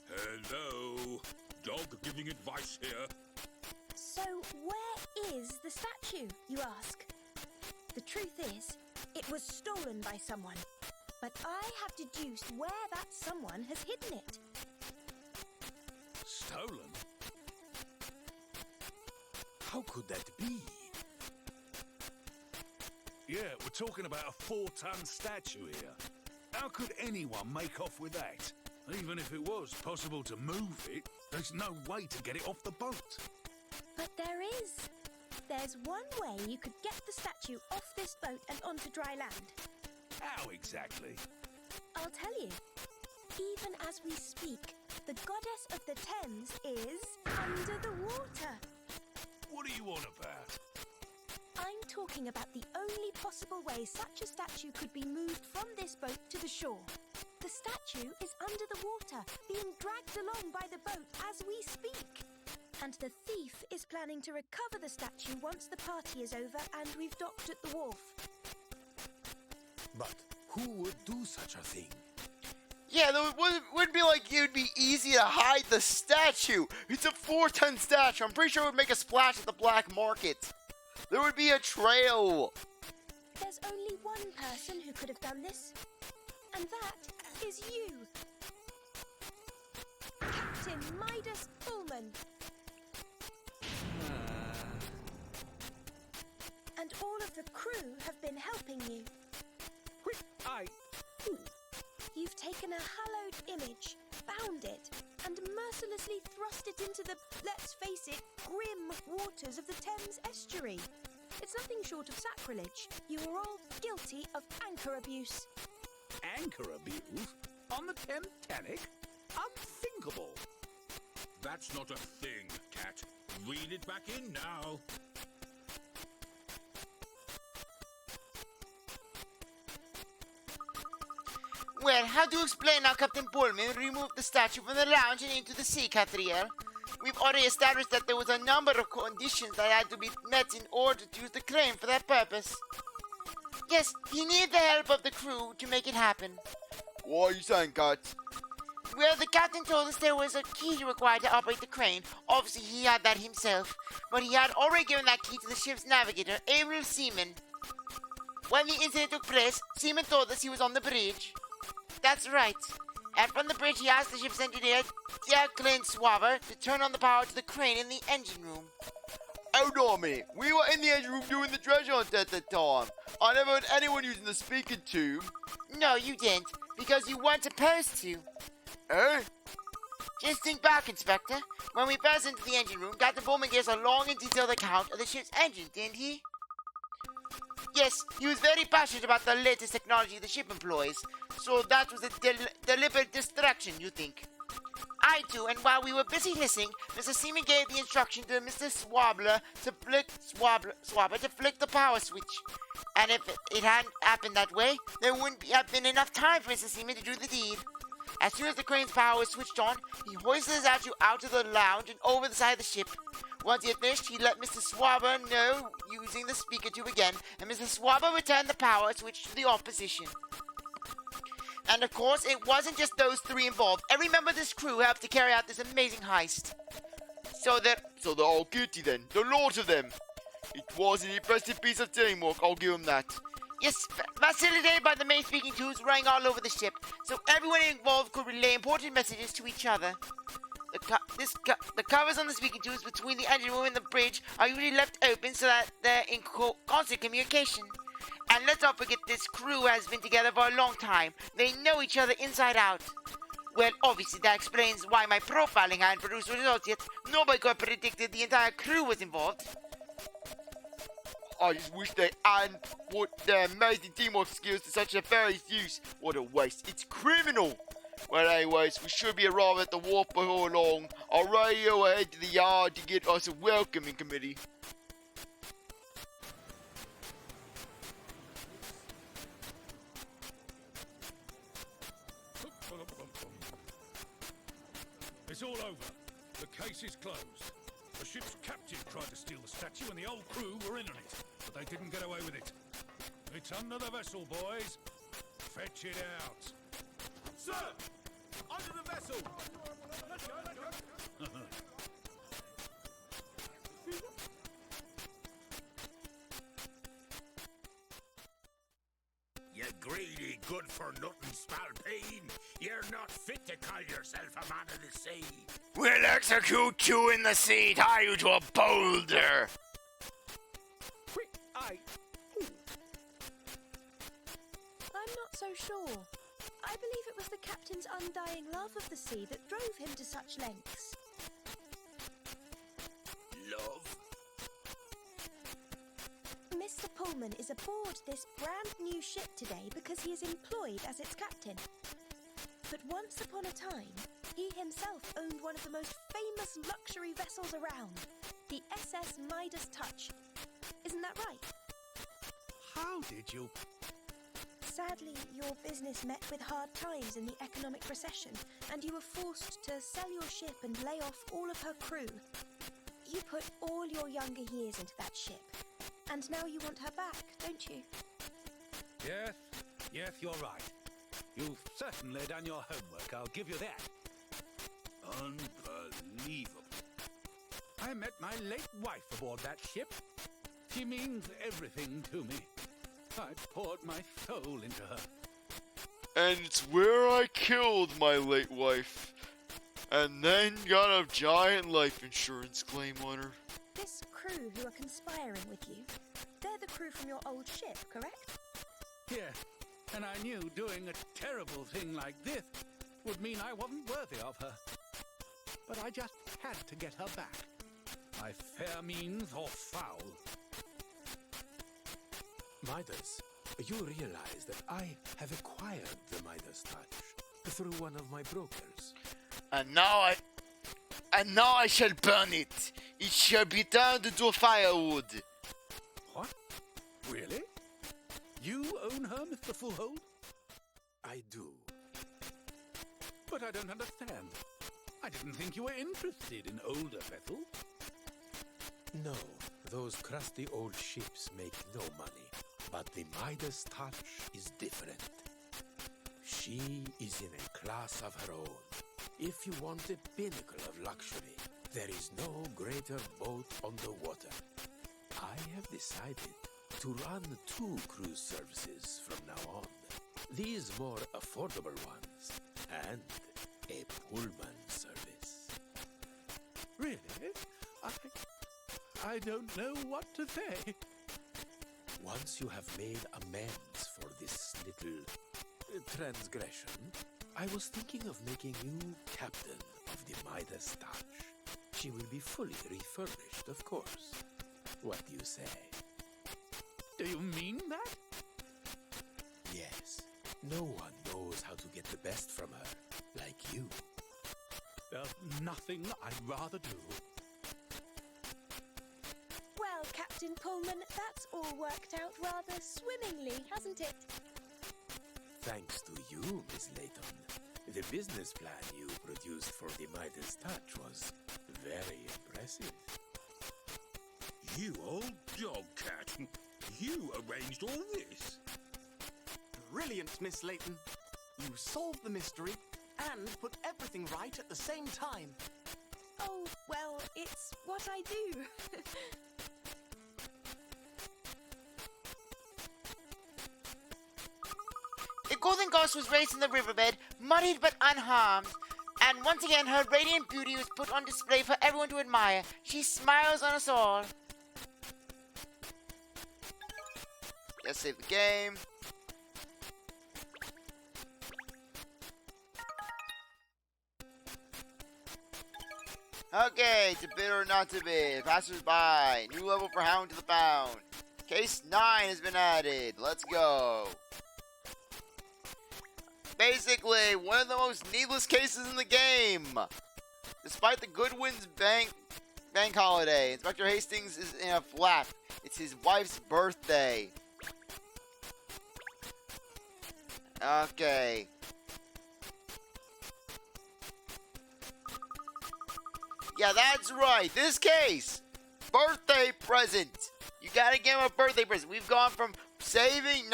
Hello. Dog giving advice here. So, where is the statue, you ask? The truth is, it was stolen by someone. But I have deduced where that someone has hidden it. Stolen? How could that be? Yeah, we're talking about a 4-ton statue here. How could anyone make off with that? Even if it was possible to move it, there's no way to get it off the boat. But there is. There's one way you could get the statue off this boat and onto dry land. How exactly? I'll tell you. Even as we speak, the goddess of the Thames is under the water. What are you on about? I'm talking about the only possible way such a statue could be moved from this boat to the shore. The statue is under the water, being dragged along by the boat as we speak. And the thief is planning to recover the statue once the party is over and we've docked at the wharf. But who would do such a thing? Yeah, it wouldn't be like it would be easy to hide the statue. It's a 4-ton statue. I'm pretty sure it would make a splash at the black market. there would be a trail. There's only one person who could have done this, and that is you. Captain Midas Pullman. And all of the crew have been helping you. Quick, aye. You've taken a hallowed image, bound it, and mercilessly thrust it into the, let's face it, grim waters of the Thames estuary. It's nothing short of sacrilege. You are all guilty of anchor abuse. Anchor abuse? On the Titanic? Unthinkable. That's not a thing, Cat. Read it back in now. Well, how do you explain how Captain Pullman removed the statue from the lounge and into the sea, Katrielle? We've already established that there was a number of conditions that had to be met in order to use the crane for that purpose. Yes, he needed the help of the crew to make it happen. What are you saying, Cat? Well, the captain told us there was a key required to operate the crane. Obviously, he had that himself, but he had already given that key to the ship's navigator, Ariel Seaman. When the incident took place, Seaman told us he was on the bridge. That's right. And from the bridge, he asked the ship's engineer, Clint Swabber, to turn on the power to the crane in the engine room. Hold on a minute. We were in the engine room doing the treasure hunt at the time. I never heard anyone using the speaking tube. No, you didn't, because you weren't supposed to. Eh? Just think back, Inspector. When we burst into the engine room, Captain Pullman gave us a long and detailed account of the ship's engine, didn't he? Yes, he was very passionate about the latest technology the ship employs, so that was a deliberate distraction, you think? I do, and while we were busy listening, Mr. Seaman gave the instruction to Mr. Swabber to flick the power switch. And if it hadn't happened that way, there wouldn't have been enough time for Mr. Seaman to do the deed. As soon as the crane's power was switched on, he hoisted the statue out of the lounge and over the side of the ship. Once he had finished, he let Mr. Swabber know using the speaker tube again, and Mr. Swabber returned the power switch to the off position. And of course, it wasn't just those three involved. Every member of this crew helped to carry out this amazing heist. So they're all guilty then. The lot of them. It was an impressive piece of teamwork, I'll give them that. Yes, facilitated by the main speaking tubes running all over the ship, so everyone involved could relay important messages to each other. The covers on the speaking tubes between the engine room and the bridge are usually left open so that they're in constant communication. And let's not forget this crew has been together for a long time. They know each other inside out. Well, obviously that explains why my profiling hadn't produced results yet. Nobody could have predicted the entire crew was involved. I just wish they hadn't put their amazing teamwork skills to such nefarious use. What a waste. It's criminal. Well, anyways, we should be arriving at the wharf before long. I'll radio ahead to the yard to get us a welcoming committee. It's all over. The case is closed. The ship's captain tried to steal the statue and the whole crew were in on it, but they didn't get away with it. It's under the vessel, boys. Fetch it out. Sir! Under the vessel! Let's go. You greedy, good-for-nothing spalpeen. You're not fit to call yourself a man of the sea. We'll execute you in the sea, tie you to a boulder. Quick, aye. I'm not so sure. I believe it was the captain's undying love of the sea that drove him to such lengths. Love? Mr. Pullman is aboard this brand new ship today because he is employed as its captain. But once upon a time, he himself owned one of the most famous luxury vessels around, the SS Midas Touch. Isn't that right? How did you... Sadly, your business met with hard times in the economic recession, and you were forced to sell your ship and lay off all of her crew. You put all your younger years into that ship, and now you want her back, don't you? Yes, you're right. You've certainly done your homework, I'll give you that. Unbelievable. I met my late wife aboard that ship. She means everything to me. I poured my soul into her. And it's where I killed my late wife. And then got a giant life insurance claim on her. This crew who are conspiring with you, they're the crew from your old ship, correct? Yeah, and I knew doing a terrible thing like this would mean I wasn't worthy of her. But I just had to get her back, by fair means or foul. Midas, you realize that I have acquired the Midas touch through one of my brokers. And now I shall burn it. It shall be turned into firewood. What? Really? You own her, Mr. Fullhold? I do. But I don't understand. I didn't think you were interested in older vessels. No, those crusty old ships make no money. But the Midas touch is different. She is in a class of her own. If you want a pinnacle of luxury, there is no greater boat on the water. I have decided to run 2 cruise services from now on. These more affordable ones, and a Pullman service. Really? I don't know what to say. Once you have made amends for this little transgression, I was thinking of making you captain of the Midas touch. She will be fully refurbished, of course. What do you say? Do you mean that? Yes. No one knows how to get the best from her, like you. There's nothing I'd rather do. Well, Captain Pullman, that's all worked out rather swimmingly, hasn't it? Thanks to you, Miss Layton. The business plan you produced for the Midas touch was very impressive. You old dog cat. You arranged all this. Brilliant, Miss Layton. You solved the mystery and put everything right at the same time. Oh, well, it's what I do. The golden goose was raised in the riverbed, muddied but unharmed. And once again, her radiant beauty was put on display for everyone to admire. She smiles on us all. Let's save the game. Okay, to bid or not to bid. Passers-by. New level for Hound to the Pound. Case 9 has been added. Let's go. Basically, one of the most needless cases in the game. Despite the Goodwin's bank holiday, Inspector Hastings is in a flap. It's his wife's birthday. Okay. Yeah, that's right. This case, birthday present. You gotta give him a birthday present. We've gone from saving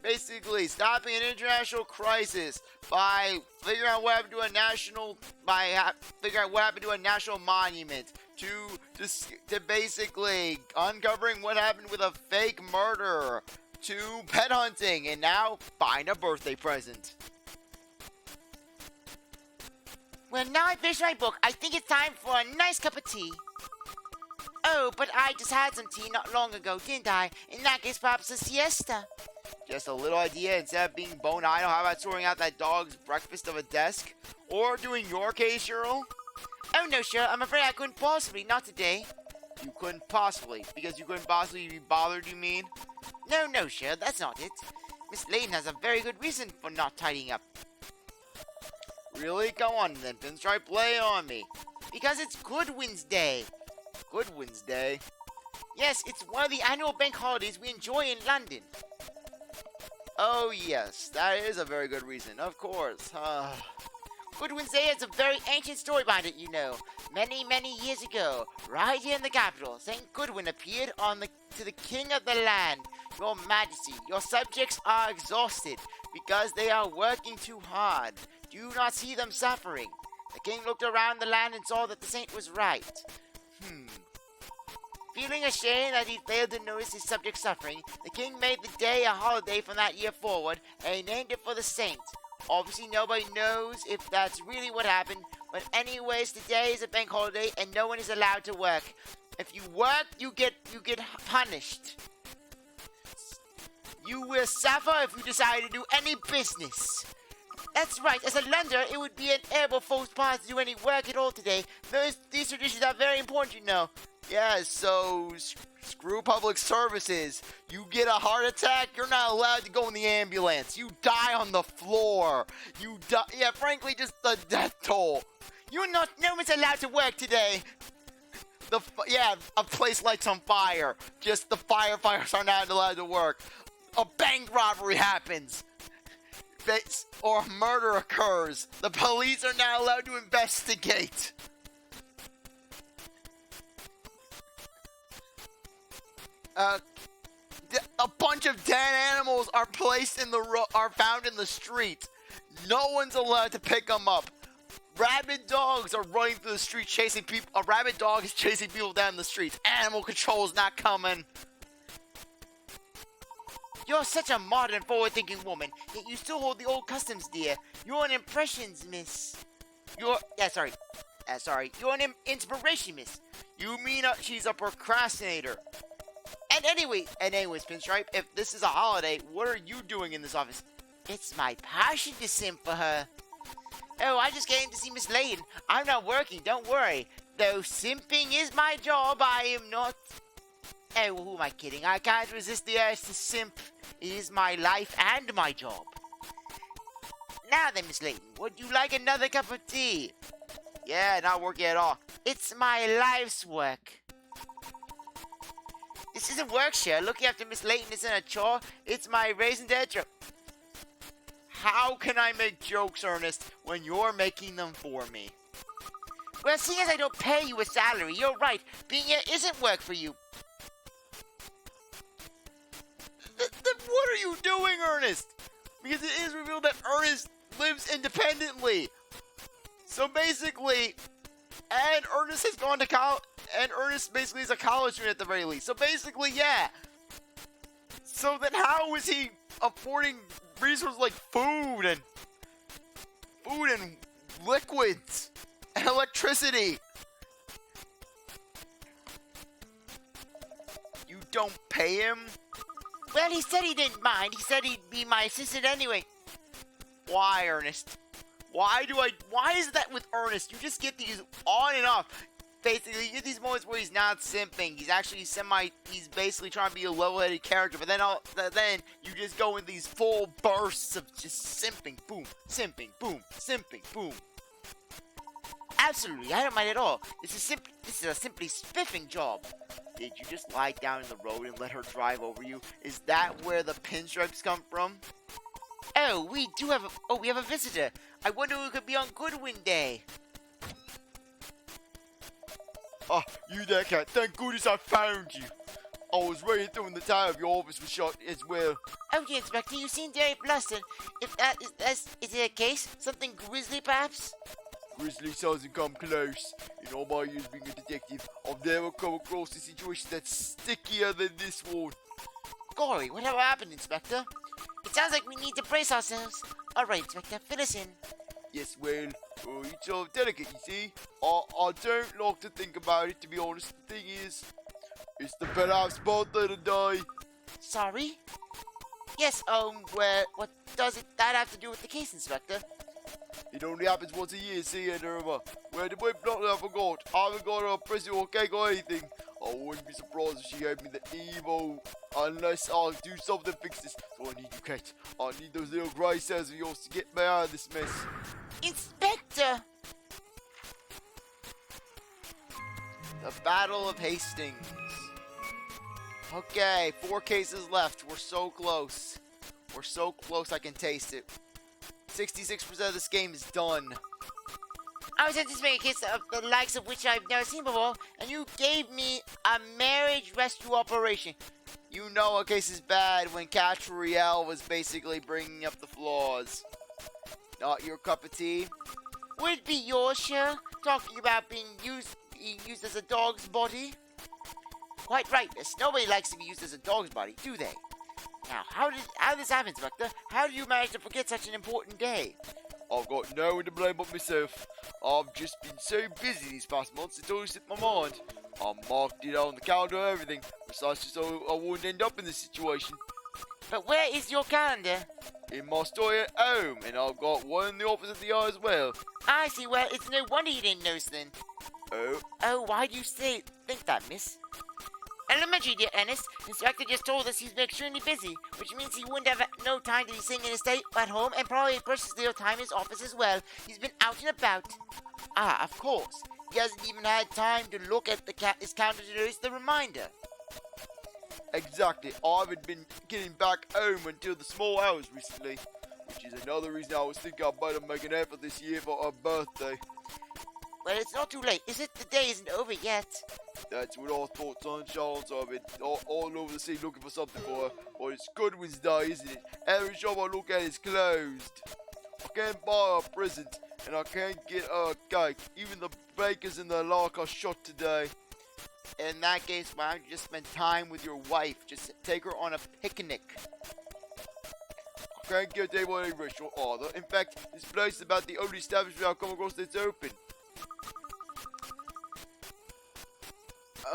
basically stopping an international crisis by figuring out what happened to a national monument, to basically uncovering what happened with a fake murder, to pet hunting, and now find a birthday present. Well, now I finished my book, I think it's time for a nice cup of tea. Oh, but I just had some tea not long ago, didn't I? In that case, perhaps a siesta. Just a little idea, instead of being bone idle, how about sorting out that dog's breakfast of a desk? Or doing your case, Earl? Oh, no, sure. I'm afraid I couldn't possibly. Not today. You couldn't possibly. Because you couldn't possibly be bothered, you mean? No, sure. That's not it. Miss Layton has a very good reason for not tidying up. Really? Come on then, Pinstripe, play on me. Because it's Goodwin's Day. Goodwin's Day? Yes, it's one of the annual bank holidays we enjoy in London. Oh yes, that is a very good reason, of course. Goodwin's Day has a very ancient story behind it, you know. Many, many years ago, right here in the capital, St. Goodwin appeared to the king of the land. Your Majesty, your subjects are exhausted because they are working too hard. Do you not see them suffering? The king looked around the land and saw that the saint was right. Feeling ashamed that he failed to notice his subject's suffering, the king made the day a holiday from that year forward, and he named it for the saint. Obviously, nobody knows if that's really what happened, but anyways, today is a bank holiday, and no one is allowed to work. If you work, you get punished. You will suffer if you decide to do any business. That's right. As a lender, it would be an terrible false part to do any work at all today. These traditions are very important, you know. Yeah, so screw public services. You get a heart attack, you're not allowed to go in the ambulance. You die on the floor. You die. Yeah, frankly, just the death toll. No one's allowed to work today. A place lights on fire. Just the firefighters are not allowed to work. A bank robbery happens. Or a murder occurs. The police are not allowed to investigate. A bunch of dead animals are found in the street. No one's allowed to pick them up. Rabid dogs are running through the street chasing people. A rabid dog is chasing people down the streets. Animal control is not coming. You're such a modern, forward-thinking woman, yet you still hold the old customs, dear. You're an impressions, miss. You're an inspiration, miss. You mean she's a procrastinator? Anyways, Pinstripe, if this is a holiday, what are you doing in this office? It's my passion to simp for her. Oh, I just came to see Miss Layton. I'm not working, don't worry. Though simping is my job, I am not... Oh, who am I kidding? I can't resist the urge to simp. It is my life and my job. Now then, Miss Layton, would you like another cup of tea? Yeah, not working at all. It's my life's work. This isn't work, Cher. Looking after Miss Layton isn't a chore. It's my raison d'etre. How can I make jokes, Ernest, when you're making them for me? Well, seeing as I don't pay you a salary, you're right. Being here isn't work for you. Then what are you doing, Ernest? Because it is revealed that Ernest lives independently. So basically, and Ernest has gone to college, and Ernest basically is a college student at the very least. So basically, yeah. So then how is he affording resources like food and liquids and electricity? You don't pay him? Well, he said he didn't mind. He said he'd be my assistant anyway. Why, Ernest? Why is that with Ernest? You just get these on and off. Basically, you get these moments where he's not simping. He's actually he's basically trying to be a level-headed character. But then you just go in these full bursts of just simping. Boom, simping, boom, simping, boom. Absolutely, I don't mind at all. This is a simply spiffing job. Did you just lie down in the road and let her drive over you? Is that where the pinstripes come from? Oh, we have a visitor. I wonder who could be on Goodwin Day. Oh, you there, cat. Thank goodness I found you. I was ready throwing the tire of your office was shut as well. Oh, yeah, Inspector, you seem very flustered. If that is it a case? Something grisly, perhaps? Grizzly doesn't come close. In all my years being a detective, I've never come across a situation that's stickier than this one. Gory, whatever happened, Inspector? It sounds like we need to brace ourselves. All right, Inspector, fill us in. Yes, well, it's so delicate, you see. I don't like to think about it, to be honest. The thing is, it's the Bellhop's birthday today. Sorry? Yes, well, what does that have to do with the case, Inspector? It only happens once a year, see, and where the whip not I forgot. I haven't got a present or cake or anything. I wouldn't be surprised if she gave me the evil, unless I'll do something to fix this. So I need you, Kate. I need those little grey cells of yours to get me out of this mess. Inspector! The Battle of Hastings. Okay, 4 cases left. We're so close. We're so close I can taste it. 66% of this game is done. I was anticipating a case of the likes of which I've never seen before, and you gave me a marriage rescue operation. You know a case is bad when Katrielle was basically bringing up the flaws. Not your cup of tea? Would it be yours, Cher? Talking about being used as a dog's body? Quite right, miss. Nobody likes to be used as a dog's body, do they? Now, how did this happen, Inspector? How did you manage to forget such an important day? I've got no one to blame but myself. I've just been so busy these past months, it always slipped my mind. I marked it on the calendar and everything, precisely so I wouldn't end up in this situation. But where is your calendar? In my store at home, and I've got one in the office at the yard as well. I see. Well, it's no wonder you didn't notice then. Oh? Oh, why do you think that, miss? Elementary, dear Ernest. Inspector just told us he's been extremely busy, which means he wouldn't have no time to be sitting in his state at home and probably precious little time in his office as well. He's been out and about. Ah, of course. He hasn't even had time to look at his calendar to notice the reminder. Exactly. I haven't been getting back home until the small hours recently, which is another reason I was thinking I better make an effort this year for her birthday. Well, it's not too late, is it? The day isn't over yet. That's what I thought, sunshine, so I've been all over the sea looking for something for her. Well, it's Goodwin's Day, isn't it? Every shop I look at is closed. I can't buy a present, and I can't get a cake. Even the bakers in the lark are shut today. In that case, why don't you just spend time with your wife? Just take her on a picnic. I can't get a table at a restaurant either. In fact, this place is about the only establishment I've come across that's open.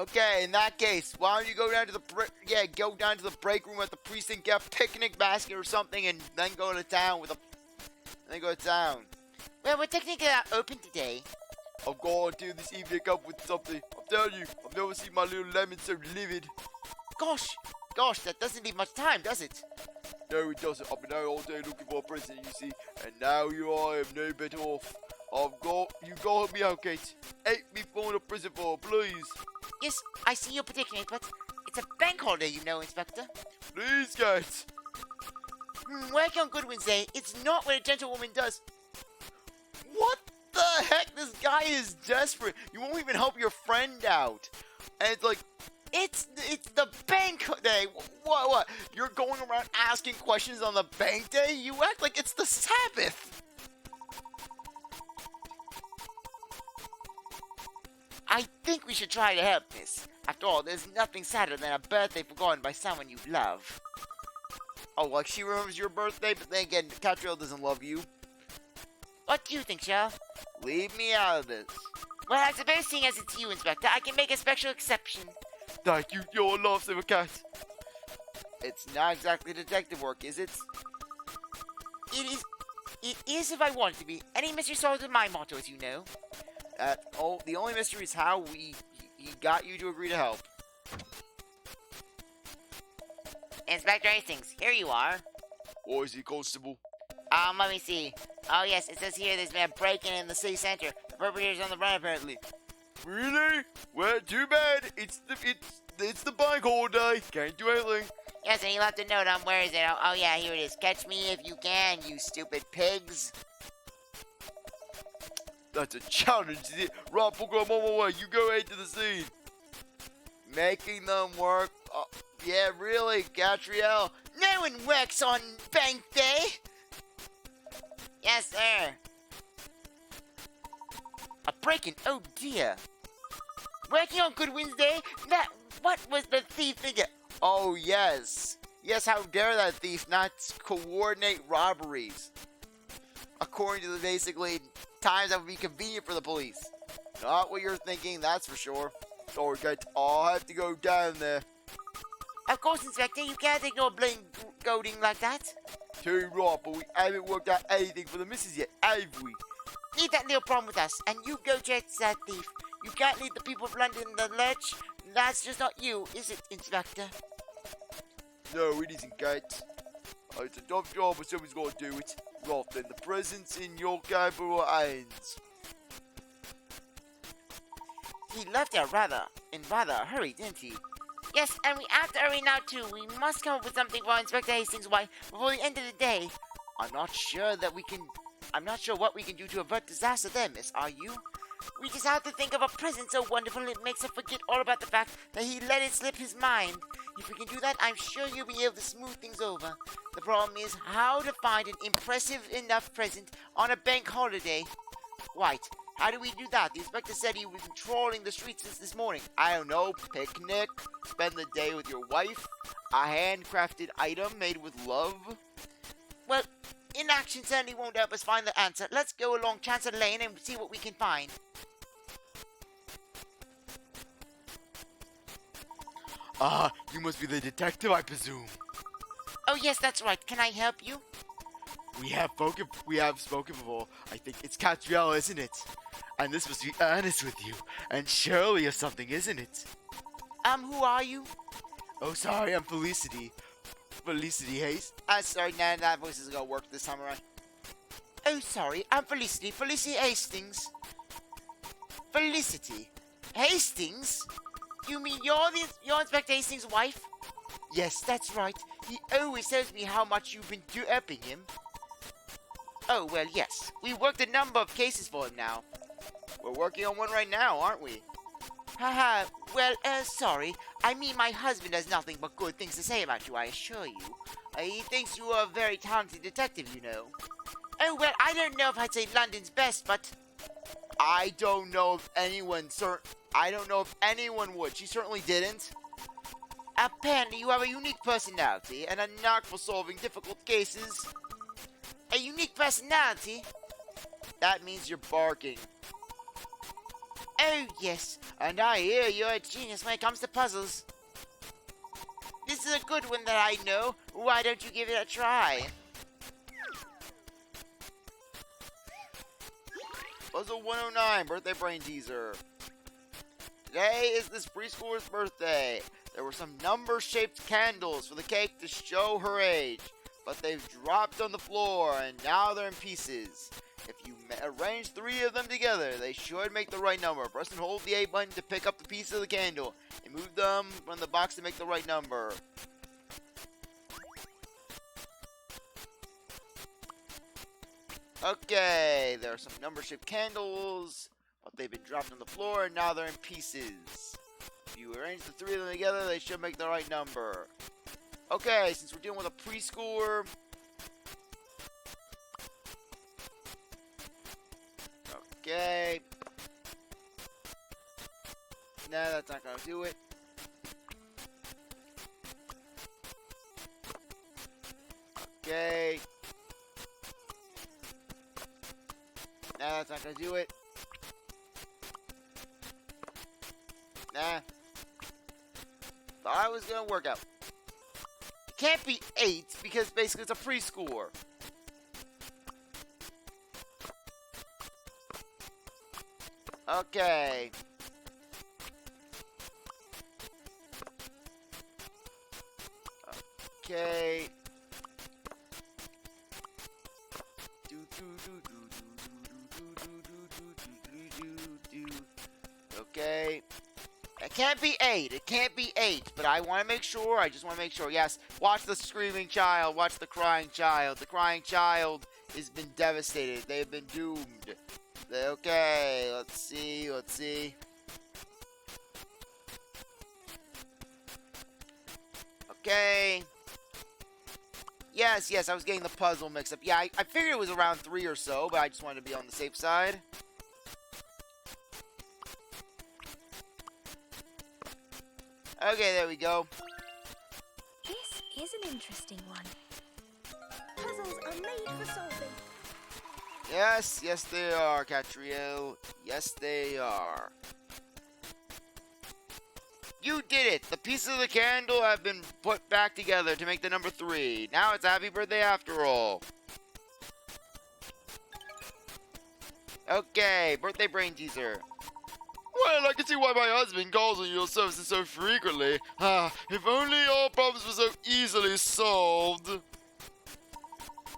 Okay, in that case, why don't you go down to the break room at the precinct, get a picnic basket or something, and then go to town Well, we're technically not open today. I've gone to this evening up with something. I'm telling you, I've never seen my little lemon so livid. Gosh, that doesn't leave much time, does it? No, it doesn't. I've been out all day looking for a present, you see, and now here I am, no better off. You go help me out, Kate. Help me phone a present for her, please. Yes, I see your predicament, but it's a bank holiday, you know, Inspector. Please, Kate. Working on Goodwin's Day, it's not what a gentlewoman does. What the heck? This guy is desperate. You won't even help your friend out. And it's like, it's the bank day. What? You're going around asking questions on the bank day? You act like it's the Sabbath. I think we should try to help, miss. After all, there's nothing sadder than a birthday forgotten by someone you love. Oh, like she remembers your birthday, but then again, Katrielle doesn't love you. What do you think, Shell? Leave me out of this. Well, I suppose seeing as it's you, Inspector, I can make a special exception. Thank you, you're a lifesaver, Cat. It's not exactly detective work, is it? It is if I want it to be. Any mystery solved is my motto, as you know. The only mystery is how he got you to agree to help. Inspector Hastings, here you are. What is it, Constable? Let me see. Oh yes, it says here there's been a break-in in the city center. The perpetrator's on the run, apparently. Really? Well, too bad. It's the bank holiday. Can't do anything. Yes, and he left a note on where is it? Oh yeah, here it is. Catch me if you can, you stupid pigs. That's a challenge, is it? Right, Booker, I'm on my way. You go ahead to the scene. Making them work. Yeah, really, Katrielle. No one works on bank day. Yes, sir. A break-in. Oh dear. Working on Goodwin's Day? What was the thief thinking? Oh yes. Yes, how dare that thief not coordinate robberies? According to the basically times that would be convenient for the police. Not what you're thinking, that's for sure. Sorry, Kate. I'll have to go down there. Of course, Inspector, you can't ignore blame goading like that. Too right, but we haven't worked out anything for the missus yet, have we? Leave that little problem with us, and you go chase that thief. You can't leave the people of London in the lurch. That's just not you, is it, Inspector? No, it isn't, Kate. It's a tough job, but someone's got to do it. Right then, the present's in your capable hands. He left there in rather a hurry, didn't he? Yes, and we have to hurry now too. We must come up with something for Inspector Hastings' wife before the end of the day. I'm not sure what we can do to avert disaster there, miss, are you? We just have to think of a present so wonderful it makes us forget all about the fact that he let it slip his mind. If we can do that, I'm sure you'll be able to smooth things over. The problem is how to find an impressive enough present on a bank holiday. Right, How do we do that? The inspector said he was patrolling the streets since this morning. I don't know. Picnic? Spend the day with your wife? A handcrafted item made with love? Well, inaction certainly won't help us find the answer. Let's go along Chancellor Lane and see what we can find. Ah, you must be the detective, I presume. Oh, yes, that's right. Can I help you? We have spoken before. I think it's Katrielle, isn't it? And this must be Ernest with you. And Shirley or something, isn't it? Who are you? Oh, sorry, I'm Felicity. Felicity Hayes. Sorry, no, that voice isn't gonna work this time around. Oh, sorry, I'm Felicity. Felicity Hastings. Felicity? Hastings? You mean you're Inspector Hastings' wife? Yes, that's right. He always tells me how much you've been helping him. Oh, well, yes. We worked a number of cases for him now. We're working on one right now, aren't we? Haha, well, sorry. I mean, my husband has nothing but good things to say about you, I assure you. He thinks you are a very talented detective, you know. Oh, well, I don't know if I'd say London's best, but... I don't know if anyone would. She certainly didn't. Apparently, you have a unique personality and a knack for solving difficult cases. A unique personality? That means you're barking. Oh, yes, and I hear you're a genius when it comes to puzzles. This is a good one that I know. Why don't you give it a try? Puzzle 109, birthday brain teaser. Today is this preschooler's birthday. There were some number-shaped candles for the cake to show her age, but they've dropped on the floor and now they're in pieces. If you arrange 3 of them together, they should make the right number. Press and hold the A button to pick up the piece of the candle and move them from the box to make the right number. Okay, there are some number-shaped candles, but they've been dropped on the floor and now they're in pieces. If you arrange the 3 of them together, they should make the right number. Okay, since we're dealing with a preschooler... Okay. No, that's not gonna do it. Okay. No, that's not gonna do it. Nah. Thought it was gonna work out. It can't be 8 because basically it's a preschooler. Okay. Okay. Okay. It can't be 8. It can't be 8. But I want to make sure. I just want to make sure. Yes. Watch the screaming child. Watch the crying child. The crying child has been devastated. They've been doomed. Okay. Let's see. Let's see. Okay. Yes, yes, I was getting the puzzle mixed up. Yeah, I figured it was around 3 or so, but I just wanted to be on the safe side. Okay, there we go. This is an interesting one. Puzzles are made for solving. Yes, yes they are, Katrielle. Yes, they are. You did it! The pieces of the candle have been put back together to make the number 3. Now it's a happy birthday after all. Okay, birthday brain teaser. Well, I can see why my husband calls on your services so frequently. Ah, if only all problems were so easily solved.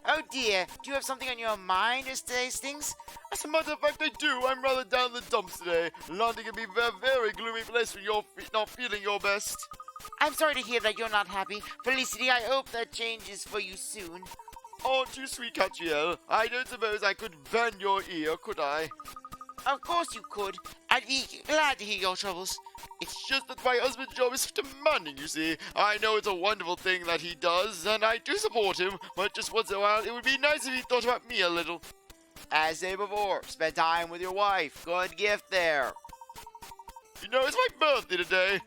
Oh dear, do you have something on your mind, Mr. Hastings? As a matter of fact, I do. I'm rather down in the dumps today. London can be a very gloomy place when you're not feeling your best. I'm sorry to hear that you're not happy. Felicity, I hope that changes for you soon. Aren't you sweet, Katrielle? I don't suppose I could bend your ear, could I? Of course you could. I'd be glad to hear your troubles. It's just that my husband's job is demanding, you see. I know it's a wonderful thing that he does, and I do support him, but just once in a while, it would be nice if he thought about me a little. As stated before, spend time with your wife. Good gift there. You know, it's my birthday today.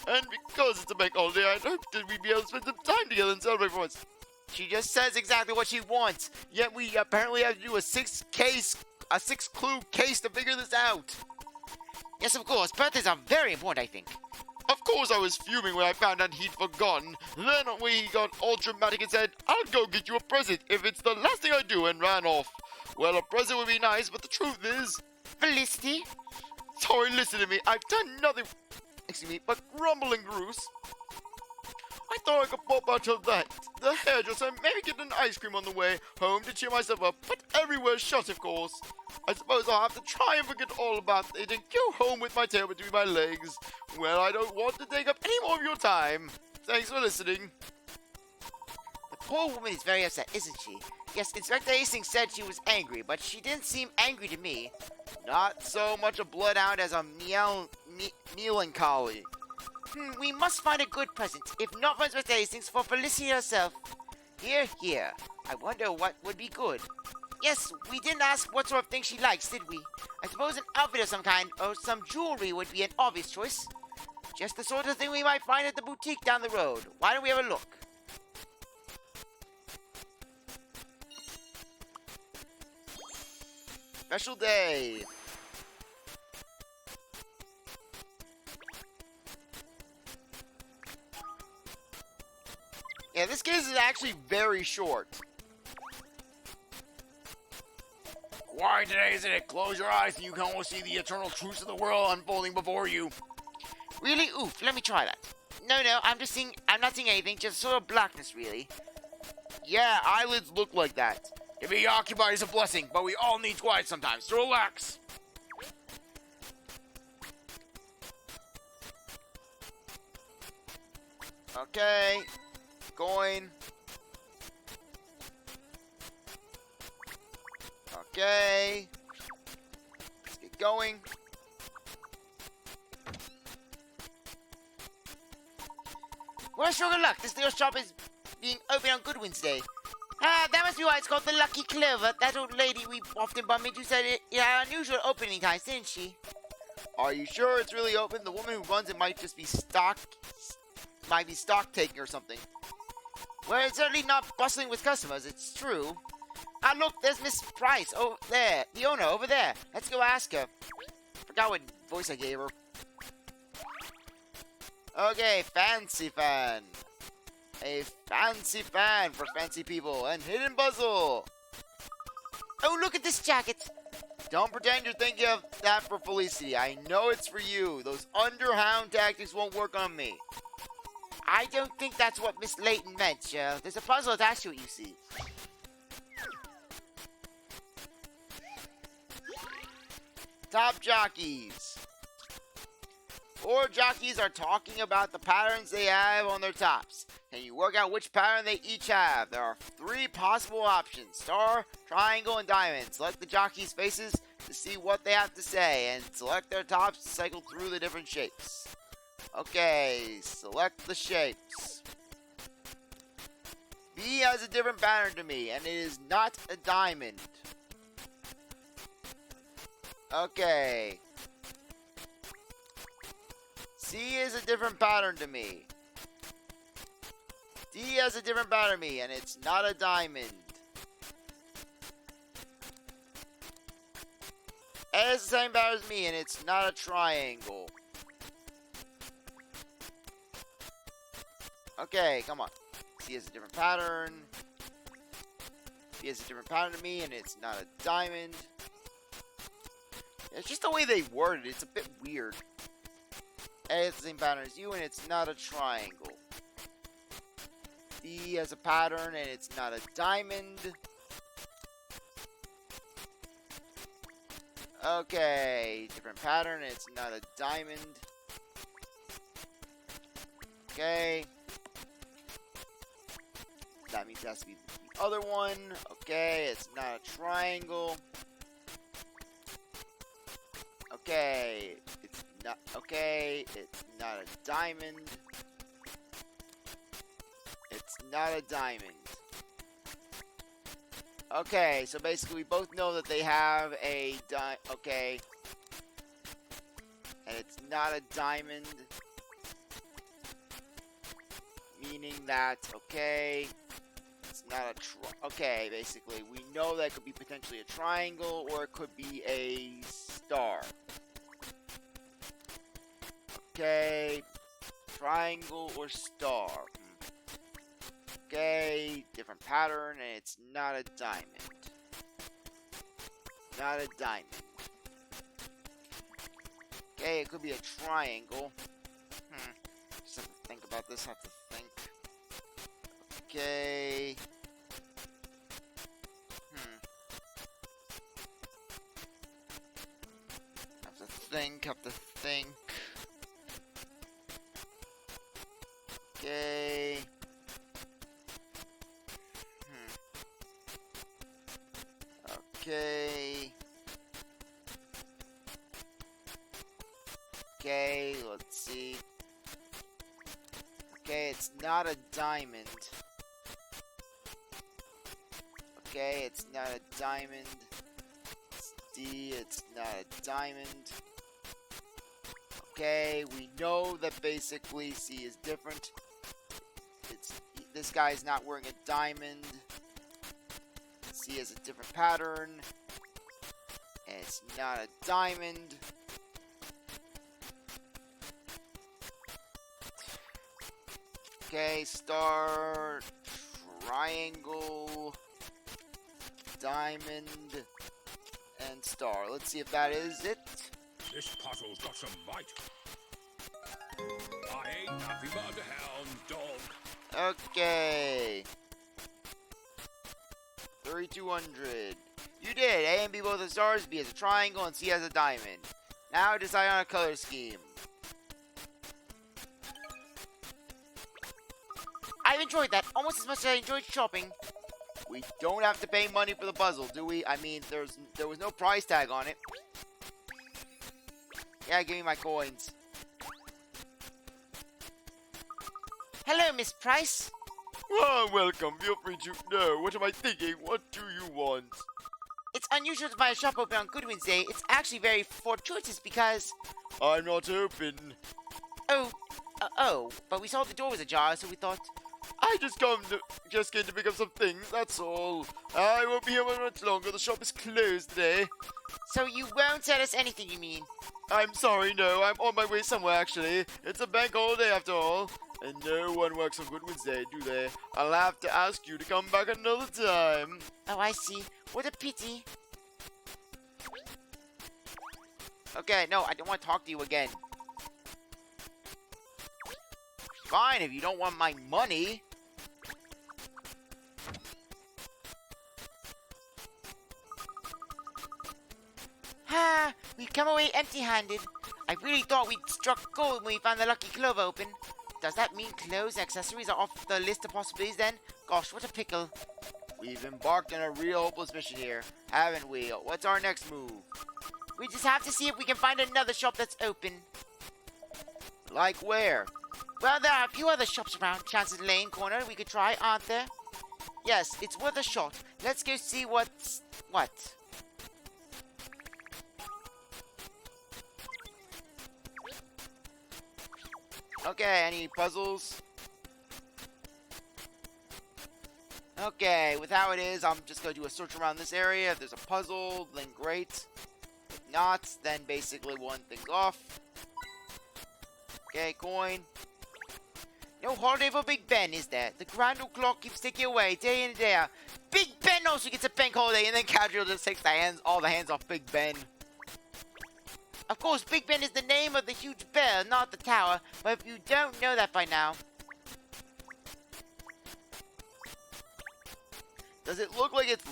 And because it's a bank holiday, I'd hoped that we'd be able to spend some time together and celebrate for once. She just says exactly what she wants, yet we apparently have to do a six clue case to figure this out. Yes, of course. Birthdays are very important, I think. Of course I was fuming when I found out he'd forgotten. Then we got all dramatic and said, I'll go get you a present if it's the last thing I do, and ran off. Well, a present would be nice, but the truth is... Felicity? Sorry, listen to me. I've done nothing... but grumble and groose. I thought I could pop out of that. The hairdresser, maybe get an ice cream on the way home to cheer myself up, but everywhere's shut, of course. I suppose I'll have to try and forget all about it and go home with my tail between my legs. Well, I don't want to take up any more of your time. Thanks for listening. The poor woman is very upset, isn't she? Yes, Inspector Hastings said she was angry, but she didn't seem angry to me. Not so much a bloodhound as a melancholy. We must find a good present, if not for Inspector Hastings, for Felicity herself. Here, here. I wonder what would be good. Yes, we didn't ask what sort of thing she likes, did we? I suppose an outfit of some kind, or some jewelry would be an obvious choice. Just the sort of thing we might find at the boutique down the road. Why don't we have a look? Special day. Yeah, this case is actually very short. Quiet today, isn't it? Close your eyes and you can almost see the eternal truths of the world unfolding before you. Really? Oof, let me try that. No, I'm not seeing anything, just sort of blackness, really. Yeah, eyelids look like that. To be occupied is a blessing, but we all need quiet sometimes, so relax. Okay. Going. Okay. Let's get going. Well, sure good luck. This little shop is being open on Good Wednesday. That must be why it's called the Lucky Clover. That old lady we often bump into said it had unusual opening times, didn't she? Are you sure it's really open? The woman who runs it might just be stock taking or something. Well, it's certainly not bustling with customers, it's true. Ah, look, there's Miss Price over there. The owner over there. Let's go ask her. Forgot what voice I gave her. Okay, fancy fan. A fancy fan for fancy people and hidden puzzle. Oh, look at this jacket. Don't pretend you're thinking of that for Felicity. I know it's for you. Those underhound tactics won't work on me. I don't think that's what Miss Layton meant, Cheryl. There's a puzzle attached to it, you see. Top jockeys. 4 jockeys are talking about the patterns they have on their tops. Can you work out which pattern they each have? There are 3 possible options: star, triangle, and diamond. Select the jockeys' faces to see what they have to say, and select their tops to cycle through the different shapes. Okay, select the shapes. B has a different pattern to me, and it is not a diamond. Okay. C is a different pattern to me. D has a different pattern to me, and it's not a diamond. A has the same pattern as me, and it's not a triangle. Okay, come on. C has a different pattern. B has a different pattern to me, and it's not a diamond. It's just the way they worded it. It's a bit weird. A has the same pattern as you, and it's not a triangle. B has a pattern, and it's not a diamond. Okay, different pattern, and it's not a diamond. Okay. That means it has to be the other one. Okay, it's not a triangle. Okay, it's not. Okay, it's not a diamond. It's not a diamond. Okay, so basically we both know that they have a okay. And it's not a diamond. Meaning that, okay, it's not a okay, basically. We know that could be potentially a triangle or it could be a star. Okay, triangle or star. Okay, different pattern, and it's not a diamond. Not a diamond. Okay, it could be a triangle. Just have to think about this, have to think. Okay. Have to think. Okay. Okay. Okay, let's see. Okay, it's not a diamond. Okay, it's not a diamond. It's D, it's not a diamond. Okay, we know that basically C is different. This guy is not wearing a diamond. C has a different pattern. And it's not a diamond. Okay, star, triangle, diamond, and star. Let's see if that is it. This puzzle's got some bite. I ain't nothing but a hound dog. Okay. 3200. You did. A and B both are stars, B has a triangle, and C has a diamond. Now decide on a color scheme. I've enjoyed that almost as much as I enjoyed shopping. We don't have to pay money for the puzzle, do we? I mean, there was no price tag on it. Yeah, give me my coins. Hello, Miss Price. Ah, welcome. Feel free to... No, what am I thinking? What do you want? It's unusual to find a shop open on Good Wednesday. It's actually very fortuitous because... I'm not open. Oh, but we saw the door was ajar, so we thought... I just came to pick up some things, that's all. I won't be here much longer. The shop is closed today. So you won't sell us anything, you mean? I'm sorry, no. I'm on my way somewhere, actually. It's a bank holiday, after all. And no one works on Good Wednesday, do they? I'll have to ask you to come back another time. Oh, I see. What a pity. Okay, no, I don't want to talk to you again. Fine, if you don't want my money. We've come away empty-handed. I really thought we'd struck gold when we found the lucky clover open. Does that mean clothes and accessories are off the list of possibilities then? Gosh, what a pickle. We've embarked on a real hopeless mission here, haven't we? What's our next move? We just have to see if we can find another shop that's open. Like where? Well, there are a few other shops around Chance's Lane corner we could try, aren't there? Yes, it's worth a shot. Let's go see what's what. Okay, any puzzles? Okay, with how it is, I'm just going to do a search around this area. If there's a puzzle, then great. If not, then basically one thing's off. Okay, coin. No holiday for Big Ben, is there? The grand old clock keeps ticking away, day in and day out. Big Ben also gets a bank holiday, and then Katrielle just takes all the hands off Big Ben. Of course, Big Ben is the name of the huge bell, not the tower, but if you don't know that by now... Does it look like it's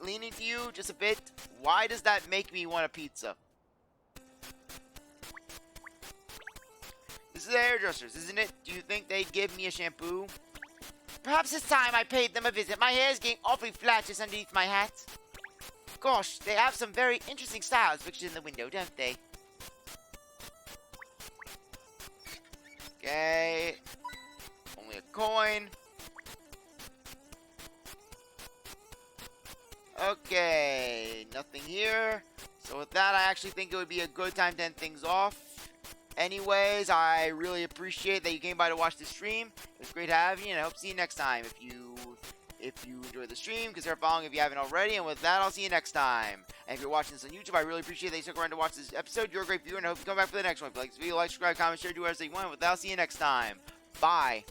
leaning to you just a bit? Why does that make me want a pizza? This is the hairdressers, isn't it? Do you think they'd give me a shampoo? Perhaps it's time I paid them a visit. My hair's getting awfully flat just underneath my hat. Gosh, they have some very interesting styles pictured in the window, don't they? Okay. Only a coin. Okay, nothing here. So with that, I actually think it would be a good time to end things off. Anyways, I really appreciate that you came by to watch the stream. It was great having you, and I hope to see you next time. If you enjoyed the stream, consider following if you haven't already. And with that, I'll see you next time. And if you're watching this on YouTube, I really appreciate that you stuck around to watch this episode. You're a great viewer, and I hope you come back for the next one. If you like this video, like, subscribe, comment, share, do whatever you want. With that, I'll see you next time. Bye.